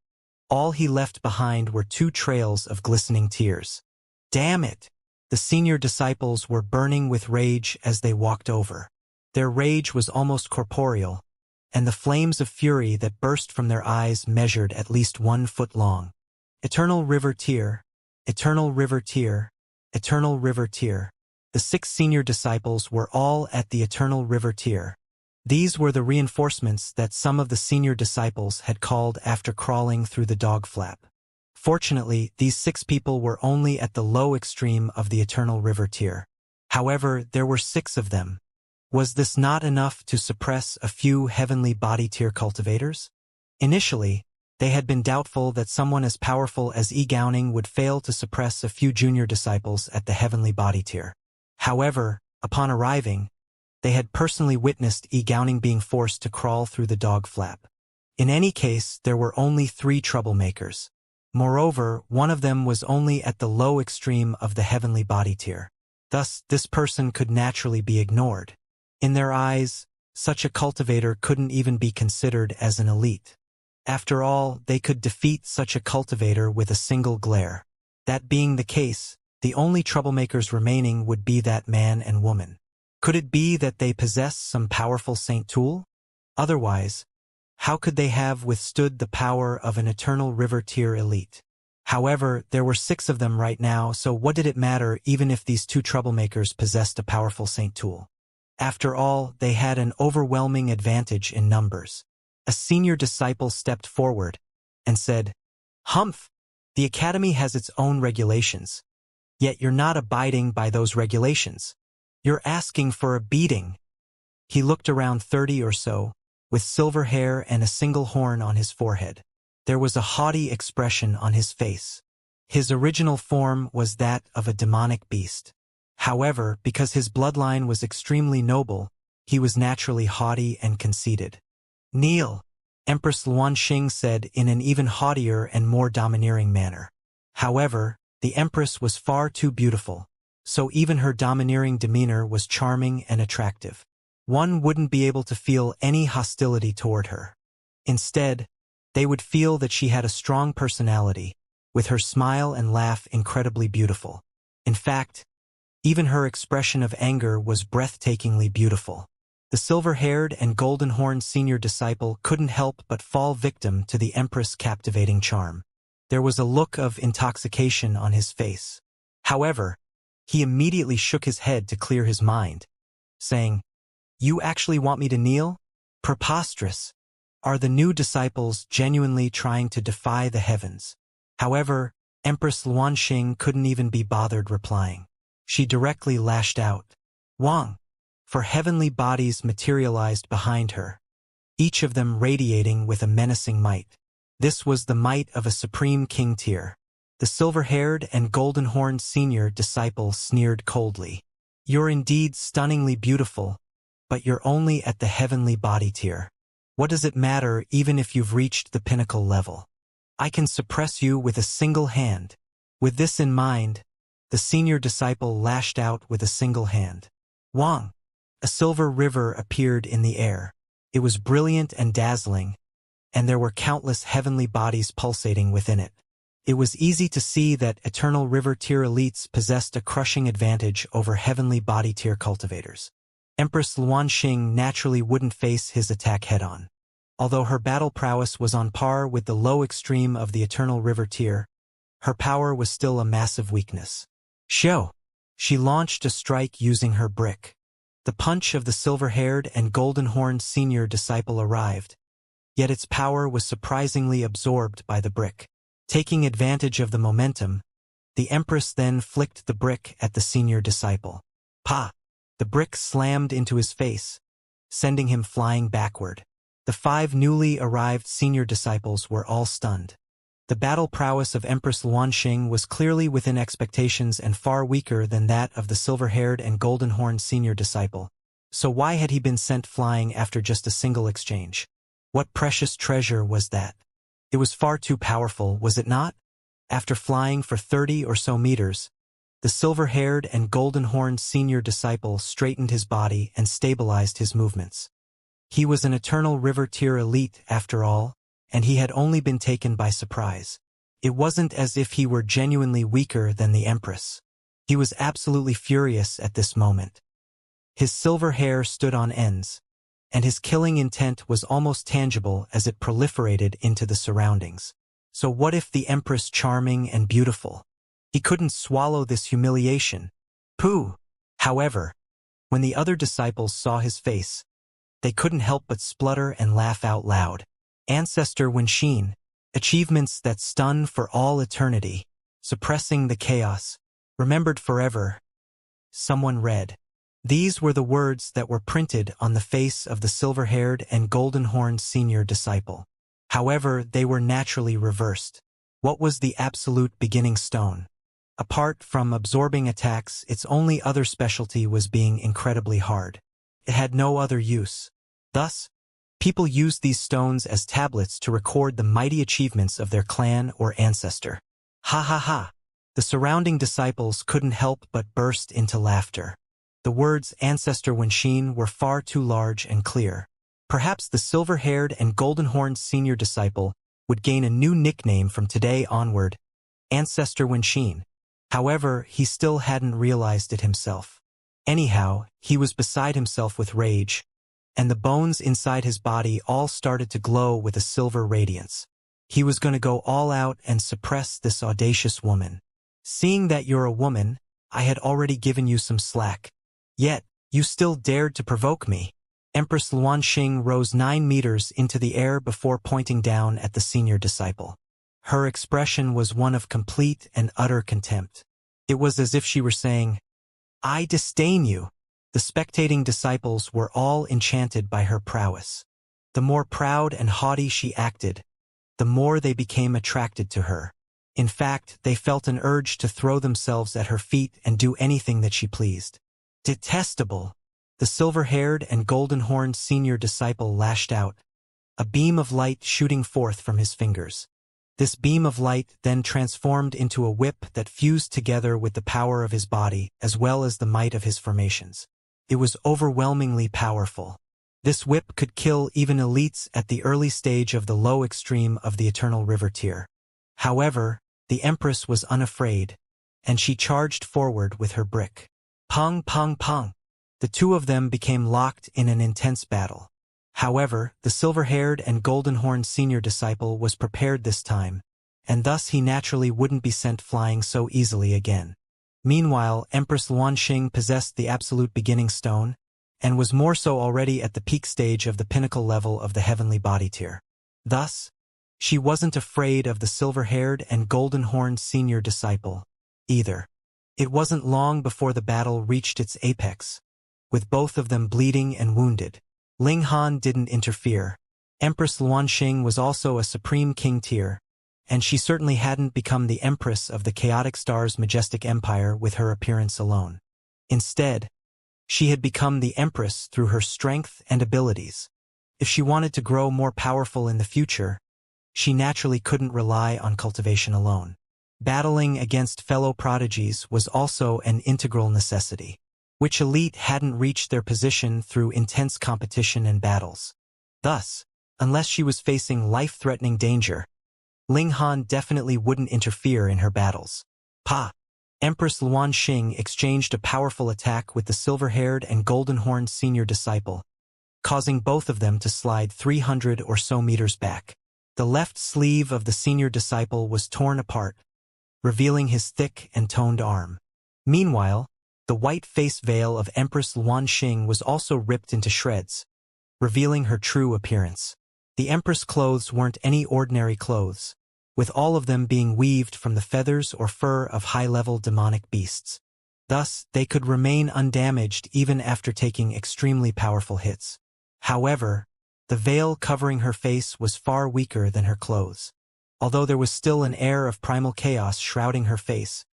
all he left behind were two trails of glistening tears. Damn it! The The senior disciples were burning with rage as they walked over. Their rage was almost corporeal, and the flames of fury that burst from their eyes measured at least 1 foot long. Eternal river tear, eternal river tear, eternal river tear. The 6 senior disciples were all at the eternal river tear. These were the reinforcements that some of the senior disciples had called after crawling through the dog flap. Fortunately, these 6 people were only at the low extreme of the eternal river tier. However, there were 6 of them. Was this not enough to suppress a few heavenly body tier cultivators? Initially, they had been doubtful that someone as powerful as Gowning would fail to suppress a few junior disciples at the heavenly body tier. However, upon arriving, they had personally witnessed Gowning being forced to crawl through the dog flap. In any case, there were only 3 troublemakers. Moreover, one of them was only at the low extreme of the heavenly body tier. Thus, this person could naturally be ignored. In their eyes, such a cultivator couldn't even be considered as an elite. After all, they could defeat such a cultivator with a single glare. That being the case, the only troublemakers remaining would be that man and woman. Could it be that they possess some powerful saint tool? Otherwise, how could they have withstood the power of an eternal river tier elite? However, there were 6 of them right now, so what did it matter even if these 2 troublemakers possessed a powerful saint tool? After all, they had an overwhelming advantage in numbers. A senior disciple stepped forward and said, "Humph! The Academy has its own regulations. Yet you're not abiding by those regulations. You're asking for a beating." He looked around 30 or so, with silver hair and a single horn on his forehead. There was a haughty expression on his face. His original form was that of a demonic beast. However, because his bloodline was extremely noble, he was naturally haughty and conceited. "Kneel," Empress Luanxing said in an even haughtier and more domineering manner. However, the Empress was far too beautiful, so even her domineering demeanor was charming and attractive. One wouldn't be able to feel any hostility toward her. Instead, they would feel that she had a strong personality, with her smile and laugh incredibly beautiful. In fact, even her expression of anger was breathtakingly beautiful. The silver-haired and golden-horned senior disciple couldn't help but fall victim to the Empress' captivating charm. There was a look of intoxication on his face. However, he immediately shook his head to clear his mind, saying, "You actually want me to kneel? Preposterous! Are the new disciples genuinely trying to defy the heavens?" However, Empress Luanxing couldn't even be bothered replying. She directly lashed out. "Wang!" For heavenly bodies materialized behind her, each of them radiating with a menacing might. This was the might of a supreme king tier. The silver-haired and golden-horned senior disciple sneered coldly. "You're indeed stunningly beautiful, but you're only at the heavenly body tier. What does it matter even if you've reached the pinnacle level? I can suppress you with a single hand." With this in mind, the senior disciple lashed out with a single hand. Wang! A silver river appeared in the air. It was brilliant and dazzling, and there were countless heavenly bodies pulsating within it. It was easy to see that eternal river tier elites possessed a crushing advantage over heavenly body tier cultivators. Empress Luanxing naturally wouldn't face his attack head-on. Although her battle prowess was on par with the low extreme of the eternal river tier, her power was still a massive weakness. Show! She launched a strike using her brick. The punch of the silver-haired and golden-horned senior disciple arrived, yet its power was surprisingly absorbed by the brick. Taking advantage of the momentum, the Empress then flicked the brick at the senior disciple. Pa! The brick slammed into his face, sending him flying backward. The 5 newly arrived senior disciples were all stunned. The battle prowess of Empress Luanxing was clearly within expectations and far weaker than that of the silver-haired and golden-horned senior disciple. So why had he been sent flying after just a single exchange? What precious treasure was that? It was far too powerful, was it not? After flying for 30 or so meters, the silver-haired and golden-horned senior disciple straightened his body and stabilized his movements. He was an eternal river tier elite, after all, and he had only been taken by surprise. It wasn't as if he were genuinely weaker than the Empress. He was absolutely furious at this moment. His silver hair stood on ends, and his killing intent was almost tangible as it proliferated into the surroundings. So what if the Empress charming and beautiful? He couldn't swallow this humiliation. Pooh! However, when the other disciples saw his face, they couldn't help but splutter and laugh out loud. Ancestor Wenxin, achievements that stun for all eternity, suppressing the chaos, remembered forever. Someone read. These were the words that were printed on the face of the silver-haired and golden-horned senior disciple. However, they were naturally reversed. What was the absolute beginning stone? Apart from absorbing attacks, its only other specialty was being incredibly hard. It had no other use. Thus, people used these stones as tablets to record the mighty achievements of their clan or ancestor. Ha ha ha! The surrounding disciples couldn't help but burst into laughter. The words Ancestor Wenxin were far too large and clear. Perhaps the silver-haired and golden-horned senior disciple would gain a new nickname from today onward, Ancestor Wenxin. However, he still hadn't realized it himself. Anyhow, he was beside himself with rage, and the bones inside his body all started to glow with a silver radiance. He was going to go all out and suppress this audacious woman. Seeing that you're a woman, I had already given you some slack. Yet, you still dared to provoke me. Empress Luanxing rose 9 meters into the air before pointing down at the senior disciple. Her expression was one of complete and utter contempt. It was as if she were saying, I disdain you. The spectating disciples were all enchanted by her prowess. The more proud and haughty she acted, the more they became attracted to her. In fact, they felt an urge to throw themselves at her feet and do anything that she pleased. Detestable! The silver-haired and golden-horned senior disciple lashed out, a beam of light shooting forth from his fingers. This beam of light then transformed into a whip that fused together with the power of his body as well as the might of his formations. It was overwhelmingly powerful. This whip could kill even elites at the early stage of the low extreme of the Eternal River tier. However, the Empress was unafraid, and she charged forward with her brick. Pung, pung, pung. The two of them became locked in an intense battle. However, the silver-haired and golden-horned senior disciple was prepared this time, and thus he naturally wouldn't be sent flying so easily again. Meanwhile, Empress Luanxing possessed the absolute beginning stone, and was more so already at the peak stage of the pinnacle level of the heavenly body tier. Thus, she wasn't afraid of the silver-haired and golden-horned senior disciple, either. It wasn't long before the battle reached its apex, with both of them bleeding and wounded. Ling Han didn't interfere. Empress Luanxing was also a supreme king tier, and she certainly hadn't become the empress of the chaotic star's majestic empire with her appearance alone. Instead, she had become the empress through her strength and abilities. If she wanted to grow more powerful in the future, she naturally couldn't rely on cultivation alone. Battling against fellow prodigies was also an integral necessity, which elite hadn't reached their position through intense competition and battles. Thus, unless she was facing life-threatening danger, Ling Han definitely wouldn't interfere in her battles. Pa! Empress Luanxing exchanged a powerful attack with the silver-haired and golden-horned senior disciple, causing both of them to slide 300 or so meters back. The left sleeve of the senior disciple was torn apart, revealing his thick and toned arm. Meanwhile, the white face veil of Empress Luanxing was also ripped into shreds, revealing her true appearance. The Empress' clothes weren't any ordinary clothes, with all of them being weaved from the feathers or fur of high-level demonic beasts. Thus, they could remain undamaged even after taking extremely powerful hits. However, the veil covering her face was far weaker than her clothes. Although there was still an air of primal chaos shrouding her face,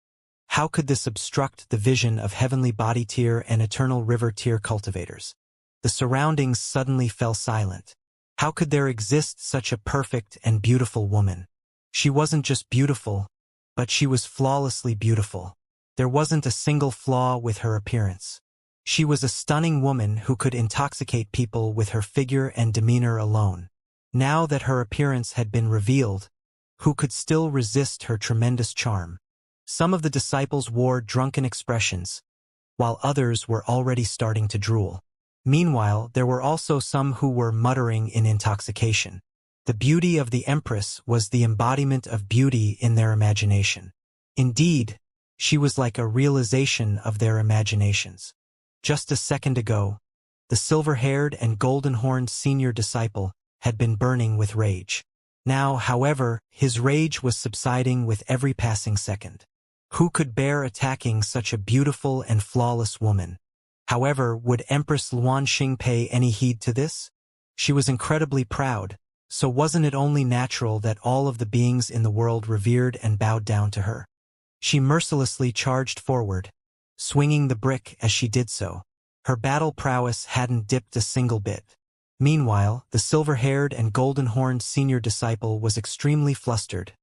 how could this obstruct the vision of heavenly body tier and eternal river tier cultivators? The surroundings suddenly fell silent. How could there exist such a perfect and beautiful woman? She wasn't just beautiful, but she was flawlessly beautiful. There wasn't a single flaw with her appearance. She was a stunning woman who could intoxicate people with her figure and demeanor alone. Now that her appearance had been revealed, who could still resist her tremendous charm? Some of the disciples wore drunken expressions, while others were already starting to drool. Meanwhile, there were also some who were muttering in intoxication. The beauty of the Empress was the embodiment of beauty in their imagination. Indeed, she was like a realization of their imaginations. Just a second ago, the silver-haired and golden-horned senior disciple had been burning with rage. Now, however, his rage was subsiding with every passing second. Who could bear attacking such a beautiful and flawless woman? However, would Empress Luanxing pay any heed to this? She was incredibly proud, so wasn't it only natural that all of the beings in the world revered and bowed down to her? She mercilessly charged forward, swinging the brick as she did so. Her battle prowess hadn't dipped a single bit. Meanwhile, the silver-haired and golden-horned senior disciple was extremely flustered,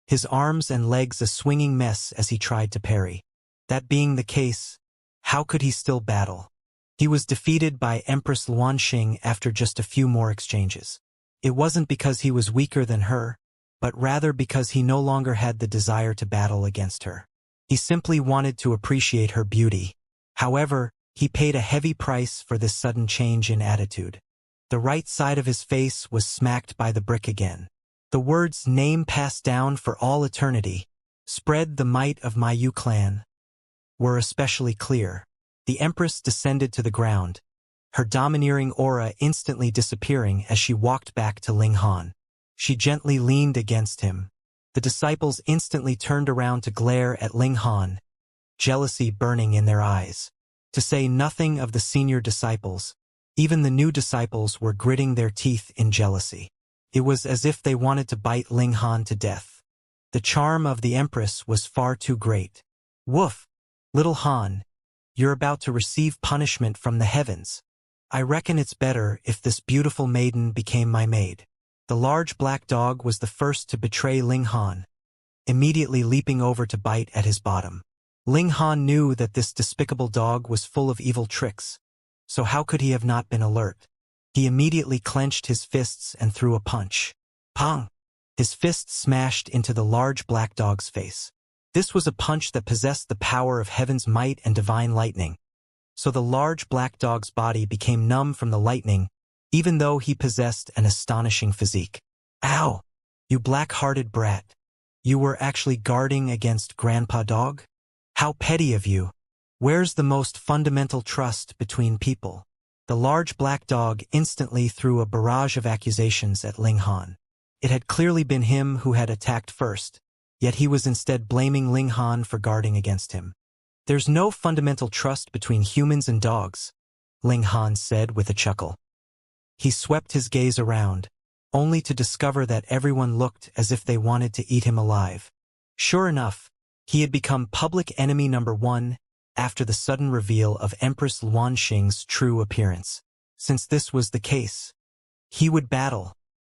his arms and legs a swinging mess as he tried to parry. That being the case, how could he still battle? He was defeated by Empress Luanxing after just a few more exchanges. It wasn't because he was weaker than her, but rather because he no longer had the desire to battle against her. He simply wanted to appreciate her beauty. However, he paid a heavy price for this sudden change in attitude. The right side of his face was smacked by the brick again. The words "name passed down for all eternity, spread the might of my Yu clan," were especially clear. The Empress descended to the ground, her domineering aura instantly disappearing as she walked back to Ling Han. She gently leaned against him. The disciples instantly turned around to glare at Ling Han, jealousy burning in their eyes. To say nothing of the senior disciples, even the new disciples were gritting their teeth in jealousy. It was as if they wanted to bite Ling Han to death. The charm of the Empress was far too great. Woof! Little Han, you're about to receive punishment from the heavens. I reckon it's better if this beautiful maiden became my maid. The large black dog was the first to betray Ling Han, immediately leaping over to bite at his bottom. Ling Han knew that this despicable dog was full of evil tricks, so how could he have not been alert? He immediately clenched his fists and threw a punch. Pong! His fist smashed into the large black dog's face. This was a punch that possessed the power of heaven's might and divine lightning. So the large black dog's body became numb from the lightning, even though he possessed an astonishing physique. Ow! You black-hearted brat. You were actually guarding against Grandpa Dog? How petty of you. Where's the most fundamental trust between people? The large black dog instantly threw a barrage of accusations at Ling Han. It had clearly been him who had attacked first, yet he was instead blaming Ling Han for guarding against him. There's no fundamental trust between humans and dogs, Ling Han said with a chuckle. He swept his gaze around, only to discover that everyone looked as if they wanted to eat him alive. Sure enough, he had become public enemy number one after the sudden reveal of Empress Luanxing's true appearance. Since this was the case, he would battle.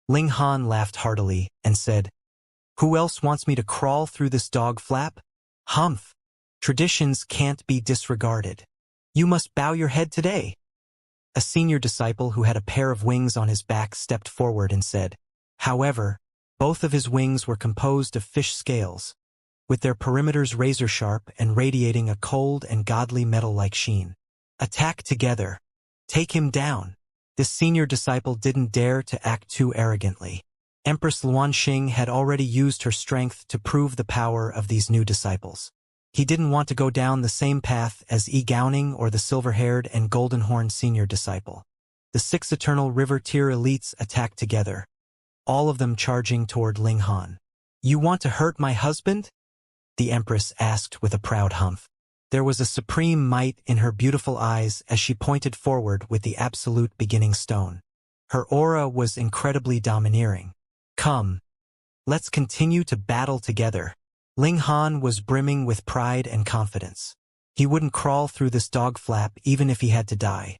Ling Han laughed heartily and said, "Who else wants me to crawl through this dog flap? Humph! Traditions can't be disregarded. You must bow your head today." A senior disciple who had a pair of wings on his back stepped forward and said, however, both of his wings were composed of fish scales, with their perimeters razor-sharp and radiating a cold and godly metal-like sheen. Attack together. Take him down. This senior disciple didn't dare to act too arrogantly. Empress Luanxing had already used her strength to prove the power of these new disciples. He didn't want to go down the same path as Yi Gaoning or the silver-haired and golden-horned senior disciple. The 6 Eternal River Tier elites attacked together, all of them charging toward Ling Han. "You want to hurt my husband?" the Empress asked with a proud humph. There was a supreme might in her beautiful eyes as she pointed forward with the absolute beginning stone. Her aura was incredibly domineering. "Come. Let's continue to battle together." Ling Han was brimming with pride and confidence. He wouldn't crawl through this dog flap even if he had to die.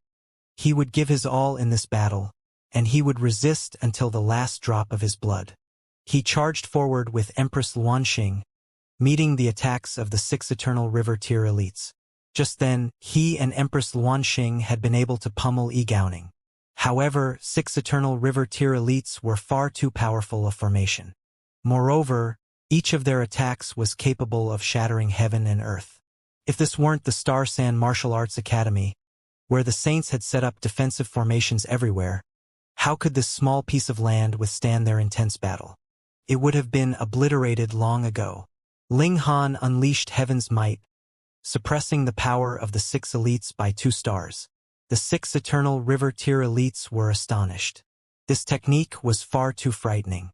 He would give his all in this battle, and he would resist until the last drop of his blood. He charged forward with Empress Luanxing, meeting the attacks of the 6 Eternal River Tier elites. Just then, he and Empress Luanxing had been able to pummel Yi Gaoning. However, 6 Eternal River Tier elites were far too powerful a formation. Moreover, Each of their attacks was capable of shattering heaven and earth. If this weren't the Star Sand Martial Arts Academy, where the Saints had set up defensive formations everywhere, how could this small piece of land withstand their intense battle? It would have been obliterated long ago. Ling Han unleashed heaven's might, suppressing the power of the 6 elites by 2 stars. The 6 eternal river tier elites were astonished. This technique was far too frightening.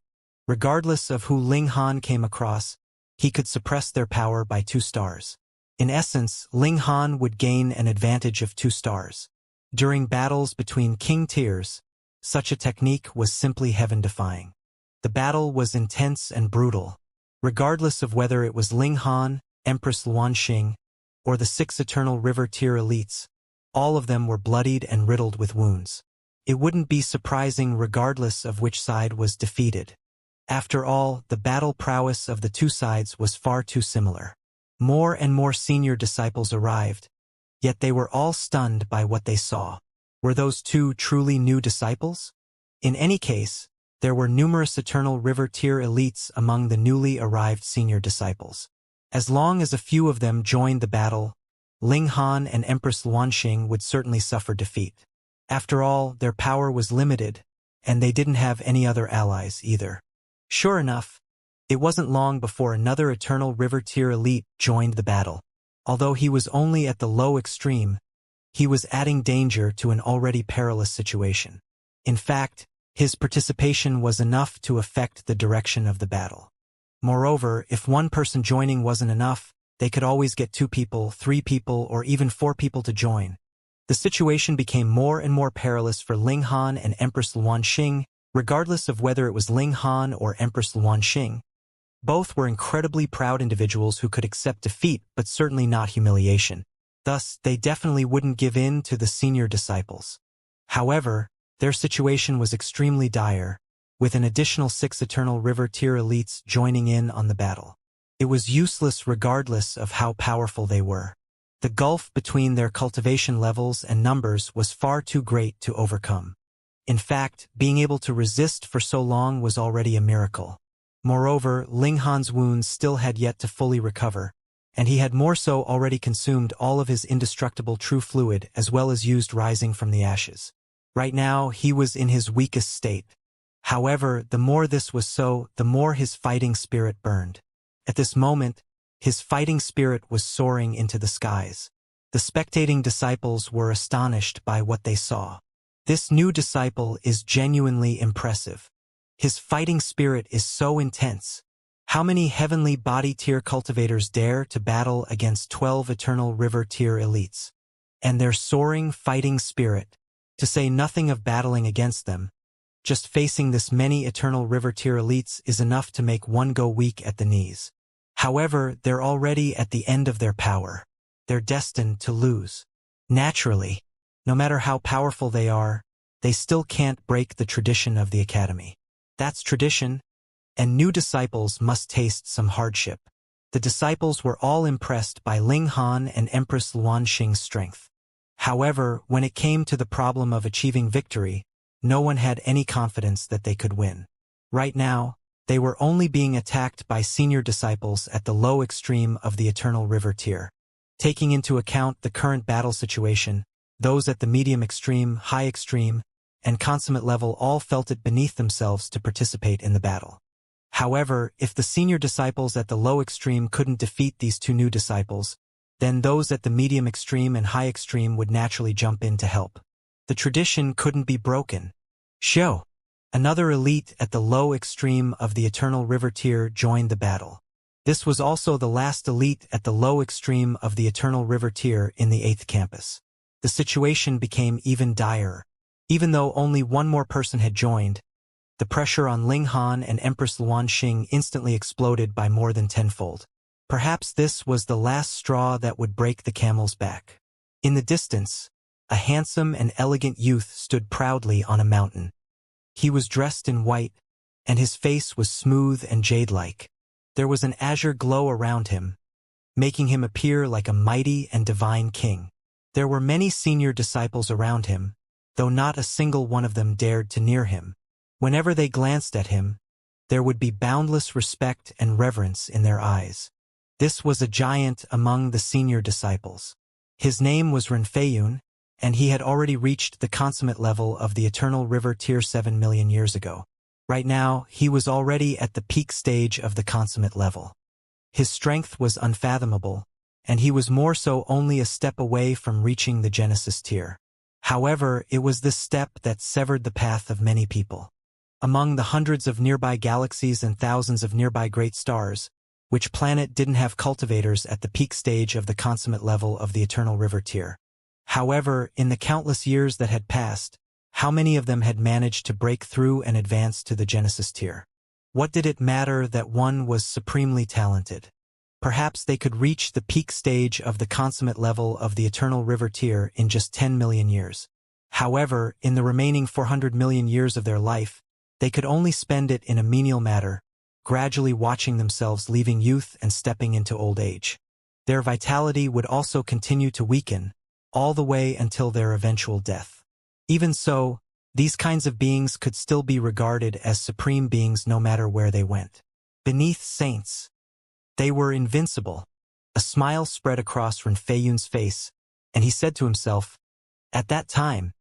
Regardless of who Ling Han came across, he could suppress their power by 2 stars. In essence, Ling Han would gain an advantage of 2 stars. During battles between king tiers, such a technique was simply heaven-defying. The battle was intense and brutal. Regardless of whether it was Ling Han, Empress Luanxing, or the 6 eternal river tier elites, all of them were bloodied and riddled with wounds. It wouldn't be surprising regardless of which side was defeated. After all, the battle prowess of the 2 sides was far too similar. More and more senior disciples arrived, yet they were all stunned by what they saw. Were those 2 truly new disciples? In any case, there were numerous eternal river tier elites among the newly arrived senior disciples. As long as a few of them joined the battle, Ling Han and Empress Luanxing would certainly suffer defeat. After all, their power was limited, and they didn't have any other allies either. Sure enough, it wasn't long before another eternal river tier elite joined the battle. Although he was only at the low extreme, he was adding danger to an already perilous situation. In fact, his participation was enough to affect the direction of the battle. Moreover, if one person joining wasn't enough, they could always get 2 people, 3 people, or even 4 people to join. The situation became more and more perilous for Ling Han and Empress Luanxing, regardless of whether it was Ling Han or Empress Luanxing. Both were incredibly proud individuals who could accept defeat but certainly not humiliation. Thus, they definitely wouldn't give in to the senior disciples. However, their situation was extremely dire, with an additional 6 eternal river tier elites joining in on the battle. It was useless regardless of how powerful they were. The gulf between their cultivation levels and numbers was far too great to overcome. In fact, being able to resist for so long was already a miracle. Moreover, Ling Han's wounds still had yet to fully recover, and he had more so already consumed all of his indestructible true fluid as well as used rising from the ashes. Right now, he was in his weakest state. However, the more this was so, the more his fighting spirit burned. At this moment, his fighting spirit was soaring into the skies. The spectating disciples were astonished by what they saw. This new disciple is genuinely impressive. His fighting spirit is so intense. How many heavenly body tier cultivators dare to battle against 12 eternal river tier elites? And their soaring fighting spirit, to say nothing of battling against them, just facing this many eternal river tier elites is enough to make one go weak at the knees. However, they're already at the end of their power. They're destined to lose. Naturally, no matter how powerful they are, they still can't break the tradition of the academy. That's tradition, and new disciples must taste some hardship. The disciples were all impressed by Ling Han and Empress Luanxing's strength. However, when it came to the problem of achieving victory, no one had any confidence that they could win. Right now, they were only being attacked by senior disciples at the low extreme of the Eternal River tier. Taking into account the current battle situation, those at the medium extreme, high extreme, and consummate level all felt it beneath themselves to participate in the battle. However, if the senior disciples at the low extreme couldn't defeat these 2 new disciples, then those at the medium extreme and high extreme would naturally jump in to help. The tradition couldn't be broken. Show! Another elite at the low extreme of the Eternal River tier joined the battle. This was also the last elite at the low extreme of the Eternal River tier in the 8th campus. The situation became even direr. Even though only one more person had joined, the pressure on Ling Han and Empress Luanxing instantly exploded by more than tenfold. Perhaps this was the last straw that would break the camel's back. In the distance, a handsome and elegant youth stood proudly on a mountain. He was dressed in white, and his face was smooth and jade-like. There was an azure glow around him, making him appear like a mighty and divine king. There were many senior disciples around him, though not a single one of them dared to near him. Whenever they glanced at him, there would be boundless respect and reverence in their eyes. This was a giant among the senior disciples. His name was Renfeiyun, and he had already reached the consummate level of the Eternal River Tier 7 million years ago. Right now, he was already at the peak stage of the consummate level. His strength was unfathomable, and he was more so only a step away from reaching the Genesis tier. However, it was this step that severed the path of many people. Among the hundreds of nearby galaxies and thousands of nearby great stars, which planet didn't have cultivators at the peak stage of the consummate level of the Eternal River tier? However, in the countless years that had passed, how many of them had managed to break through and advance to the Genesis tier? What did it matter that one was supremely talented? Perhaps they could reach the peak stage of the consummate level of the Eternal River tier in just 10 million years. However, in the remaining 400 million years of their life, they could only spend it in a menial matter, gradually watching themselves leaving youth and stepping into old age. Their vitality would also continue to weaken, all the way until their eventual death. Even so, these kinds of beings could still be regarded as supreme beings no matter where they went. Beneath saints, they were invincible. A smile spread across Renfeiyun's face, and he said to himself, "At that time,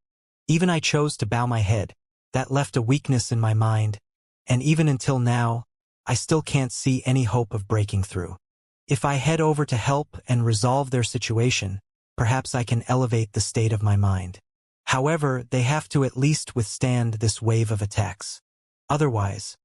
even I chose to bow my head. That left a weakness in my mind, and even until now, I still can't see any hope of breaking through. If I head over to help and resolve their situation, perhaps I can elevate the state of my mind. However, they have to at least withstand this wave of attacks. Otherwise,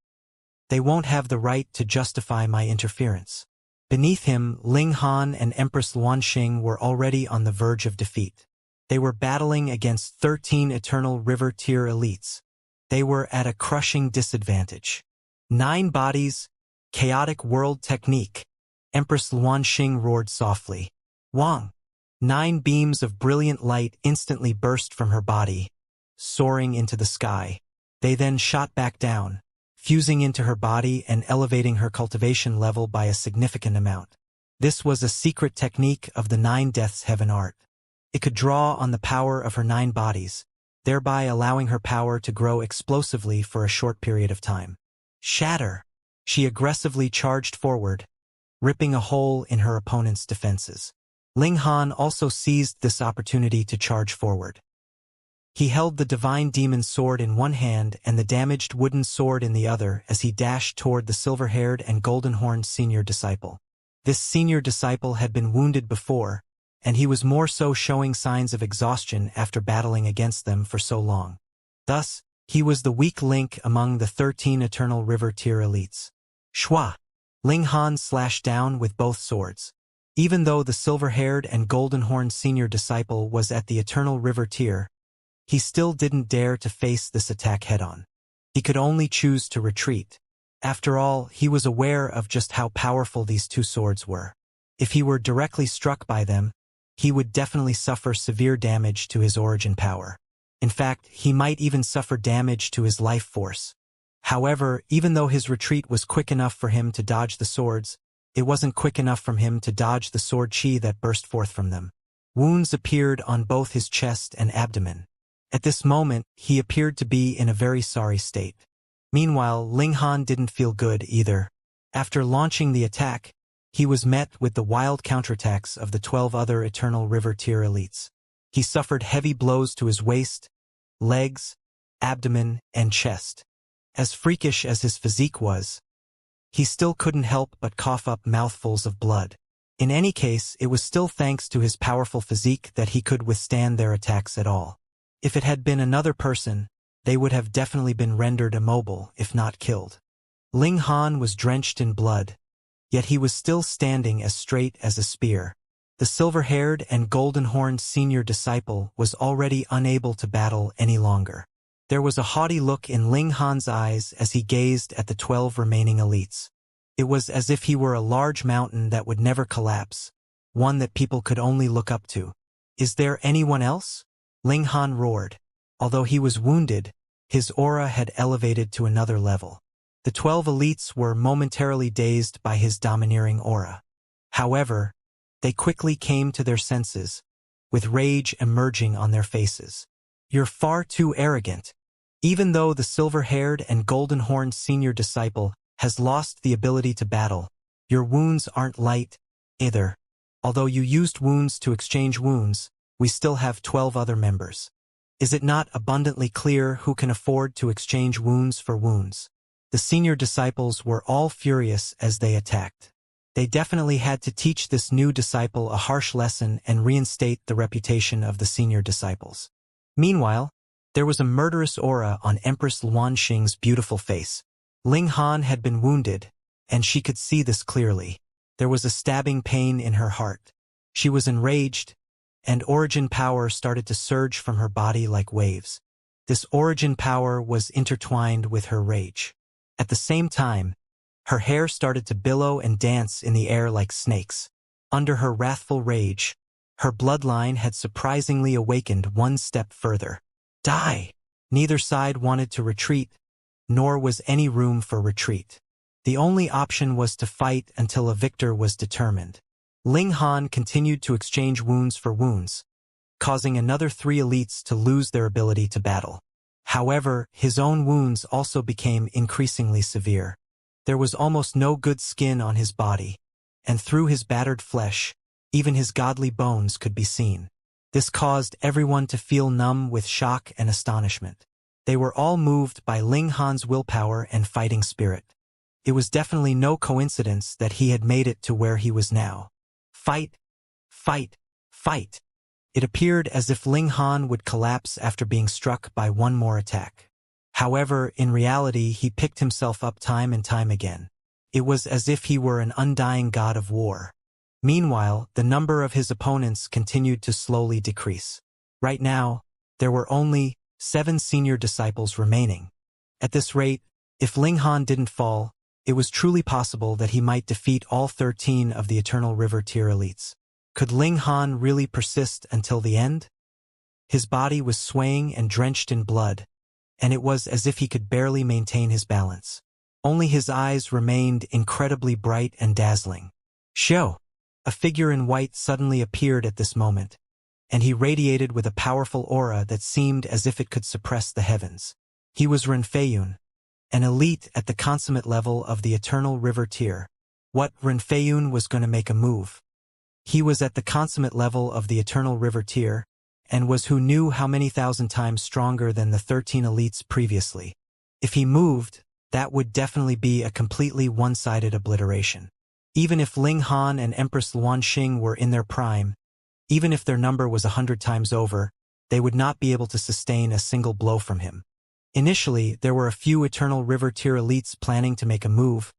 they won't have the right to justify my interference." Beneath him, Ling Han and Empress Luanxing were already on the verge of defeat. They were battling against 13 Eternal River tier elites. They were at a crushing disadvantage. 9 bodies, chaotic world technique. Empress Luanxing roared softly. Wang! 9 beams of brilliant light instantly burst from her body, soaring into the sky. They then shot back down, fusing into her body and elevating her cultivation level by a significant amount. This was a secret technique of the 9 Deaths Heaven art. It could draw on the power of her 9 bodies, thereby allowing her power to grow explosively for a short period of time. Shatter! She aggressively charged forward, ripping a hole in her opponent's defenses. Ling Han also seized this opportunity to charge forward. He held the divine demon sword in one hand and the damaged wooden sword in the other as he dashed toward the silver-haired and golden-horned senior disciple. This senior disciple had been wounded before, and he was more so showing signs of exhaustion after battling against them for so long. Thus, he was the weak link among the 13 Eternal River tier elites. Shua! Ling Han slashed down with both swords. Even though the silver-haired and golden-horned senior disciple was at the Eternal River tier, he still didn't dare to face this attack head-on. He could only choose to retreat. After all, he was aware of just how powerful these 2 swords were. If he were directly struck by them, he would definitely suffer severe damage to his origin power. In fact, he might even suffer damage to his life force. However, even though his retreat was quick enough for him to dodge the swords, it wasn't quick enough for him to dodge the sword chi that burst forth from them. Wounds appeared on both his chest and abdomen. At this moment, he appeared to be in a very sorry state. Meanwhile, Ling Han didn't feel good either. After launching the attack, he was met with the wild counterattacks of the 12 other Eternal River tier elites. He suffered heavy blows to his waist, legs, abdomen, and chest. As freakish as his physique was, he still couldn't help but cough up mouthfuls of blood. In any case, it was still thanks to his powerful physique that he could withstand their attacks at all. If it had been another person, they would have definitely been rendered immobile, if not killed. Ling Han was drenched in blood, yet he was still standing as straight as a spear. The silver-haired and golden-horned senior disciple was already unable to battle any longer. There was a haughty look in Ling Han's eyes as he gazed at the 12 remaining elites. It was as if he were a large mountain that would never collapse, one that people could only look up to. "Is there anyone else?" Ling Han roared. Although he was wounded, his aura had elevated to another level. The 12 elites were momentarily dazed by his domineering aura. However, they quickly came to their senses, with rage emerging on their faces. "You're far too arrogant. Even though the silver-haired and golden-horned senior disciple has lost the ability to battle, your wounds aren't light, either. Although you used wounds to exchange wounds, we still have 12 other members. Is it not abundantly clear who can afford to exchange wounds for wounds? The senior disciples were all furious as they attacked. They definitely had to teach this new disciple a harsh lesson and reinstate the reputation of the senior disciples. Meanwhile, there was a murderous aura on Empress Luanxing's beautiful face. Ling Han had been wounded, and she could see this clearly. There was a stabbing pain in her heart. She was enraged, and origin power started to surge from her body like waves. This origin power was intertwined with her rage. At the same time, her hair started to billow and dance in the air like snakes. Under her wrathful rage, her bloodline had surprisingly awakened one step further. Die! Neither side wanted to retreat, nor was any room for retreat. The only option was to fight until a victor was determined. Ling Han continued to exchange wounds for wounds, causing another 3 elites to lose their ability to battle. However, his own wounds also became increasingly severe. There was almost no good skin on his body, and through his battered flesh, even his godly bones could be seen. This caused everyone to feel numb with shock and astonishment. They were all moved by Ling Han's willpower and fighting spirit. It was definitely no coincidence that he had made it to where he was now. Fight, fight, fight. It appeared as if Ling Han would collapse after being struck by one more attack. However, in reality, he picked himself up time and time again. It was as if he were an undying god of war. Meanwhile, the number of his opponents continued to slowly decrease. Right now, there were only 7 senior disciples remaining. At this rate, if Ling Han didn't fall, it was truly possible that he might defeat all 13 of the Eternal River tier elites. Could Ling Han really persist until the end? His body was swaying and drenched in blood, and it was as if he could barely maintain his balance. Only his eyes remained incredibly bright and dazzling. Xiao! A figure in white suddenly appeared at this moment, and he radiated with a powerful aura that seemed as if it could suppress the heavens. He was Renfeiyun, an elite at the consummate level of the Eternal River tier. What, Renfeiyun was going to make a move? He was at the consummate level of the Eternal River tier, and was who knew how many thousand times stronger than the 13 elites previously. If he moved, that would definitely be a completely one-sided obliteration. Even if Ling Han and Empress Luanxing were in their prime, even if their number was 100 times over, they would not be able to sustain a single blow from him. Initially, there were a few Eternal River tier elites planning to make a move,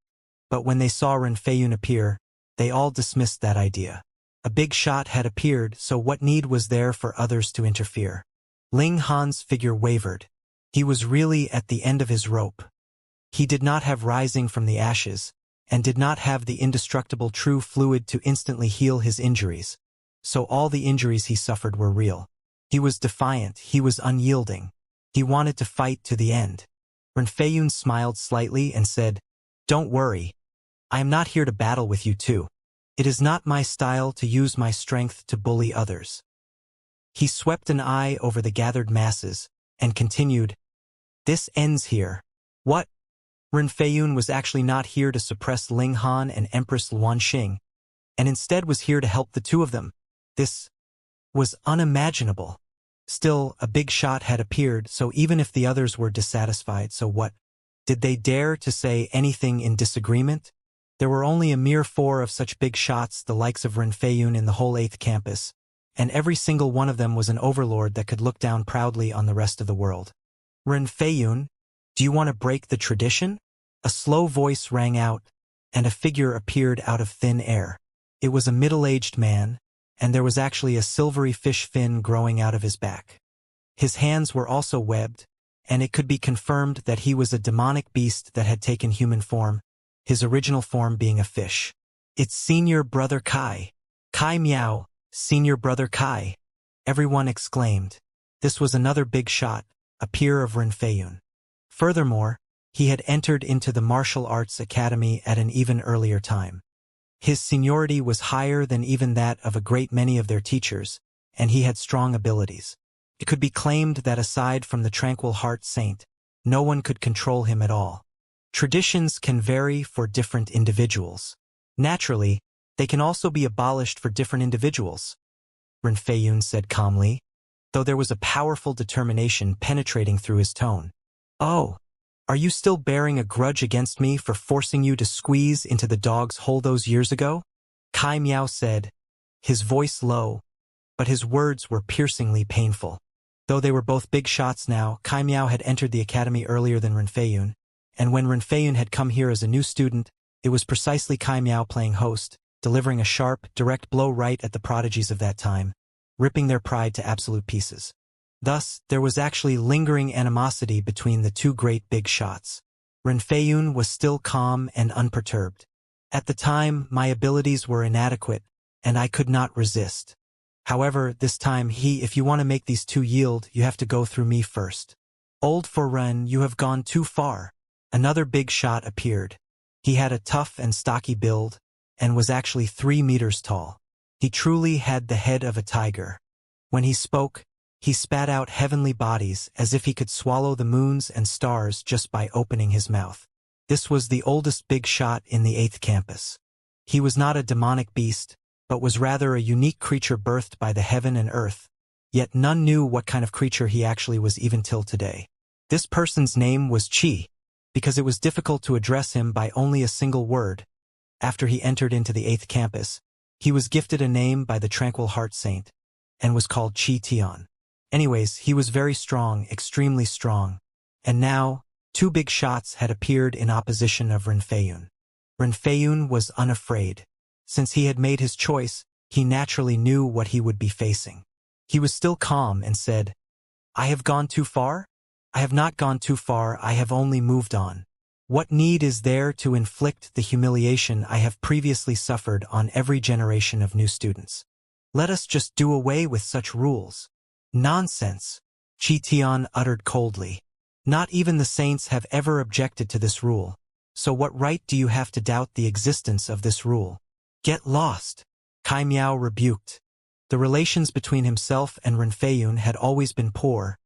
but when they saw Renfeiyun appear, they all dismissed that idea. A big shot had appeared, so what need was there for others to interfere? Ling Han's figure wavered. He was really at the end of his rope. He did not have rising from the ashes, and did not have the indestructible true fluid to instantly heal his injuries, so all the injuries he suffered were real. He was defiant, he was unyielding. He wanted to fight to the end. Renfeiyun smiled slightly and said, "Don't worry. I am not here to battle with you too. It is not my style to use my strength to bully others." He swept an eye over the gathered masses, and continued, "This ends here." What? Renfeiyun was actually not here to suppress Ling Han and Empress Luanxing, and instead was here to help the two of them. This was unimaginable. Still, a big shot had appeared, so even if the others were dissatisfied, so what? Did they dare to say anything in disagreement? There were only a mere 4 of such big shots, the likes of Renfeiyun in the whole 8th campus, and every single one of them was an overlord that could look down proudly on the rest of the world. "Renfeiyun, do you want to break the tradition?" A slow voice rang out, and a figure appeared out of thin air. It was a middle-aged man, and there was actually a silvery fish fin growing out of his back. His hands were also webbed, and it could be confirmed that he was a demonic beast that had taken human form, his original form being a fish. "It's Senior Brother Kai. Kai Miao, Senior Brother Kai," everyone exclaimed. This was another big shot, a peer of Renfeiyun. Furthermore, he had entered into the martial arts academy at an even earlier time. His seniority was higher than even that of a great many of their teachers, and he had strong abilities. It could be claimed that aside from the Tranquil Heart Saint, no one could control him at all. Traditions can vary for different individuals. Naturally, they can also be abolished for different individuals, Renfei said calmly, though there was a powerful determination penetrating through his tone. Oh, are you still bearing a grudge against me for forcing you to squeeze into the dog's hole those years ago? Kai Miao said, his voice low, but his words were piercingly painful. Though they were both big shots now, Kai Miao had entered the academy earlier than Renfei, and when Renfei had come here as a new student, it was precisely Kai Miao playing host, delivering a sharp, direct blow right at the prodigies of that time, ripping their pride to absolute pieces. Thus, there was actually lingering animosity between the two great big shots. Renfei was still calm and unperturbed. At the time, my abilities were inadequate, and I could not resist. However, this time if you want to make these two yield, you have to go through me first. Old for Ren, you have gone too far. Another big shot appeared. He had a tough and stocky build, and was actually 3 meters tall. He truly had the head of a tiger. When he spoke, he spat out heavenly bodies as if he could swallow the moons and stars just by opening his mouth. This was the oldest big shot in the 8th campus. He was not a demonic beast, but was rather a unique creature birthed by the heaven and earth, yet none knew what kind of creature he actually was even till today. This person's name was Qi, because it was difficult to address him by only a single word. After he entered into the 8th campus, he was gifted a name by the Tranquil Heart Saint, and was called Qi Tian. Anyways, he was very strong, extremely strong, and now, 2 big shots had appeared in opposition of Renfei. Renfei was unafraid. Since he had made his choice, he naturally knew what he would be facing. He was still calm and said, I have gone too far? I have not gone too far, I have only moved on. What need is there to inflict the humiliation I have previously suffered on every generation of new students? Let us just do away with such rules. Nonsense, Qi Tian uttered coldly. Not even the saints have ever objected to this rule, so what right do you have to doubt the existence of this rule? Get lost, Kai Miao rebuked. The relations between himself and Renfei had always been poor,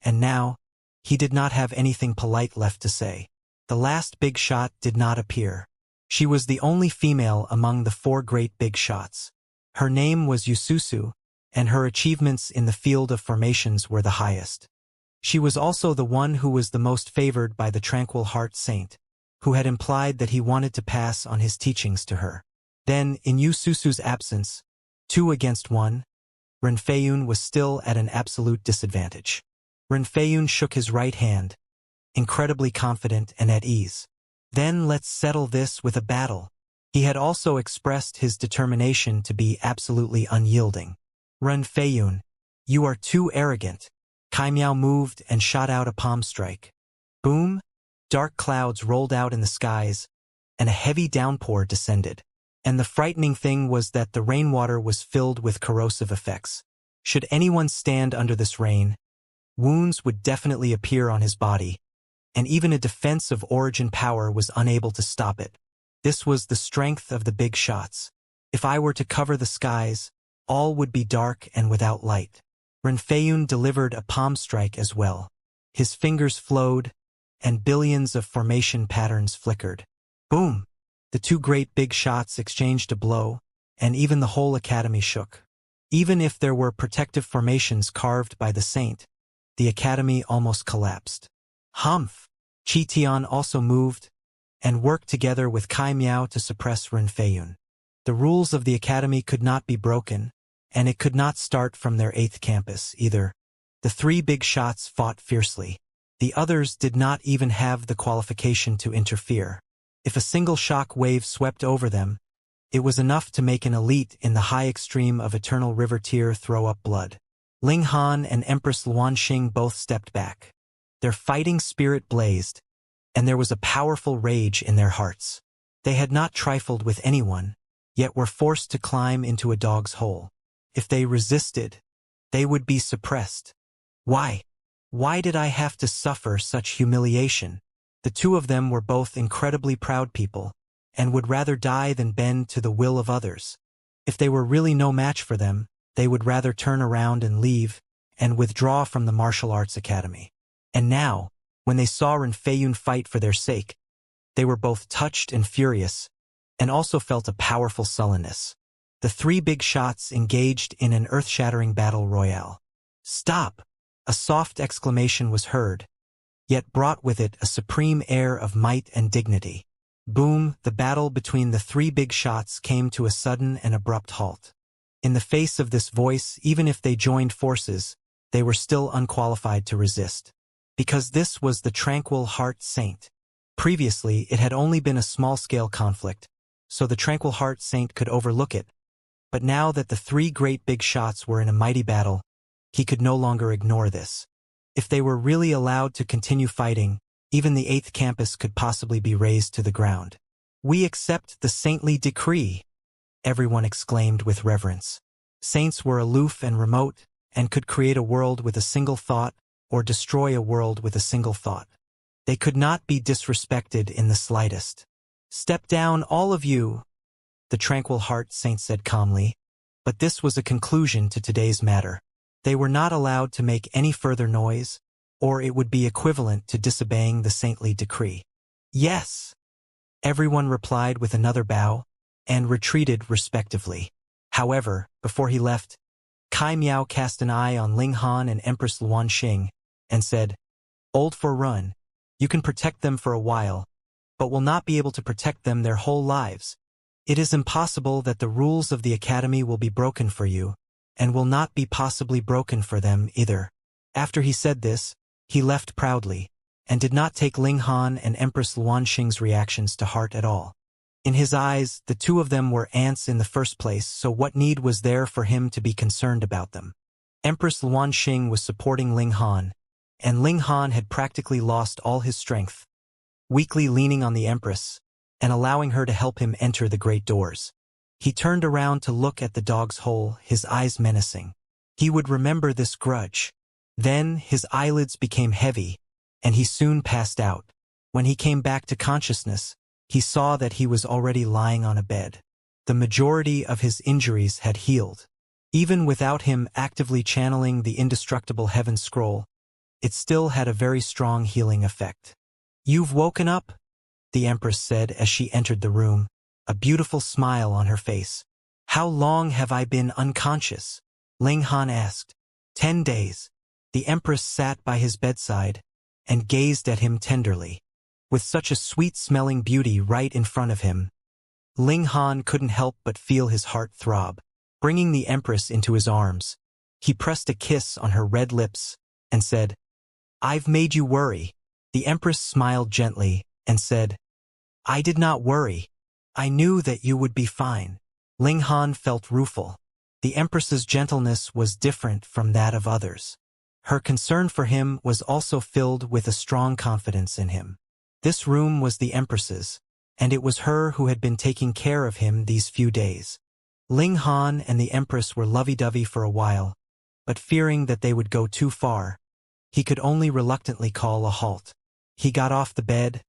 and now, he did not have anything polite left to say. The last big shot did not appear. She was the only female among the 4 great big shots. Her name was Yususu, and her achievements in the field of formations were the highest. She was also the one who was the most favored by the Tranquil Heart Saint, who had implied that he wanted to pass on his teachings to her. Then, in Yususu's absence, 2 against 1, Renfei was still at an absolute disadvantage. Renfei shook his right hand, incredibly confident and at ease. Then let's settle this with a battle. He had also expressed his determination to be absolutely unyielding. Renfei, you are too arrogant. Kai Miao moved and shot out a palm strike. Boom! Dark clouds rolled out in the skies, and a heavy downpour descended. And the frightening thing was that the rainwater was filled with corrosive effects. Should anyone stand under this rain, wounds would definitely appear on his body, and even a defense of origin power was unable to stop it. This was the strength of the big shots. If I were to cover the skies, all would be dark and without light. Renfei delivered a palm strike as well. His fingers flowed, and billions of formation patterns flickered. Boom! The 2 great big shots exchanged a blow, and even the whole academy shook. Even if there were protective formations carved by the saint, the academy almost collapsed. Humph! Qi Tian also moved, and worked together with Kai Miao to suppress Renfei. The rules of the academy could not be broken, and it could not start from their 8th campus either. The 3 big shots fought fiercely. The others did not even have the qualification to interfere. If a single shock wave swept over them, it was enough to make an elite in the high extreme of Eternal River Tier throw up blood. Ling Han and Empress Luanxing both stepped back. Their fighting spirit blazed, and there was a powerful rage in their hearts. They had not trifled with anyone, yet were forced to climb into a dog's hole. If they resisted, they would be suppressed. Why? Why did I have to suffer such humiliation? The 2 of them were both incredibly proud people, and would rather die than bend to the will of others. If they were really no match for them, they would rather turn around and leave, and withdraw from the martial arts academy. And now, When they saw Ren Feiyun fight for their sake, they were both touched and furious, and also felt a powerful sullenness. The three big shots engaged in an earth-shattering battle royale. "Stop!" A soft exclamation was heard, yet brought with it a supreme air of might and dignity. Boom! The battle between the three big shots came to a sudden and abrupt halt. In the face of this voice, even if they joined forces, they were still unqualified to resist. Because this was the Tranquil Heart Saint. Previously, it had only been a small-scale conflict, so the Tranquil Heart Saint could overlook it. But now that the three great big shots were in a mighty battle, he could no longer ignore this. If they were really allowed to continue fighting, even the 8th campus could possibly be razed to the ground. "We accept the saintly decree," everyone exclaimed with reverence. Saints were aloof and remote, and could create a world with a single thought, or destroy a world with a single thought. They could not be disrespected in the slightest. "Step down, all of you," the Tranquil Heart Saint said calmly. But this was a conclusion to today's matter. They were not allowed to make any further noise, or it would be equivalent to disobeying the saintly decree. "Yes," everyone replied with another bow, and retreated respectively. However, before he left, Kai Miao cast an eye on Ling Han and Empress Luanxing, and said, "Old for Run, you can protect them for a while, but will not be able to protect them their whole lives. It is impossible that the rules of the academy will be broken for you, and will not be possibly broken for them either." After he said this, he left proudly, and did not take Ling Han and Empress Luanxing's reactions to heart at all. In his eyes, the two of them were ants in the first place, so what need was there for him to be concerned about them? Empress Luanxing was supporting Ling Han, and Ling Han had practically lost all his strength, weakly leaning on the Empress, and allowing her to help him enter the great doors. He turned around to look at the dog's hole, his eyes menacing. He would remember this grudge. Then his eyelids became heavy, and he soon passed out. When he came back to consciousness, he saw that he was already lying on a bed. The majority of his injuries had healed. Even without him actively channeling the indestructible Heaven Scroll, it still had a very strong healing effect. "You've woken up?" the Empress said as she entered the room, a beautiful smile on her face. "How long have I been unconscious?" Ling Han asked. 10 days. The Empress sat by his bedside and gazed at him tenderly. With such a sweet-smelling beauty right in front of him, Ling Han couldn't help but feel his heart throb. Bringing the Empress into his arms, he pressed a kiss on her red lips and said, "I've made you worry." The Empress smiled gently and said, "I did not worry. I knew that you would be fine." Ling Han felt rueful. The Empress's gentleness was different from that of others. Her concern for him was also filled with a strong confidence in him. This room was the Empress's, and it was her who had been taking care of him these few days. Ling Han and the Empress were lovey-dovey for a while, but fearing that they would go too far, he could only reluctantly call a halt. He got off the bed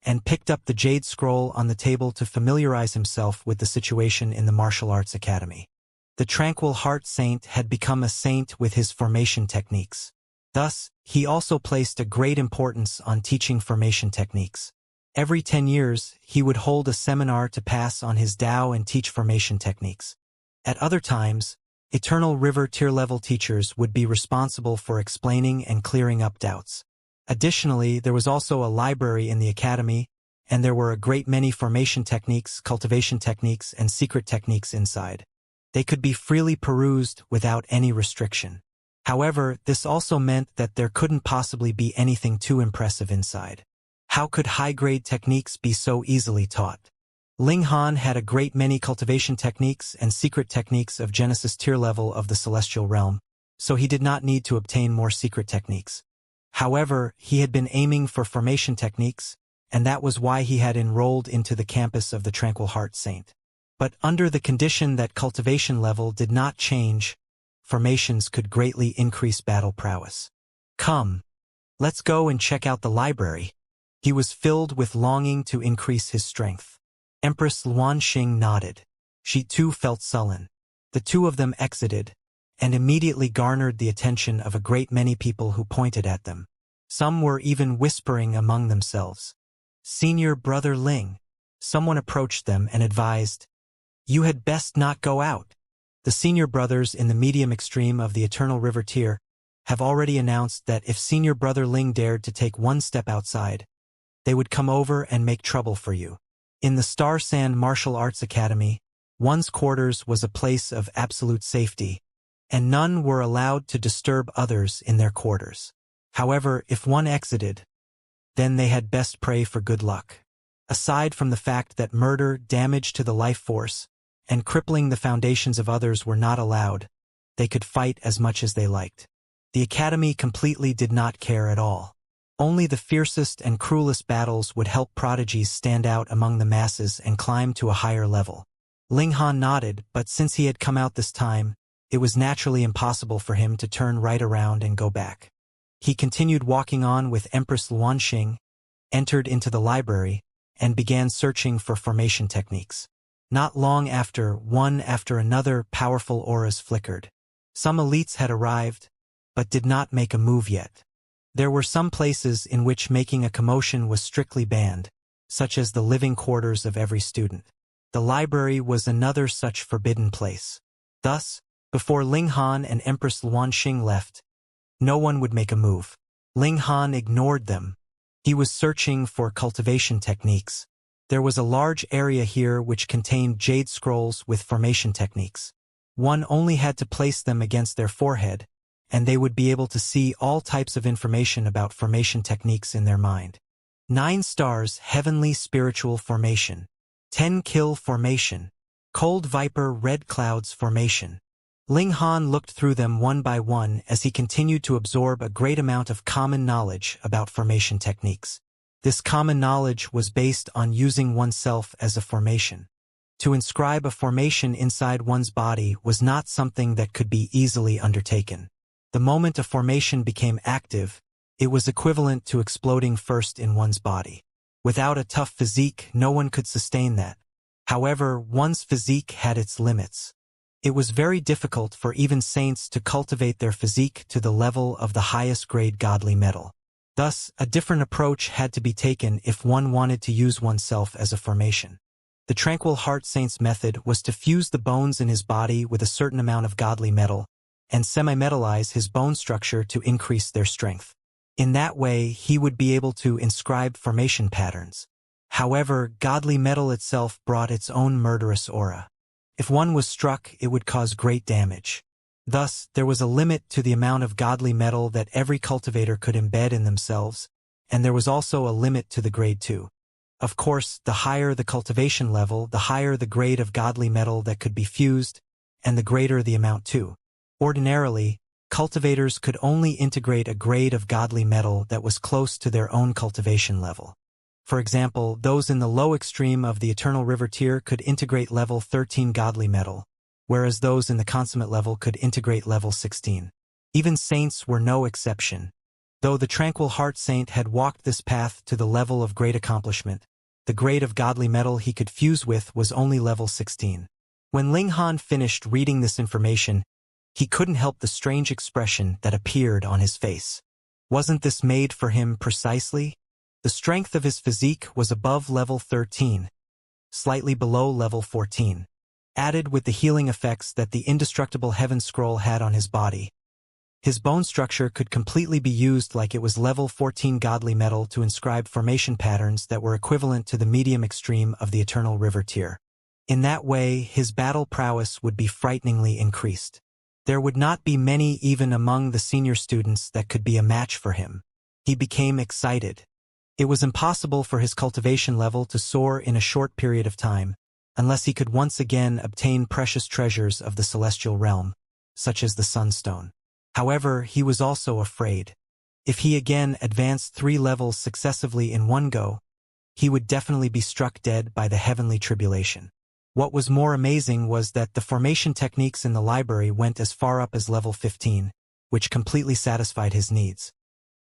and picked up the jade scroll on the table to familiarize himself with the situation in the martial arts academy. The Tranquil Heart Saint had become a saint with his formation techniques. Thus, he also placed a great importance on teaching formation techniques. Every 10 years, he would hold a seminar to pass on his Tao and teach formation techniques. At other times, Eternal River tier-level teachers would be responsible for explaining and clearing up doubts. Additionally, there was also a library in the academy, and there were a great many formation techniques, cultivation techniques, and secret techniques inside. They could be freely perused without any restriction. However, this also meant that there couldn't possibly be anything too impressive inside. How could high-grade techniques be so easily taught? Ling Han had a great many cultivation techniques and secret techniques of Genesis tier level of the Celestial Realm, so he did not need to obtain more secret techniques. However, he had been aiming for formation techniques, and that was why he had enrolled into the campus of the Tranquil Heart Saint. But under the condition that cultivation level did not change, formations could greatly increase battle prowess. "Come, let's go and check out the library." He was filled with longing to increase his strength. Empress Luanxing nodded. She too felt sullen. The two of them exited, and immediately garnered the attention of a great many people who pointed at them. Some were even whispering among themselves. "Senior Brother Ling." Someone approached them and advised, "You had best not go out." The senior brothers in the medium extreme of the Eternal River tier have already announced that if Senior Brother Ling dared to take one step outside, they would come over and make trouble for you. In the Star Sand Martial Arts Academy, one's quarters was a place of absolute safety, and none were allowed to disturb others in their quarters. However, if one exited, then they had best pray for good luck. Aside from the fact that murder, damage to the life force, and crippling the foundations of others were not allowed, they could fight as much as they liked. The Academy completely did not care at all. Only the fiercest and cruelest battles would help prodigies stand out among the masses and climb to a higher level. Ling Han nodded, but since he had come out this time, it was naturally impossible for him to turn right around and go back. He continued walking on with Empress Luanxing, entered into the library, and began searching for formation techniques. Not long after, one after another powerful auras flickered. Some elites had arrived, but did not make a move yet. There were some places in which making a commotion was strictly banned, such as the living quarters of every student. The library was another such forbidden place. Thus, before Ling Han and Empress Luanxing left, no one would make a move. Ling Han ignored them. He was searching for cultivation techniques. There was a large area here which contained jade scrolls with formation techniques. One only had to place them against their forehead, and they would be able to see all types of information about formation techniques in their mind. 9 stars Heavenly Spiritual Formation, 10 Kill Formation, Cold Viper Red Clouds Formation. Ling Han looked through them one by one as he continued to absorb a great amount of common knowledge about formation techniques. This common knowledge was based on using oneself as a formation. To inscribe a formation inside one's body was not something that could be easily undertaken. The moment a formation became active, it was equivalent to exploding first in one's body. Without a tough physique, no one could sustain that. However, one's physique had its limits. It was very difficult for even saints to cultivate their physique to the level of the highest grade godly metal. Thus, a different approach had to be taken if one wanted to use oneself as a formation. The Tranquil Heart Saint's method was to fuse the bones in his body with a certain amount of godly metal, and semi-metallize his bone structure to increase their strength. In that way, he would be able to inscribe formation patterns. However, godly metal itself brought its own murderous aura. If one was struck, it would cause great damage. Thus, there was a limit to the amount of godly metal that every cultivator could embed in themselves, and there was also a limit to the grade too. Of course, the higher the cultivation level, the higher the grade of godly metal that could be fused, and the greater the amount too. Ordinarily, cultivators could only integrate a grade of godly metal that was close to their own cultivation level. For example, those in the low extreme of the Eternal River tier could integrate level 13 godly metal, whereas those in the consummate level could integrate level 16. Even saints were no exception. Though the Tranquil Heart Saint had walked this path to the level of great accomplishment, the grade of godly metal he could fuse with was only level 16. When Ling Han finished reading this information, he couldn't help the strange expression that appeared on his face. Wasn't this made for him precisely? The strength of his physique was above level 13, slightly below level 14. Added with the healing effects that the indestructible Heaven Scroll had on his body, his bone structure could completely be used like it was level 14 godly metal to inscribe formation patterns that were equivalent to the medium extreme of the Eternal River tier. In that way, his battle prowess would be frighteningly increased. There would not be many even among the senior students that could be a match for him. He became excited. It was impossible for his cultivation level to soar in a short period of time, unless he could once again obtain precious treasures of the celestial realm, such as the Sunstone. However, he was also afraid. If he again advanced 3 levels successively in one go, he would definitely be struck dead by the heavenly tribulation. What was more amazing was that the formation techniques in the library went as far up as level 15, which completely satisfied his needs.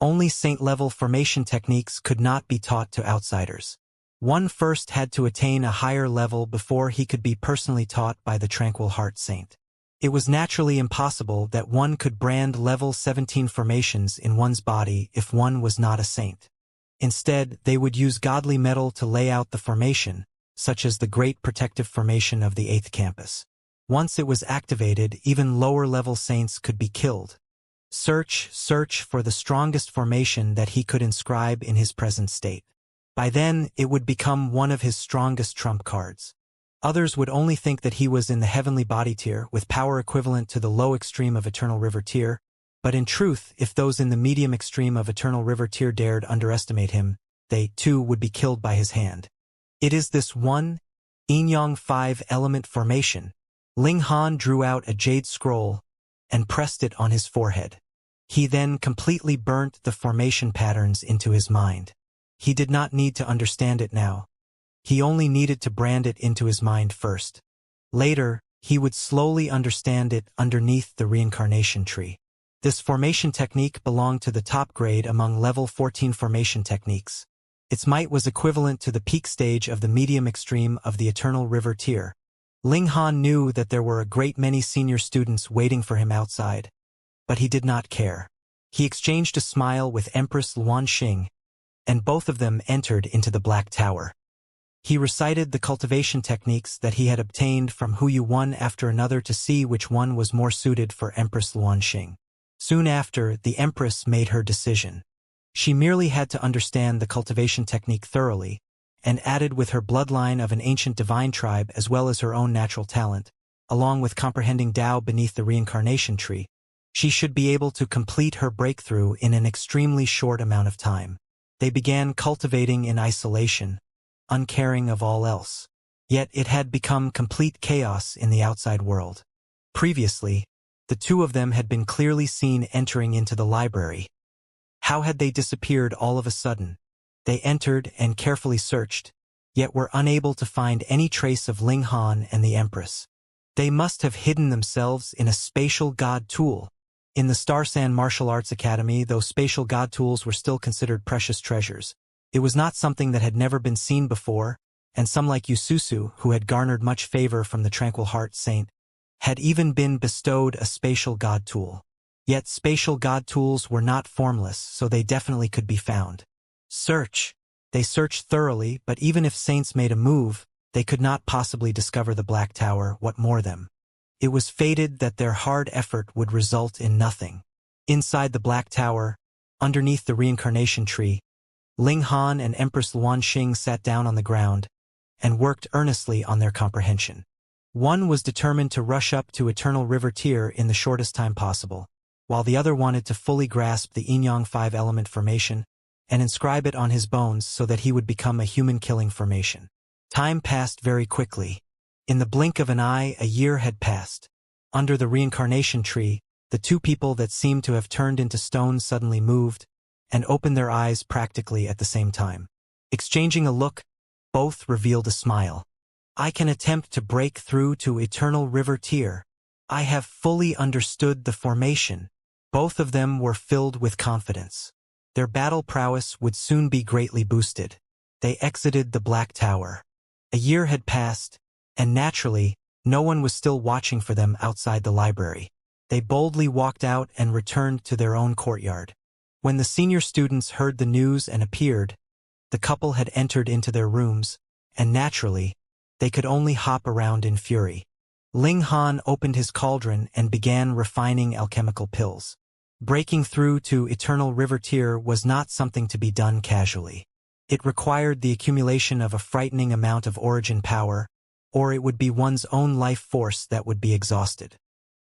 Only saint-level formation techniques could not be taught to outsiders. One first had to attain a higher level before he could be personally taught by the Tranquil Heart Saint. It was naturally impossible that one could brand level 17 formations in one's body if one was not a saint. Instead, they would use godly metal to lay out the formation, such as the Great Protective Formation of the 8th Campus. Once it was activated, even lower-level saints could be killed. Search for the strongest formation that he could inscribe in his present state. By then, it would become one of his strongest trump cards. Others would only think that he was in the heavenly body tier, with power equivalent to the low extreme of Eternal River tier, but in truth, if those in the medium extreme of Eternal River tier dared underestimate him, they, too, would be killed by his hand. It is this one, Yin-Yang 5-element formation. Ling Han drew out a jade scroll and pressed it on his forehead. He then completely burnt the formation patterns into his mind. He did not need to understand it now. He only needed to brand it into his mind first. Later, he would slowly understand it underneath the reincarnation tree. This formation technique belonged to the top grade among level 14 formation techniques. Its might was equivalent to the peak stage of the medium extreme of the Eternal River tier. Ling Han knew that there were a great many senior students waiting for him outside, but he did not care. He exchanged a smile with Empress Luan Xing, and both of them entered into the Black Tower. He recited the cultivation techniques that he had obtained from Huyu one after another to see which one was more suited for Empress Luan Xing. Soon after, the Empress made her decision. She merely had to understand the cultivation technique thoroughly, and added with her bloodline of an ancient divine tribe as well as her own natural talent, along with comprehending Tao beneath the reincarnation tree, she should be able to complete her breakthrough in an extremely short amount of time. They began cultivating in isolation, uncaring of all else. Yet it had become complete chaos in the outside world. Previously, the two of them had been clearly seen entering into the library. How had they disappeared all of a sudden? They entered and carefully searched, yet were unable to find any trace of Ling Han and the Empress. They must have hidden themselves in a spatial god tool. In the Starsan Martial Arts Academy, though spatial god tools were still considered precious treasures, it was not something that had never been seen before, and some like Yususu, who had garnered much favor from the Tranquil Heart Saint, had even been bestowed a spatial god tool. Yet spatial god tools were not formless, so they definitely could be found. Search. They searched thoroughly, but even if saints made a move, they could not possibly discover the Black Tower, what more them. It was fated that their hard effort would result in nothing. Inside the Black Tower, underneath the reincarnation tree, Ling Han and Empress Luan Xing sat down on the ground and worked earnestly on their comprehension. One was determined to rush up to Eternal River tier in the shortest time possible, while the other wanted to fully grasp the Yin-Yang 5-element formation and inscribe it on his bones so that he would become a human-killing formation. Time passed very quickly. In the blink of an eye, a year had passed. Under the reincarnation tree, the two people that seemed to have turned into stone suddenly moved and opened their eyes practically at the same time. Exchanging a look, both revealed a smile. I can attempt to break through to Eternal River tier. I have fully understood the formation. Both of them were filled with confidence. Their battle prowess would soon be greatly boosted. They exited the Black Tower. A year had passed, and naturally, no one was still watching for them outside the library. They boldly walked out and returned to their own courtyard. When the senior students heard the news and appeared, the couple had entered into their rooms, and naturally, they could only hop around in fury. Ling Han opened his cauldron and began refining alchemical pills. Breaking through to Eternal River tier was not something to be done casually. It required the accumulation of a frightening amount of origin power, or it would be one's own life force that would be exhausted.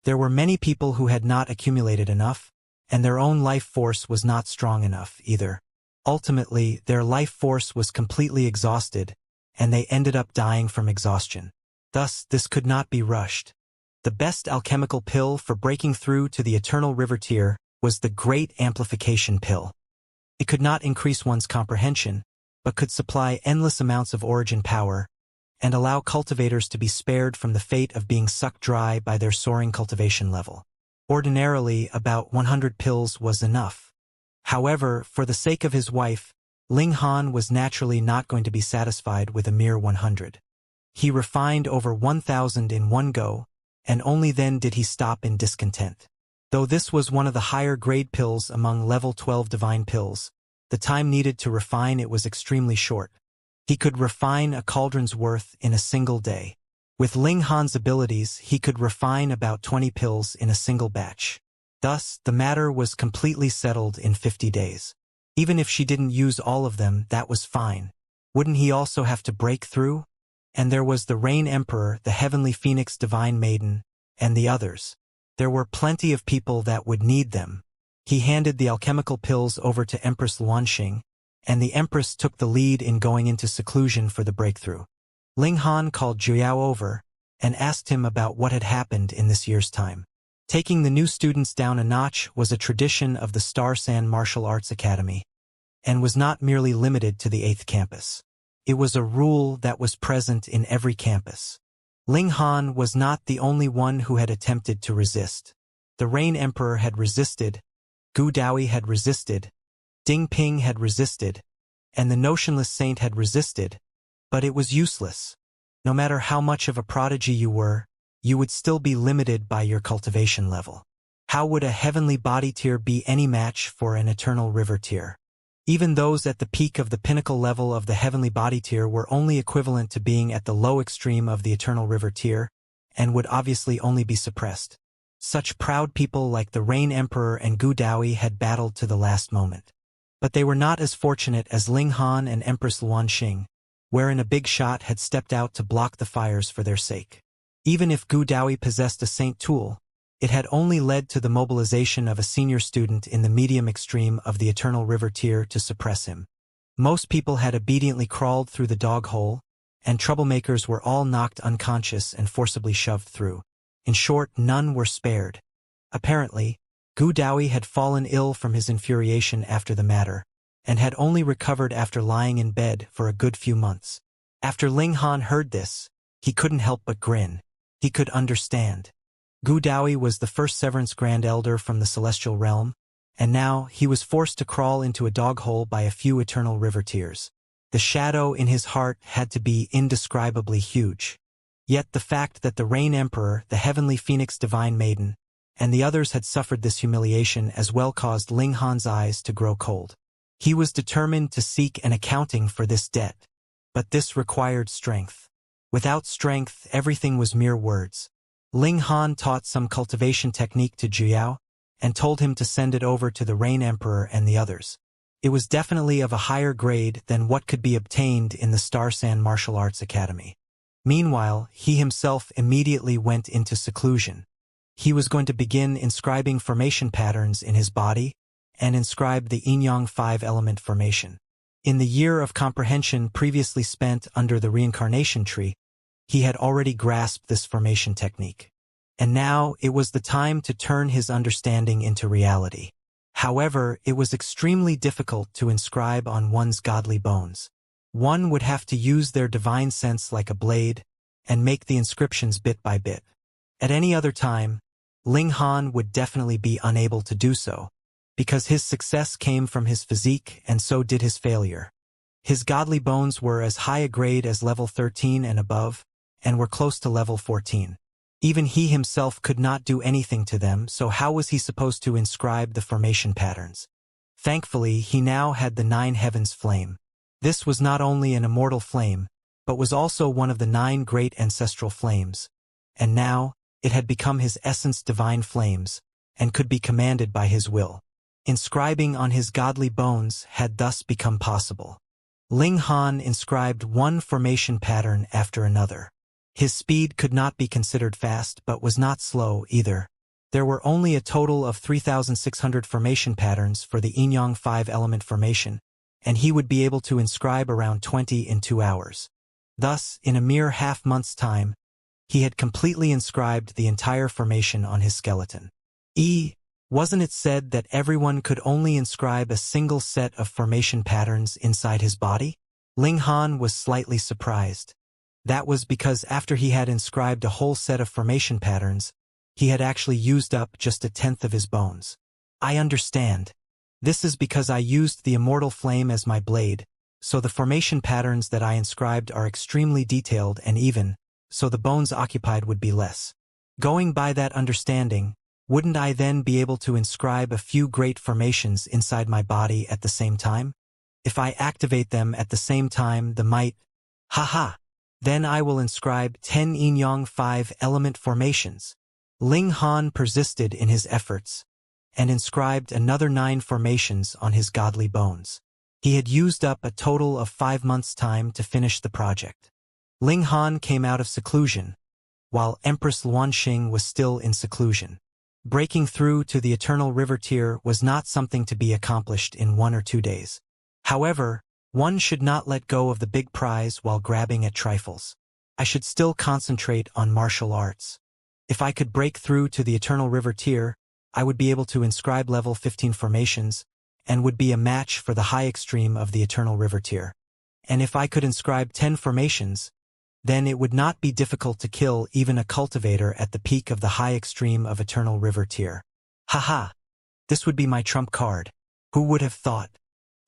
There were many people who had not accumulated enough, and their own life force was not strong enough either. Ultimately, their life force was completely exhausted, and they ended up dying from exhaustion. Thus, this could not be rushed. The best alchemical pill for breaking through to the Eternal River tier was the Great Amplification Pill. It could not increase one's comprehension, but could supply endless amounts of origin power, and allow cultivators to be spared from the fate of being sucked dry by their soaring cultivation level. Ordinarily, about 100 pills was enough. However, for the sake of his wife, Ling Han was naturally not going to be satisfied with a mere 100. He refined over 1,000 in one go, and only then did he stop in discontent. Though this was one of the higher-grade pills among level 12 divine pills, the time needed to refine it was extremely short. He could refine a cauldron's worth in a single day. With Ling Han's abilities, he could refine about 20 pills in a single batch. Thus, the matter was completely settled in 50 days. Even if she didn't use all of them, that was fine. Wouldn't he also have to break through? And there was the Rain Emperor, the Heavenly Phoenix Divine Maiden, and the others. There were plenty of people that would need them. He handed the alchemical pills over to Empress Luanxing, and the Empress took the lead in going into seclusion for the breakthrough. Ling Han called Jiao over and asked him about what had happened in this year's time. Taking the new students down a notch was a tradition of the Star San Martial Arts Academy, and was not merely limited to the 8th campus. It was a rule that was present in every campus. Ling Han was not the only one who had attempted to resist. The Rain Emperor had resisted, Gu Daoi had resisted, Ding Ping had resisted, and the Notionless Saint had resisted, but it was useless. No matter how much of a prodigy you were, you would still be limited by your cultivation level. How would a heavenly body tier be any match for an eternal river tier? Even those at the peak of the pinnacle level of the heavenly body tier were only equivalent to being at the low extreme of the eternal river tier, and would obviously only be suppressed. Such proud people like the Rain Emperor and Gu Daoi had battled to the last moment. But they were not as fortunate as Ling Han and Empress Luanxing, wherein a big shot had stepped out to block the fires for their sake. Even if Gu Daoi possessed a saint tool, it had only led to the mobilization of a senior student in the medium extreme of the Eternal River tier to suppress him. Most people had obediently crawled through the dog hole, and troublemakers were all knocked unconscious and forcibly shoved through. In short, none were spared. Apparently, Gu Daoi had fallen ill from his infuriation after the matter, and had only recovered after lying in bed for a good few months. After Ling Han heard this, he couldn't help but grin. He could understand. Gu Daoi was the first Severance Grand Elder from the Celestial Realm, and now he was forced to crawl into a dog hole by a few Eternal River tears. The shadow in his heart had to be indescribably huge. Yet the fact that the Rain Emperor, the Heavenly Phoenix Divine Maiden, and the others had suffered this humiliation as well caused Ling Han's eyes to grow cold. He was determined to seek an accounting for this debt. But this required strength. Without strength, everything was mere words. Ling Han taught some cultivation technique to Jiao, and told him to send it over to the Rain Emperor and the others. It was definitely of a higher grade than what could be obtained in the Star San Martial Arts Academy. Meanwhile, he himself immediately went into seclusion. He was going to begin inscribing formation patterns in his body, and inscribe the Yin-Yang 5-element formation. In the year of comprehension previously spent under the Reincarnation tree, he had already grasped this formation technique. And now it was the time to turn his understanding into reality. However, it was extremely difficult to inscribe on one's godly bones. One would have to use their divine sense like a blade, and make the inscriptions bit by bit. At any other time, Ling Han would definitely be unable to do so, because his success came from his physique and so did his failure. His godly bones were as high a grade as level 13 and above, and were close to level 14. Even he himself could not do anything to them, so how was he supposed to inscribe the formation patterns? Thankfully, he now had the 9 heavens flame. This was not only an immortal flame, but was also one of the 9 great ancestral flames. And now, it had become his essence divine flames, and could be commanded by his will. Inscribing on his godly bones had thus become possible. Ling Han inscribed one formation pattern after another. His speed could not be considered fast but was not slow either. There were only a total of 3,600 formation patterns for the Yin-Yang 5-element formation, and he would be able to inscribe around 20 in 2 hours. Thus, in a mere half-month's time, he had completely inscribed the entire formation on his skeleton. Wasn't it said that everyone could only inscribe a single set of formation patterns inside his body? Ling Han was slightly surprised. That was because after he had inscribed a whole set of formation patterns, he had actually used up just 1/10 of his bones. I understand. This is because I used the immortal flame as my blade, so the formation patterns that I inscribed are extremely detailed and even, so the bones occupied would be less. Going by that understanding, wouldn't I then be able to inscribe a few great formations inside my body at the same time? If I activate them at the same time, the might, haha, then I will inscribe 10 yin-yang 5-element formations. Ling Han persisted in his efforts, and inscribed another 9 formations on his godly bones. He had used up a total of 5 months' time to finish the project. Ling Han came out of seclusion, while Empress Luanxing was still in seclusion. Breaking through to the Eternal River tier was not something to be accomplished in 1 or 2 days. However, one should not let go of the big prize while grabbing at trifles. I should still concentrate on martial arts. If I could break through to the Eternal River tier, I would be able to inscribe level 15 formations, and would be a match for the high extreme of the Eternal River tier. And if I could inscribe 10 formations, then it would not be difficult to kill even a cultivator at the peak of the high extreme of Eternal River tier. Haha! This would be my trump card. Who would have thought?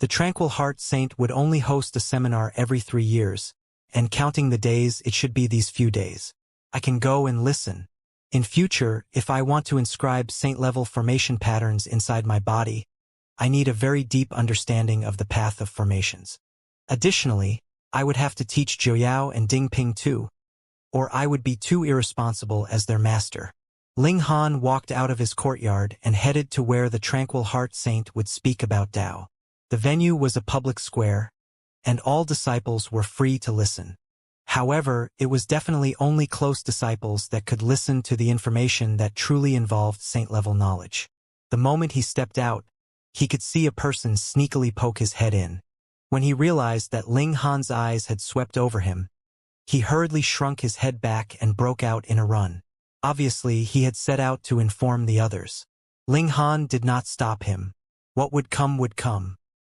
The Tranquil Heart Saint would only host a seminar every 3 years, and counting the days, it should be these few days. I can go and listen. In future, if I want to inscribe saint-level formation patterns inside my body, I need a very deep understanding of the path of formations. Additionally, I would have to teach Jiuyao and Dingping too, or I would be too irresponsible as their master. Ling Han walked out of his courtyard and headed to where the Tranquil Heart Saint would speak about Tao. The venue was a public square, and all disciples were free to listen. However, it was definitely only close disciples that could listen to the information that truly involved saint-level knowledge. The moment he stepped out, he could see a person sneakily poke his head in. When he realized that Ling Han's eyes had swept over him, he hurriedly shrunk his head back and broke out in a run. Obviously, he had set out to inform the others. Ling Han did not stop him. What would come would come.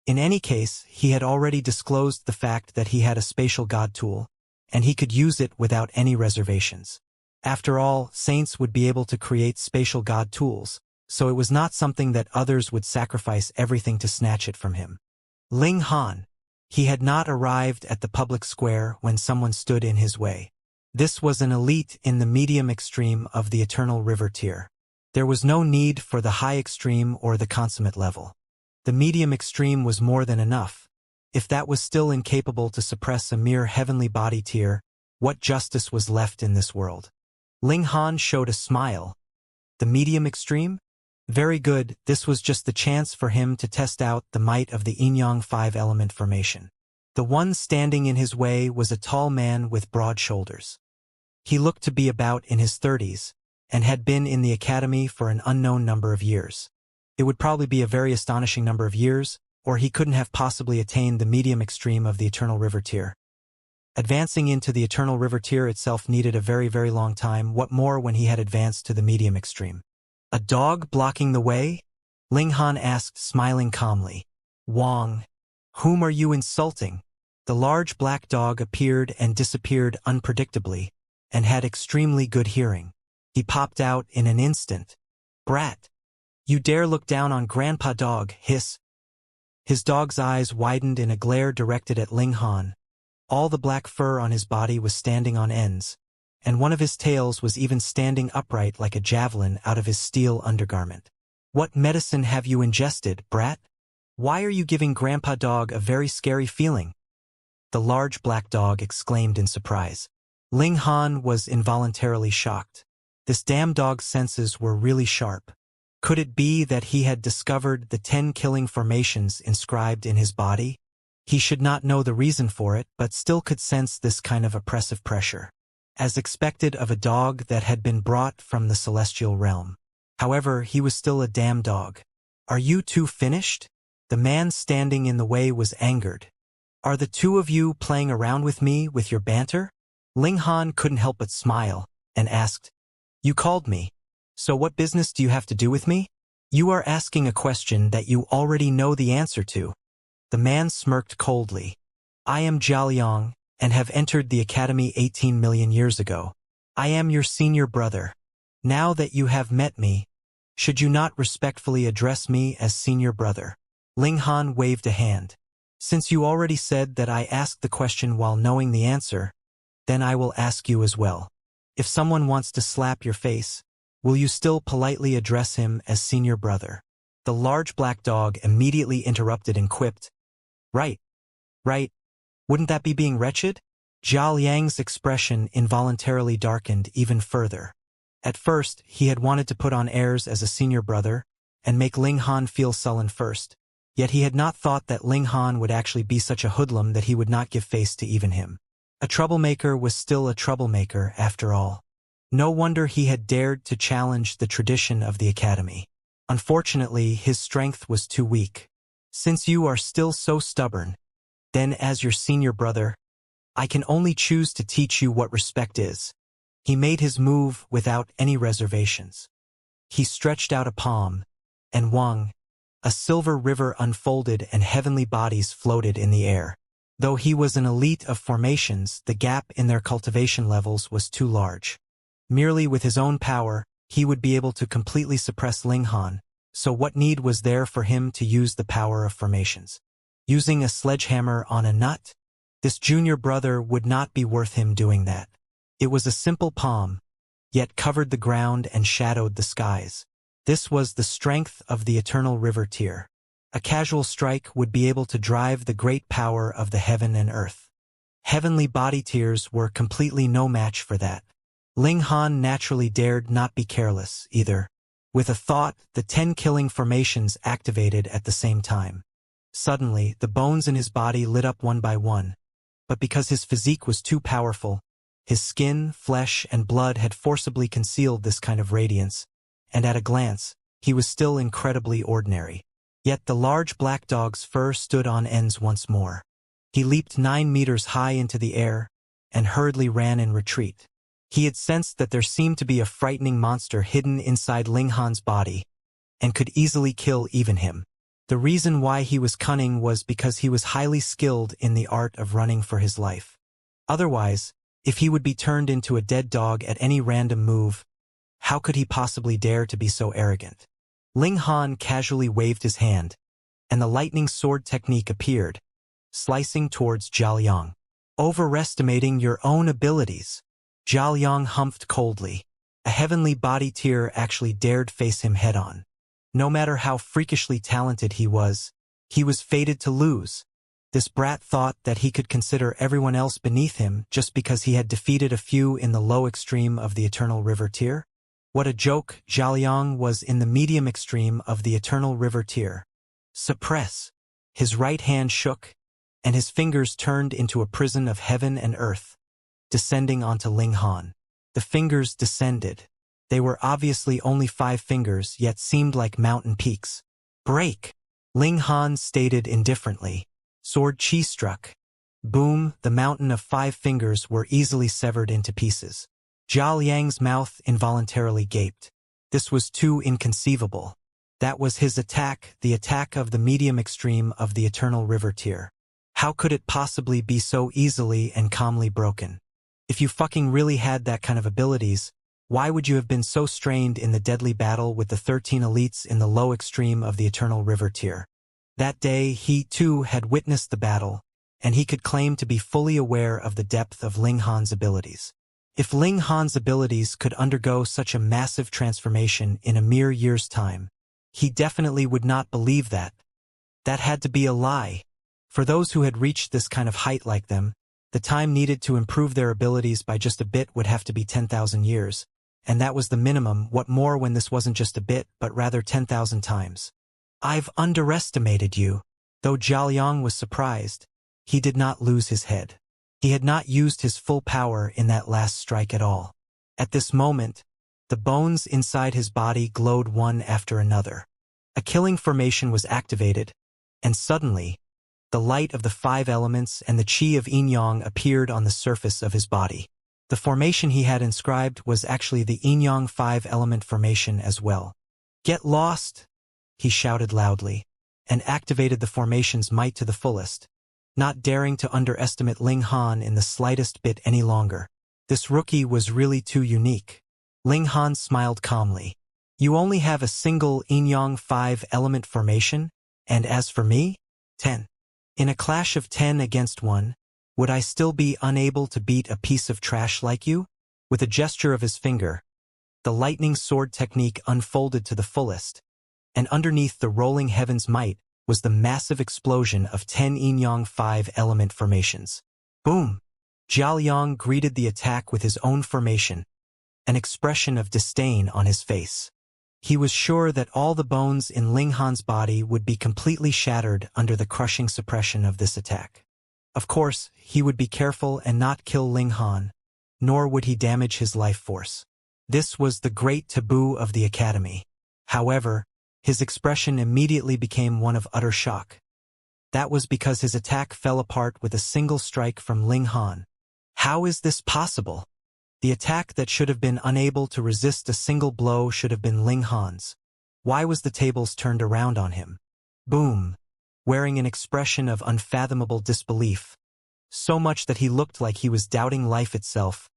In any case, he had already disclosed the fact that he had a spatial god tool, and he could use it without any reservations. After all, saints would be able to create spatial god tools, so it was not something that others would sacrifice everything to snatch it from him. Ling Han. He had not arrived at the public square when someone stood in his way. This was an elite in the medium extreme of the Eternal River tier. There was no need for the high extreme or the consummate level. The medium extreme was more than enough. If that was still incapable to suppress a mere heavenly body tier, what justice was left in this world? Ling Han showed a smile. The medium extreme? Very good, this was just the chance for him to test out the might of the yin-yang 5-element formation. The one standing in his way was a tall man with broad shoulders. He looked to be about in his 30s, and had been in the academy for an unknown number of years. It would probably be a very astonishing number of years, or he couldn't have possibly attained the medium extreme of the Eternal River tier. Advancing into the Eternal River tier itself needed a very, very long time, what more when he had advanced to the medium extreme. A dog blocking the way? Ling Han asked, smiling calmly. Wang, whom are you insulting? The large black dog appeared and disappeared unpredictably, and had extremely good hearing. He popped out in an instant. Brat! You dare look down on Grandpa Dog, hiss. His dog's eyes widened in a glare directed at Ling Han. All the black fur on his body was standing on ends, and one of his tails was even standing upright like a javelin out of his steel undergarment. What medicine have you ingested, brat? Why are you giving Grandpa Dog a very scary feeling? The large black dog exclaimed in surprise. Ling Han was involuntarily shocked. This damn dog's senses were really sharp. Could it be that he had discovered the 10 killing formations inscribed in his body? He should not know the reason for it, but still could sense this kind of oppressive pressure, as expected of a dog that had been brought from the celestial realm. However, he was still a damn dog. Are you two finished? The man standing in the way was angered. Are the two of you playing around with me with your banter? Ling Han couldn't help but smile, and asked, You called me. So what business do you have to do with me? You are asking a question that you already know the answer to. The man smirked coldly. I am Jialiang, and have entered the academy 18 million years ago. I am your senior brother. Now that you have met me, should you not respectfully address me as senior brother? Ling Han waved a hand. Since you already said that I asked the question while knowing the answer, then I will ask you as well. If someone wants to slap your face, will you still politely address him as senior brother? The large black dog immediately interrupted and quipped, Right, right, wouldn't that be being wretched? Zhao Yang's expression involuntarily darkened even further. At first, he had wanted to put on airs as a senior brother and make Ling Han feel sullen first, yet he had not thought that Ling Han would actually be such a hoodlum that he would not give face to even him. A troublemaker was still a troublemaker after all. No wonder he had dared to challenge the tradition of the academy. Unfortunately, his strength was too weak. Since you are still so stubborn, then as your senior brother, I can only choose to teach you what respect is. He made his move without any reservations. He stretched out a palm, and Wang, a silver river unfolded and heavenly bodies floated in the air. Though he was an elite of formations, the gap in their cultivation levels was too large. Merely with his own power, he would be able to completely suppress Ling Han, so what need was there for him to use the power of formations? Using a sledgehammer on a nut? This junior brother would not be worth him doing that. It was a simple palm, yet covered the ground and shadowed the skies. This was the strength of the eternal river tier. A casual strike would be able to drive the great power of the heaven and earth. Heavenly body tiers were completely no match for that. Ling Han naturally dared not be careless, either. With a thought, the 10 killing formations activated at the same time. Suddenly, the bones in his body lit up one by one. But because his physique was too powerful, his skin, flesh, and blood had forcibly concealed this kind of radiance, and at a glance, he was still incredibly ordinary. Yet the large black dog's fur stood on ends once more. He leaped 9 meters high into the air, and hurriedly ran in retreat. He had sensed that there seemed to be a frightening monster hidden inside Ling Han's body, and could easily kill even him. The reason why he was cunning was because he was highly skilled in the art of running for his life. Otherwise, if he would be turned into a dead dog at any random move, how could he possibly dare to be so arrogant? Ling Han casually waved his hand, and the lightning sword technique appeared, slicing towards Zhao Yang. Overestimating your own abilities. Zhao Yang humphed coldly. A heavenly body tier actually dared face him head-on. No matter how freakishly talented he was fated to lose. This brat thought that he could consider everyone else beneath him just because he had defeated a few in the low extreme of the Eternal River tier? What a joke! Zhao Yang was in the medium extreme of the Eternal River tier. Suppress. His right hand shook, and his fingers turned into a prison of heaven and earth, descending onto Ling Han. The fingers descended. They were obviously only 5 fingers, yet seemed like mountain peaks. Break! Ling Han stated indifferently. Sword chi struck. Boom, the mountain of 5 fingers were easily severed into pieces. Zhao Yang's mouth involuntarily gaped. This was too inconceivable. That was his attack, the attack of the medium extreme of the Eternal River tier. How could it possibly be so easily and calmly broken? If you fucking really had that kind of abilities, why would you have been so strained in the deadly battle with the 13 elites in the low extreme of the Eternal River tier? That day, he too had witnessed the battle, and he could claim to be fully aware of the depth of Ling Han's abilities. If Ling Han's abilities could undergo such a massive transformation in a mere year's time, he definitely would not believe that. That had to be a lie. For those who had reached this kind of height like them, the time needed to improve their abilities by just a bit would have to be 10,000 years, and that was the minimum. What more when this wasn't just a bit, but rather 10,000 times. I've underestimated you. Though Zhao Yang was surprised, he did not lose his head. He had not used his full power in that last strike at all. At this moment, the bones inside his body glowed one after another. A killing formation was activated, and suddenly, the light of the 5 elements and the chi of yin-yang appeared on the surface of his body. The formation he had inscribed was actually the yin-yang 5-element formation as well. Get lost! He shouted loudly, and activated the formation's might to the fullest, not daring to underestimate Ling Han in the slightest bit any longer. This rookie was really too unique. Ling Han smiled calmly. You only have a single yin-yang 5-element formation, and as for me? 10. In a clash of 10 against 1, would I still be unable to beat a piece of trash like you? With a gesture of his finger, the lightning sword technique unfolded to the fullest, and underneath the rolling heaven's might was the massive explosion of 10 yin-yang 5-element formations. Boom! Jiaoliang greeted the attack with his own formation, an expression of disdain on his face. He was sure that all the bones in Ling Han's body would be completely shattered under the crushing suppression of this attack. Of course, he would be careful and not kill Ling Han, nor would he damage his life force. This was the great taboo of the academy. However, his expression immediately became one of utter shock. That was because his attack fell apart with a single strike from Ling Han. How is this possible? The attack that should have been unable to resist a single blow should have been Ling Han's. Why was the tables turned around on him? Boom! Wearing an expression of unfathomable disbelief, so much that he looked like he was doubting life itself,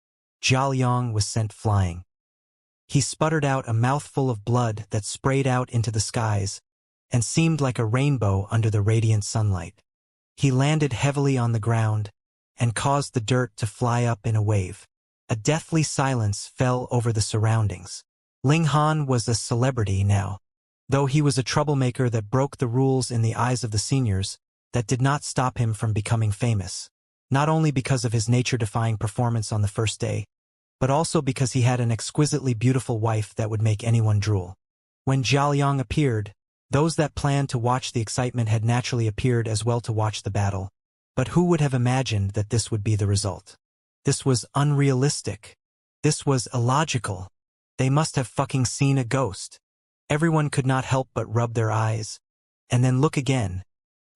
Jiaoliang was sent flying. He sputtered out a mouthful of blood that sprayed out into the skies and seemed like a rainbow under the radiant sunlight. He landed heavily on the ground and caused the dirt to fly up in a wave. A deathly silence fell over the surroundings. Ling Han was a celebrity now. Though he was a troublemaker that broke the rules in the eyes of the seniors, that did not stop him from becoming famous. Not only because of his nature-defying performance on the first day, but also because he had an exquisitely beautiful wife that would make anyone drool. When Jiaoliang appeared, those that planned to watch the excitement had naturally appeared as well to watch the battle. But who would have imagined that this would be the result? This was unrealistic. This was illogical. They must have fucking seen a ghost. Everyone could not help but rub their eyes, and then look again.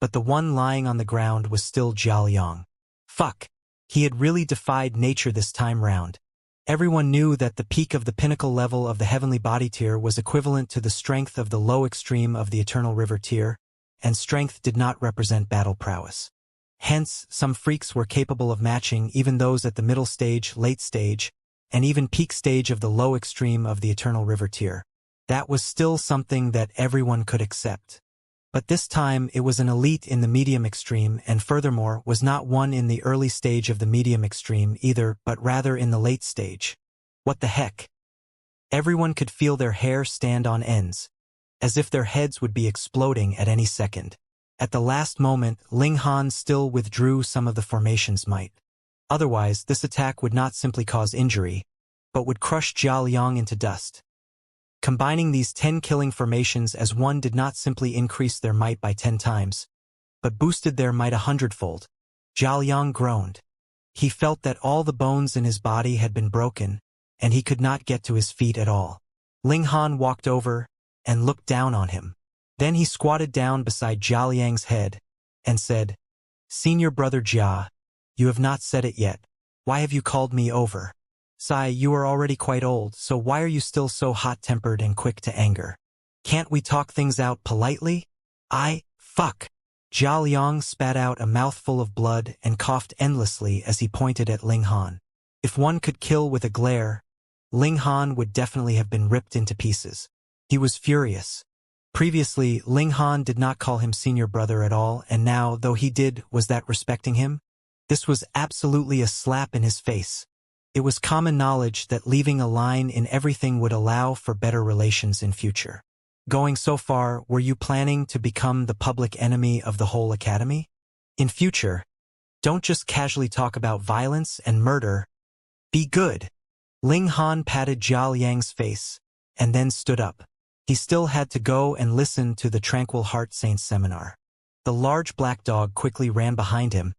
But the one lying on the ground was still Jiaoliang. Fuck. He had really defied nature this time round. Everyone knew that the peak of the pinnacle level of the heavenly body tier was equivalent to the strength of the low extreme of the eternal river tier, and strength did not represent battle prowess. Hence, some freaks were capable of matching even those at the middle stage, late stage, and even peak stage of the low extreme of the eternal river tier. That was still something that everyone could accept. But this time it was an elite in the medium extreme, and furthermore was not one in the early stage of the medium extreme either, but rather in the late stage. What the heck? Everyone could feel their hair stand on ends, as if their heads would be exploding at any second. At the last moment, Ling Han still withdrew some of the formation's might. Otherwise, this attack would not simply cause injury, but would crush Jiaoliang into dust. Combining these 10 killing formations as one did not simply increase their might by 10 times, but boosted their might 100-fold. Jiaoliang groaned. He felt that all the bones in his body had been broken, and he could not get to his feet at all. Ling Han walked over and looked down on him. Then he squatted down beside Jiaoliang's head and said, "Senior brother Jia, you have not said it yet. Why have you called me over? Sai, you are already quite old, so why are you still so hot-tempered and quick to anger? Can't we talk things out politely? Fuck." Jiaoliang spat out a mouthful of blood and coughed endlessly as he pointed at Ling Han. If one could kill with a glare, Ling Han would definitely have been ripped into pieces. He was furious. Previously, Ling Han did not call him senior brother at all, and now, though he did, was that respecting him? This was absolutely a slap in his face. It was common knowledge that leaving a line in everything would allow for better relations in future. Going so far, were you planning to become the public enemy of the whole academy? In future, don't just casually talk about violence and murder. Be good. Ling Han patted Jiaoliang's face, and then stood up. He still had to go and listen to the Tranquil Heart Saints seminar. The large black dog quickly ran behind him,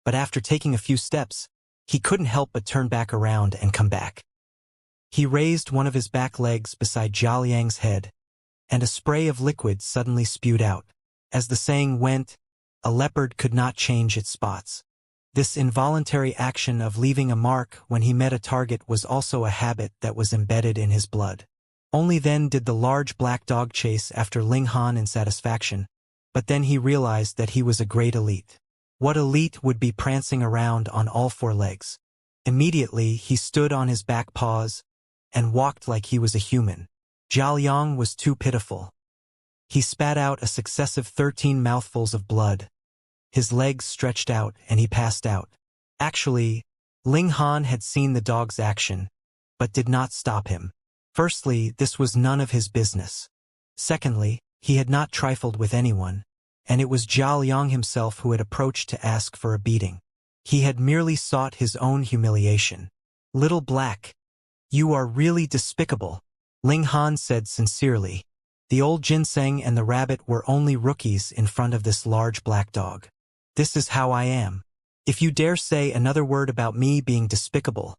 but after taking a few steps, he couldn't help but turn back around and come back. He raised one of his back legs beside Jiaoliang's head, and a spray of liquid suddenly spewed out. As the saying went, a leopard could not change its spots. This involuntary action of leaving a mark when he met a target was also a habit that was embedded in his blood. Only then did the large black dog chase after Ling Han in satisfaction, but then he realized that he was a great elite. What elite would be prancing around on all four legs? Immediately, he stood on his back paws and walked like he was a human. Jiaoliang was too pitiful. He spat out a successive 13 mouthfuls of blood. His legs stretched out and he passed out. Actually, Ling Han had seen the dog's action but did not stop him. Firstly, this was none of his business. Secondly, he had not trifled with anyone, and it was Zhao Liang himself who had approached to ask for a beating. He had merely sought his own humiliation. "Little Black, you are really despicable," Ling Han said sincerely. The old ginseng and the rabbit were only rookies in front of this large black dog. "This is how I am. If you dare say another word about me being despicable,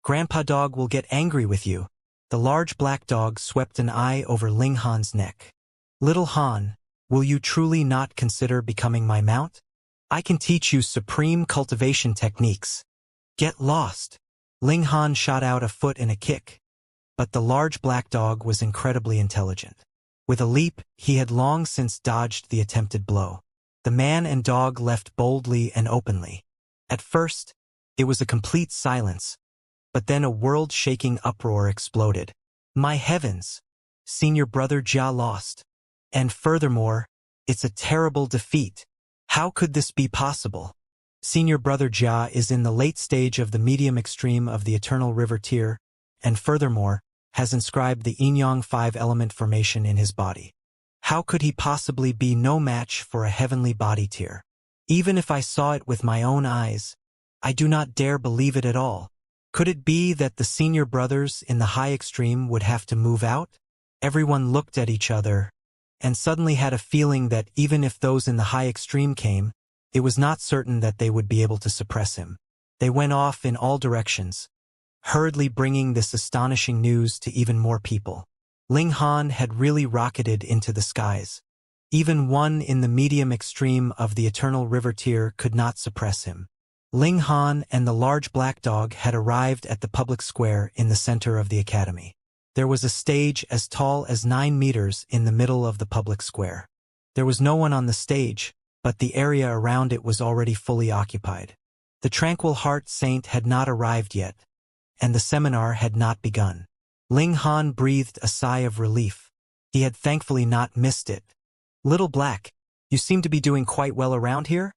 Grandpa Dog will get angry with you." The large black dog swept an eye over Ling Han's neck. "Little Han, will you truly not consider becoming my mount? I can teach you supreme cultivation techniques. Get lost." Ling Han shot out a foot in a kick. But the large black dog was incredibly intelligent. With a leap, he had long since dodged the attempted blow. The man and dog left boldly and openly. At first, it was a complete silence, but then a world-shaking uproar exploded. "My heavens! Senior Brother Jia lost. And furthermore, it's a terrible defeat. How could this be possible? Senior Brother Jia is in the late stage of the medium extreme of the Eternal River tier, and furthermore, has inscribed the Yin-Yang 5-element formation in his body. How could he possibly be no match for a heavenly body tier? Even if I saw it with my own eyes, I do not dare believe it at all. Could it be that the senior brothers in the high extreme would have to move out?" Everyone looked at each other, and suddenly had a feeling that even if those in the high extreme came, it was not certain that they would be able to suppress him. They went off in all directions, hurriedly bringing this astonishing news to even more people. Ling Han had really rocketed into the skies. Even one in the medium extreme of the Eternal River tier could not suppress him. Ling Han and the large black dog had arrived at the public square in the center of the academy. There was a stage as tall as 9 meters in the middle of the public square. There was no one on the stage, but the area around it was already fully occupied. The Tranquil Heart Saint had not arrived yet, and the seminar had not begun. Ling Han breathed a sigh of relief. He had thankfully not missed it. "Little Black, you seem to be doing quite well around here?"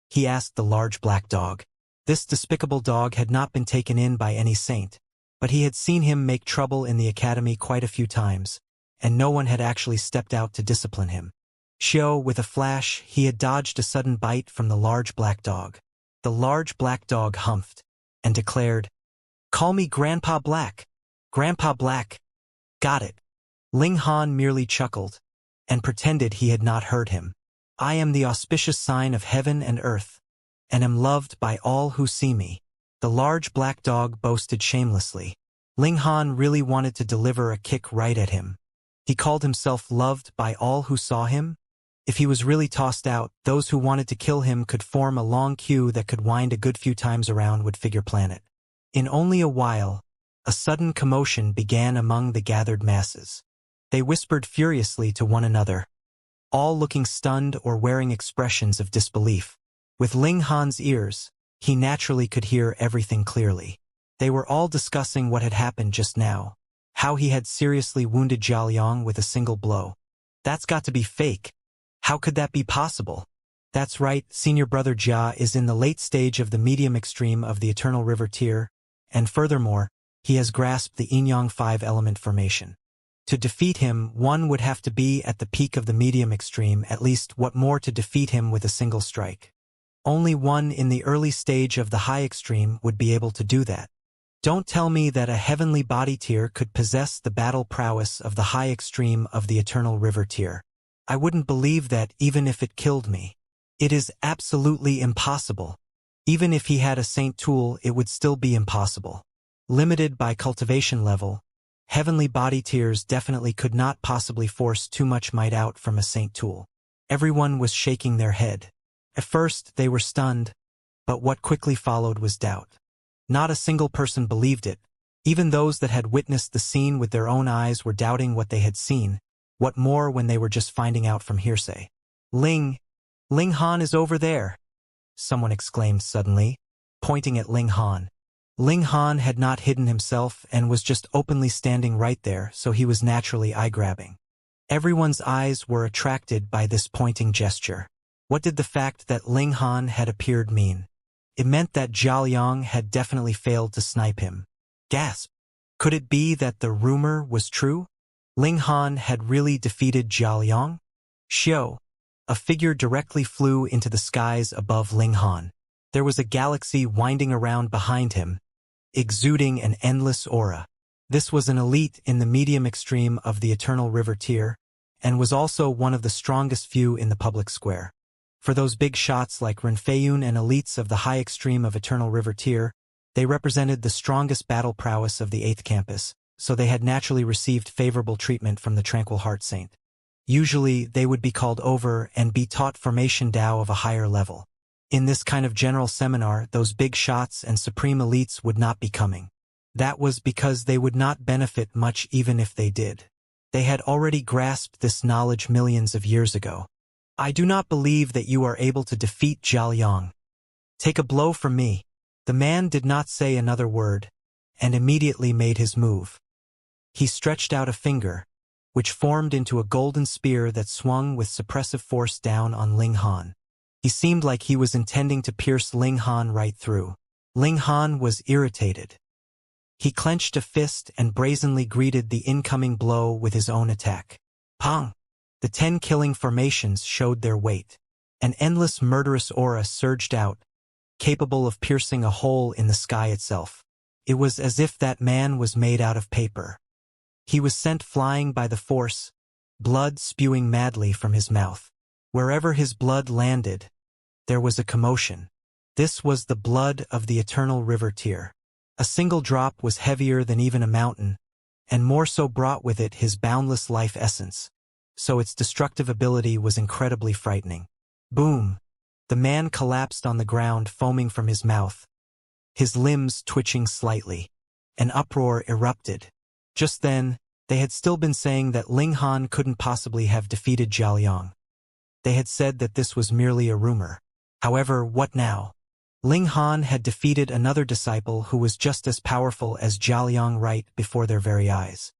he asked the large black dog. This despicable dog had not been taken in by any saint, but he had seen him make trouble in the academy quite a few times, and no one had actually stepped out to discipline him. With a flash, he had dodged a sudden bite from the large black dog. The large black dog humphed and declared, "Call me Grandpa Black. Grandpa Black. Got it." Ling Han merely chuckled and pretended he had not heard him. "I am the auspicious sign of heaven and earth, and am loved by all who see me," the large black dog boasted shamelessly. Ling Han really wanted to deliver a kick right at him. He called himself loved by all who saw him? If he was really tossed out, those who wanted to kill him could form a long queue that could wind a good few times around Woodfigure Planet. In only a while, a sudden commotion began among the gathered masses. They whispered furiously to one another, all looking stunned or wearing expressions of disbelief. With Ling Han's ears, he naturally could hear everything clearly. They were all discussing what had happened just now, how he had seriously wounded Zhao Liang with a single blow. "That's got to be fake. How could that be possible?" "That's right, Senior Brother Jia is in the late stage of the medium extreme of the Eternal River tier, and furthermore, he has grasped the Yin-Yang 5-element formation. To defeat him, one would have to be at the peak of the medium extreme, at least. What more to defeat him with a single strike? Only one in the early stage of the high extreme would be able to do that. Don't tell me that a heavenly body tier could possess the battle prowess of the high extreme of the Eternal River tier. I wouldn't believe that even if it killed me. It is absolutely impossible. Even if he had a saint tool, it would still be impossible. Limited by cultivation level, heavenly body tiers definitely could not possibly force too much might out from a saint tool." Everyone was shaking their head. At first, they were stunned, but what quickly followed was doubt. Not a single person believed it. Even those that had witnessed the scene with their own eyes were doubting what they had seen. What more when they were just finding out from hearsay? Ling Han is over there," someone exclaimed suddenly, pointing at Ling Han. Ling Han had not hidden himself and was just openly standing right there, so he was naturally eye-grabbing. Everyone's eyes were attracted by this pointing gesture. What did the fact that Ling Han had appeared mean? It meant that Zhao Liang had definitely failed to snipe him. Gasp! Could it be that the rumor was true? Ling Han had really defeated Jiaoliang? Xiao, a figure directly flew into the skies above Ling Han. There was a galaxy winding around behind him, exuding an endless aura. This was an elite in the medium extreme of the Eternal River tier, and was also one of the strongest few in the public square. For those big shots like Renfeiun and elites of the high extreme of Eternal River tier, they represented the strongest battle prowess of the 8th campus, so they had naturally received favorable treatment from the Tranquil Heart Saint. Usually, they would be called over and be taught formation Dao of a higher level. In this kind of general seminar, those big shots and supreme elites would not be coming. That was because they would not benefit much even if they did. They had already grasped this knowledge millions of years ago. I do not believe that you are able to defeat Jiaoliang. Take a blow from me. The man did not say another word, and immediately made his move. He stretched out a finger, which formed into a golden spear that swung with suppressive force down on Ling Han. He seemed like he was intending to pierce Ling Han right through. Ling Han was irritated. He clenched a fist and brazenly greeted the incoming blow with his own attack. Pong! The 10 killing formations showed their weight. An endless murderous aura surged out, capable of piercing a hole in the sky itself. It was as if that man was made out of paper. He was sent flying by the force, blood spewing madly from his mouth. Wherever his blood landed, there was a commotion. This was the blood of the Eternal River tier. A single drop was heavier than even a mountain, and more so brought with it his boundless life essence. So its destructive ability was incredibly frightening. Boom! The man collapsed on the ground, foaming from his mouth, his limbs twitching slightly. An uproar erupted. Just then, they had still been saying that Ling Han couldn't possibly have defeated Jiaoliang. They had said that this was merely a rumor. However, what now? Ling Han had defeated another disciple who was just as powerful as Jiaoliang right before their very eyes.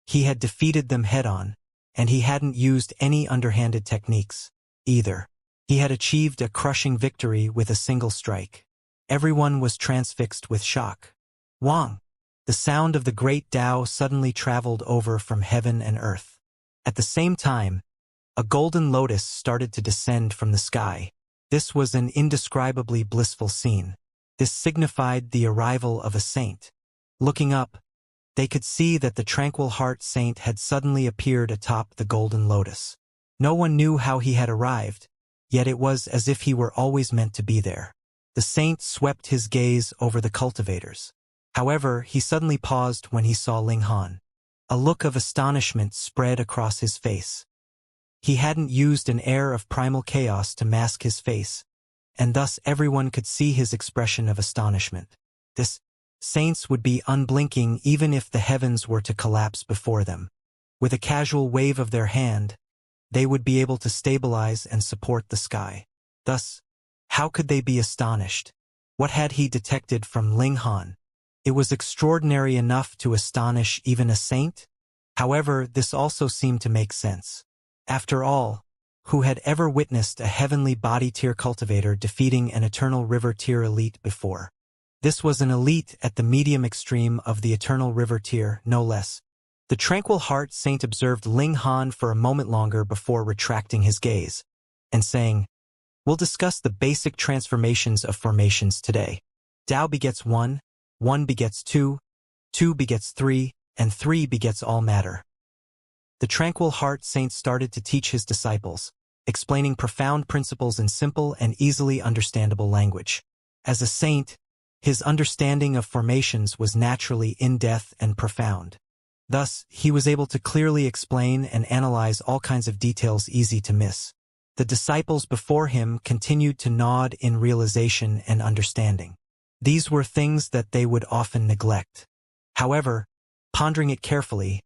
He had defeated them head-on, and he hadn't used any underhanded techniques, either. He had achieved a crushing victory with a single strike. Everyone was transfixed with shock. Wang! The sound of the great Tao suddenly traveled over from heaven and earth. At the same time, a golden lotus started to descend from the sky. This was an indescribably blissful scene. This signified the arrival of a saint. Looking up, they could see that the Tranquil Heart Saint had suddenly appeared atop the golden lotus. No one knew how he had arrived, yet it was as if he were always meant to be there. The saint swept his gaze over the cultivators. However, he suddenly paused when he saw Ling Han. A look of astonishment spread across his face. He hadn't used an air of primal chaos to mask his face, and thus everyone could see his expression of astonishment. This saints would be unblinking even if the heavens were to collapse before them. With a casual wave of their hand, they would be able to stabilize and support the sky. Thus, how could they be astonished? What had he detected from Ling Han? It was extraordinary enough to astonish even a saint? However, this also seemed to make sense. After all, who had ever witnessed a heavenly body tier cultivator defeating an Eternal River tier elite before? This was an elite at the medium extreme of the Eternal River tier, no less. The Tranquil Heart Saint observed Ling Han for a moment longer before retracting his gaze, and saying, "We'll discuss the basic transformations of formations today. Tao begets 1, 1 begets 2, 2 begets 3, and 3 begets all matter." The Tranquil Heart Saint started to teach his disciples, explaining profound principles in simple and easily understandable language. As a saint, his understanding of formations was naturally in-depth and profound. Thus, he was able to clearly explain and analyze all kinds of details easy to miss. The disciples before him continued to nod in realization and understanding. These were things that they would often neglect. However, pondering it carefully,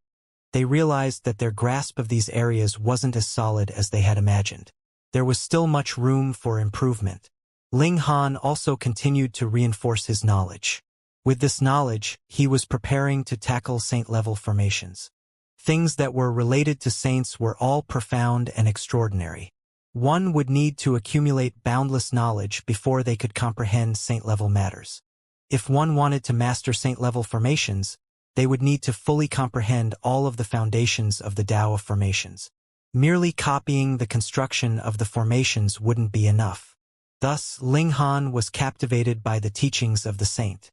they realized that their grasp of these areas wasn't as solid as they had imagined. There was still much room for improvement. Ling Han also continued to reinforce his knowledge. With this knowledge, he was preparing to tackle saint-level formations. Things that were related to saints were all profound and extraordinary. One would need to accumulate boundless knowledge before they could comprehend saint-level matters. If one wanted to master saint-level formations, they would need to fully comprehend all of the foundations of the Tao of formations. Merely copying the construction of the formations wouldn't be enough. Thus, Ling Han was captivated by the teachings of the saint.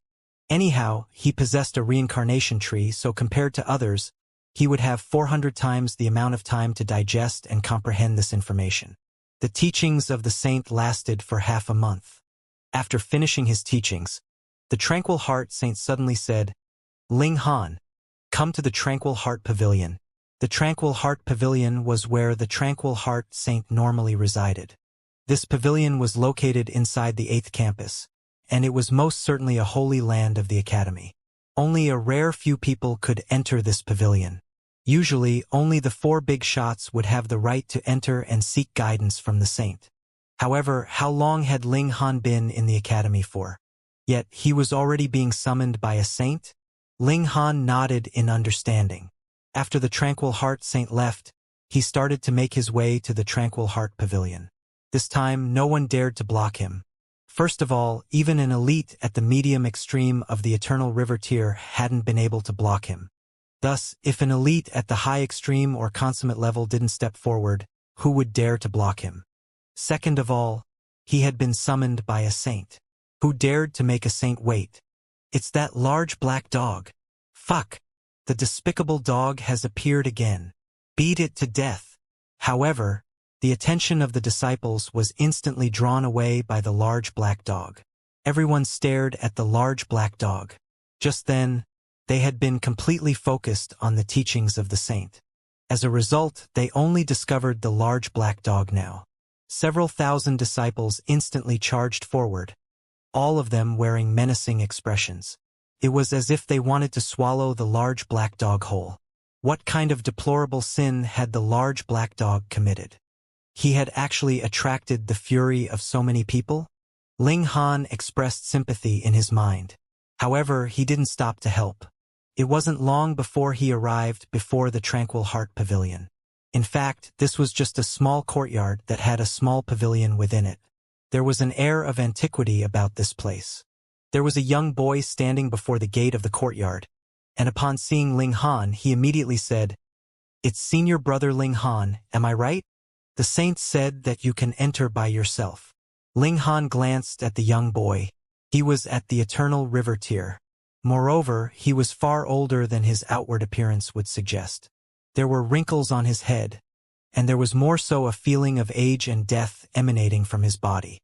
Anyhow, he possessed a reincarnation tree, so compared to others, he would have 400 times the amount of time to digest and comprehend this information. The teachings of the saint lasted for half a month. After finishing his teachings, the Tranquil Heart Saint suddenly said, "Ling Han, come to the Tranquil Heart Pavilion." The Tranquil Heart Pavilion was where the Tranquil Heart Saint normally resided. This pavilion was located inside the 8th campus, and it was most certainly a holy land of the academy. Only a rare few people could enter this pavilion. Usually, only the 4 big shots would have the right to enter and seek guidance from the saint. However, how long had Ling Han been in the academy for? Yet, he was already being summoned by a saint? Ling Han nodded in understanding. After the Tranquil Heart Saint left, he started to make his way to the Tranquil Heart Pavilion. This time, no one dared to block him. First of all, even an elite at the medium extreme of the Eternal River tier hadn't been able to block him. Thus, if an elite at the high extreme or consummate level didn't step forward, who would dare to block him? Second of all, he had been summoned by a saint. Who dared to make a saint wait? It's that large black dog. Fuck! The despicable dog has appeared again. Beat it to death. However, the attention of the disciples was instantly drawn away by the large black dog. Everyone stared at the large black dog. Just then, they had been completely focused on the teachings of the saint. As a result, they only discovered the large black dog now. Several thousand disciples instantly charged forward, all of them wearing menacing expressions. It was as if they wanted to swallow the large black dog whole. What kind of deplorable sin had the large black dog committed? He had actually attracted the fury of so many people? Ling Han expressed sympathy in his mind. However, he didn't stop to help. It wasn't long before he arrived before the Tranquil Heart Pavilion. In fact, this was just a small courtyard that had a small pavilion within it. There was an air of antiquity about this place. There was a young boy standing before the gate of the courtyard, and upon seeing Ling Han, he immediately said, "It's senior brother Ling Han, am I right? The saint said that you can enter by yourself." Ling Han glanced at the young boy. He was at the Eternal River tier. Moreover, he was far older than his outward appearance would suggest. There were wrinkles on his head, and there was more so a feeling of age and death emanating from his body.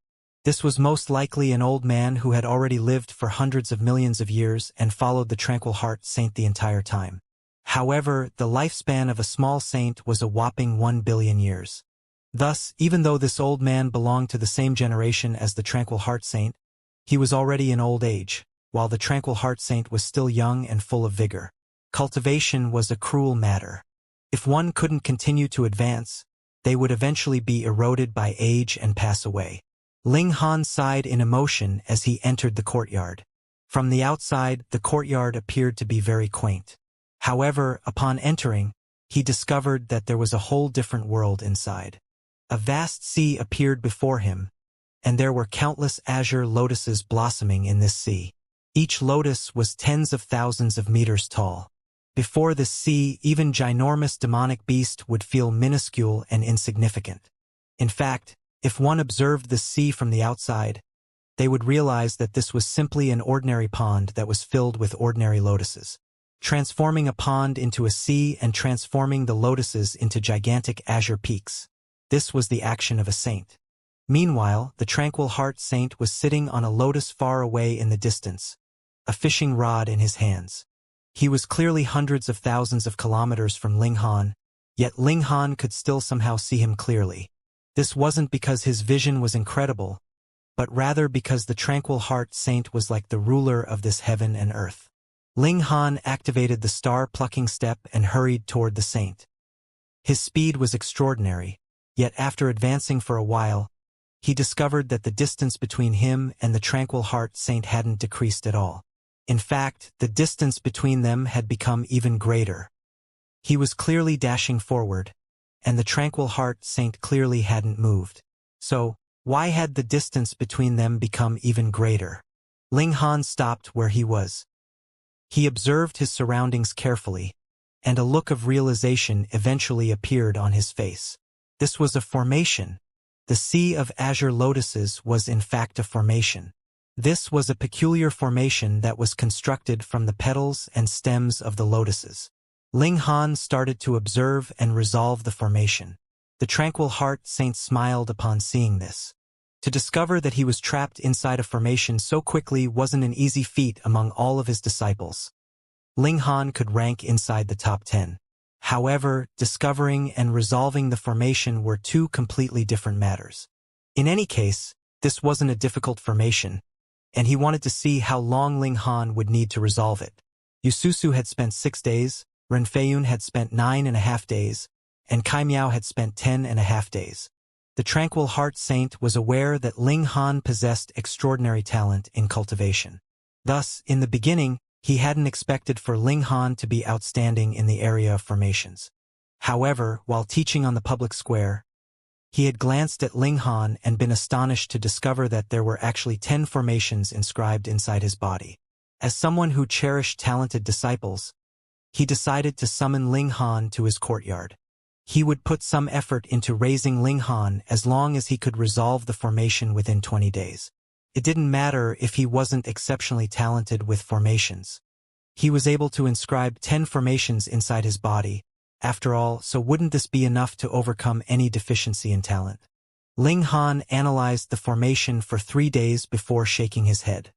This was most likely an old man who had already lived for hundreds of millions of years and followed the Tranquil Heart Saint the entire time. However, the lifespan of a small saint was a whopping 1 billion years. Thus, even though this old man belonged to the same generation as the Tranquil Heart Saint, he was already in old age, while the Tranquil Heart Saint was still young and full of vigor. Cultivation was a cruel matter. If one couldn't continue to advance, they would eventually be eroded by age and pass away. Ling Han sighed in emotion as he entered the courtyard. From the outside, the courtyard appeared to be very quaint. However, upon entering, he discovered that there was a whole different world inside. A vast sea appeared before him, and there were countless azure lotuses blossoming in this sea. Each lotus was tens of thousands of meters tall. Before this sea, even ginormous demonic beast would feel minuscule and insignificant. In fact, if one observed the sea from the outside, they would realize that this was simply an ordinary pond that was filled with ordinary lotuses. Transforming a pond into a sea and transforming the lotuses into gigantic azure peaks. This was the action of a saint. Meanwhile, the Tranquil Heart Saint was sitting on a lotus far away in the distance, a fishing rod in his hands. He was clearly hundreds of thousands of kilometers from Ling Han, yet Ling Han could still somehow see him clearly. This wasn't because his vision was incredible, but rather because the Tranquil Heart Saint was like the ruler of this heaven and earth. Ling Han activated the star-plucking step and hurried toward the saint. His speed was extraordinary, yet after advancing for a while, he discovered that the distance between him and the Tranquil Heart Saint hadn't decreased at all. In fact, the distance between them had become even greater. He was clearly dashing forward, and the Tranquil Heart Saint clearly hadn't moved. So, why had the distance between them become even greater? Ling Han stopped where he was. He observed his surroundings carefully, and a look of realization eventually appeared on his face. This was a formation. The sea of azure lotuses was in fact a formation. This was a peculiar formation that was constructed from the petals and stems of the lotuses. Ling Han started to observe and resolve the formation. The tranquil heart saint smiled upon seeing this. To discover that he was trapped inside a formation so quickly wasn't an easy feat among all of his disciples. Ling Han could rank inside the top 10. However, discovering and resolving the formation were two completely different matters. In any case, this wasn't a difficult formation, and he wanted to see how long Ling Han would need to resolve it. Yususu had spent 6 days, Renfeiyun had spent 9.5 days, and Kaimiao had spent 10.5 days. The tranquil heart saint was aware that Ling Han possessed extraordinary talent in cultivation. Thus, in the beginning, he hadn't expected for Ling Han to be outstanding in the area of formations. However, while teaching on the public square, he had glanced at Ling Han and been astonished to discover that there were actually 10 formations inscribed inside his body. As someone who cherished talented disciples, he decided to summon Ling Han to his courtyard. He would put some effort into raising Ling Han as long as he could resolve the formation within 20 days. It didn't matter if he wasn't exceptionally talented with formations. He was able to inscribe 10 formations inside his body. After all, so wouldn't this be enough to overcome any deficiency in talent? Ling Han analyzed the formation for 3 days before shaking his head.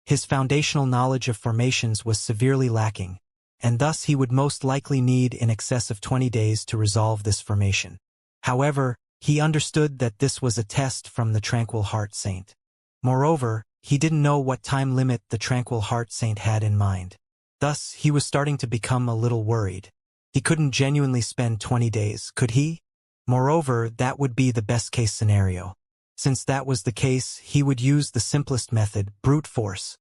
His foundational knowledge of formations was severely lacking, and thus he would most likely need in excess of 20 days to resolve this formation. However, he understood that this was a test from the Tranquil Heart Saint. Moreover, he didn't know what time limit the Tranquil Heart Saint had in mind. Thus, he was starting to become a little worried. He couldn't genuinely spend 20 days, could he? Moreover, that would be the best-case scenario. Since that was the case, he would use the simplest method, brute force.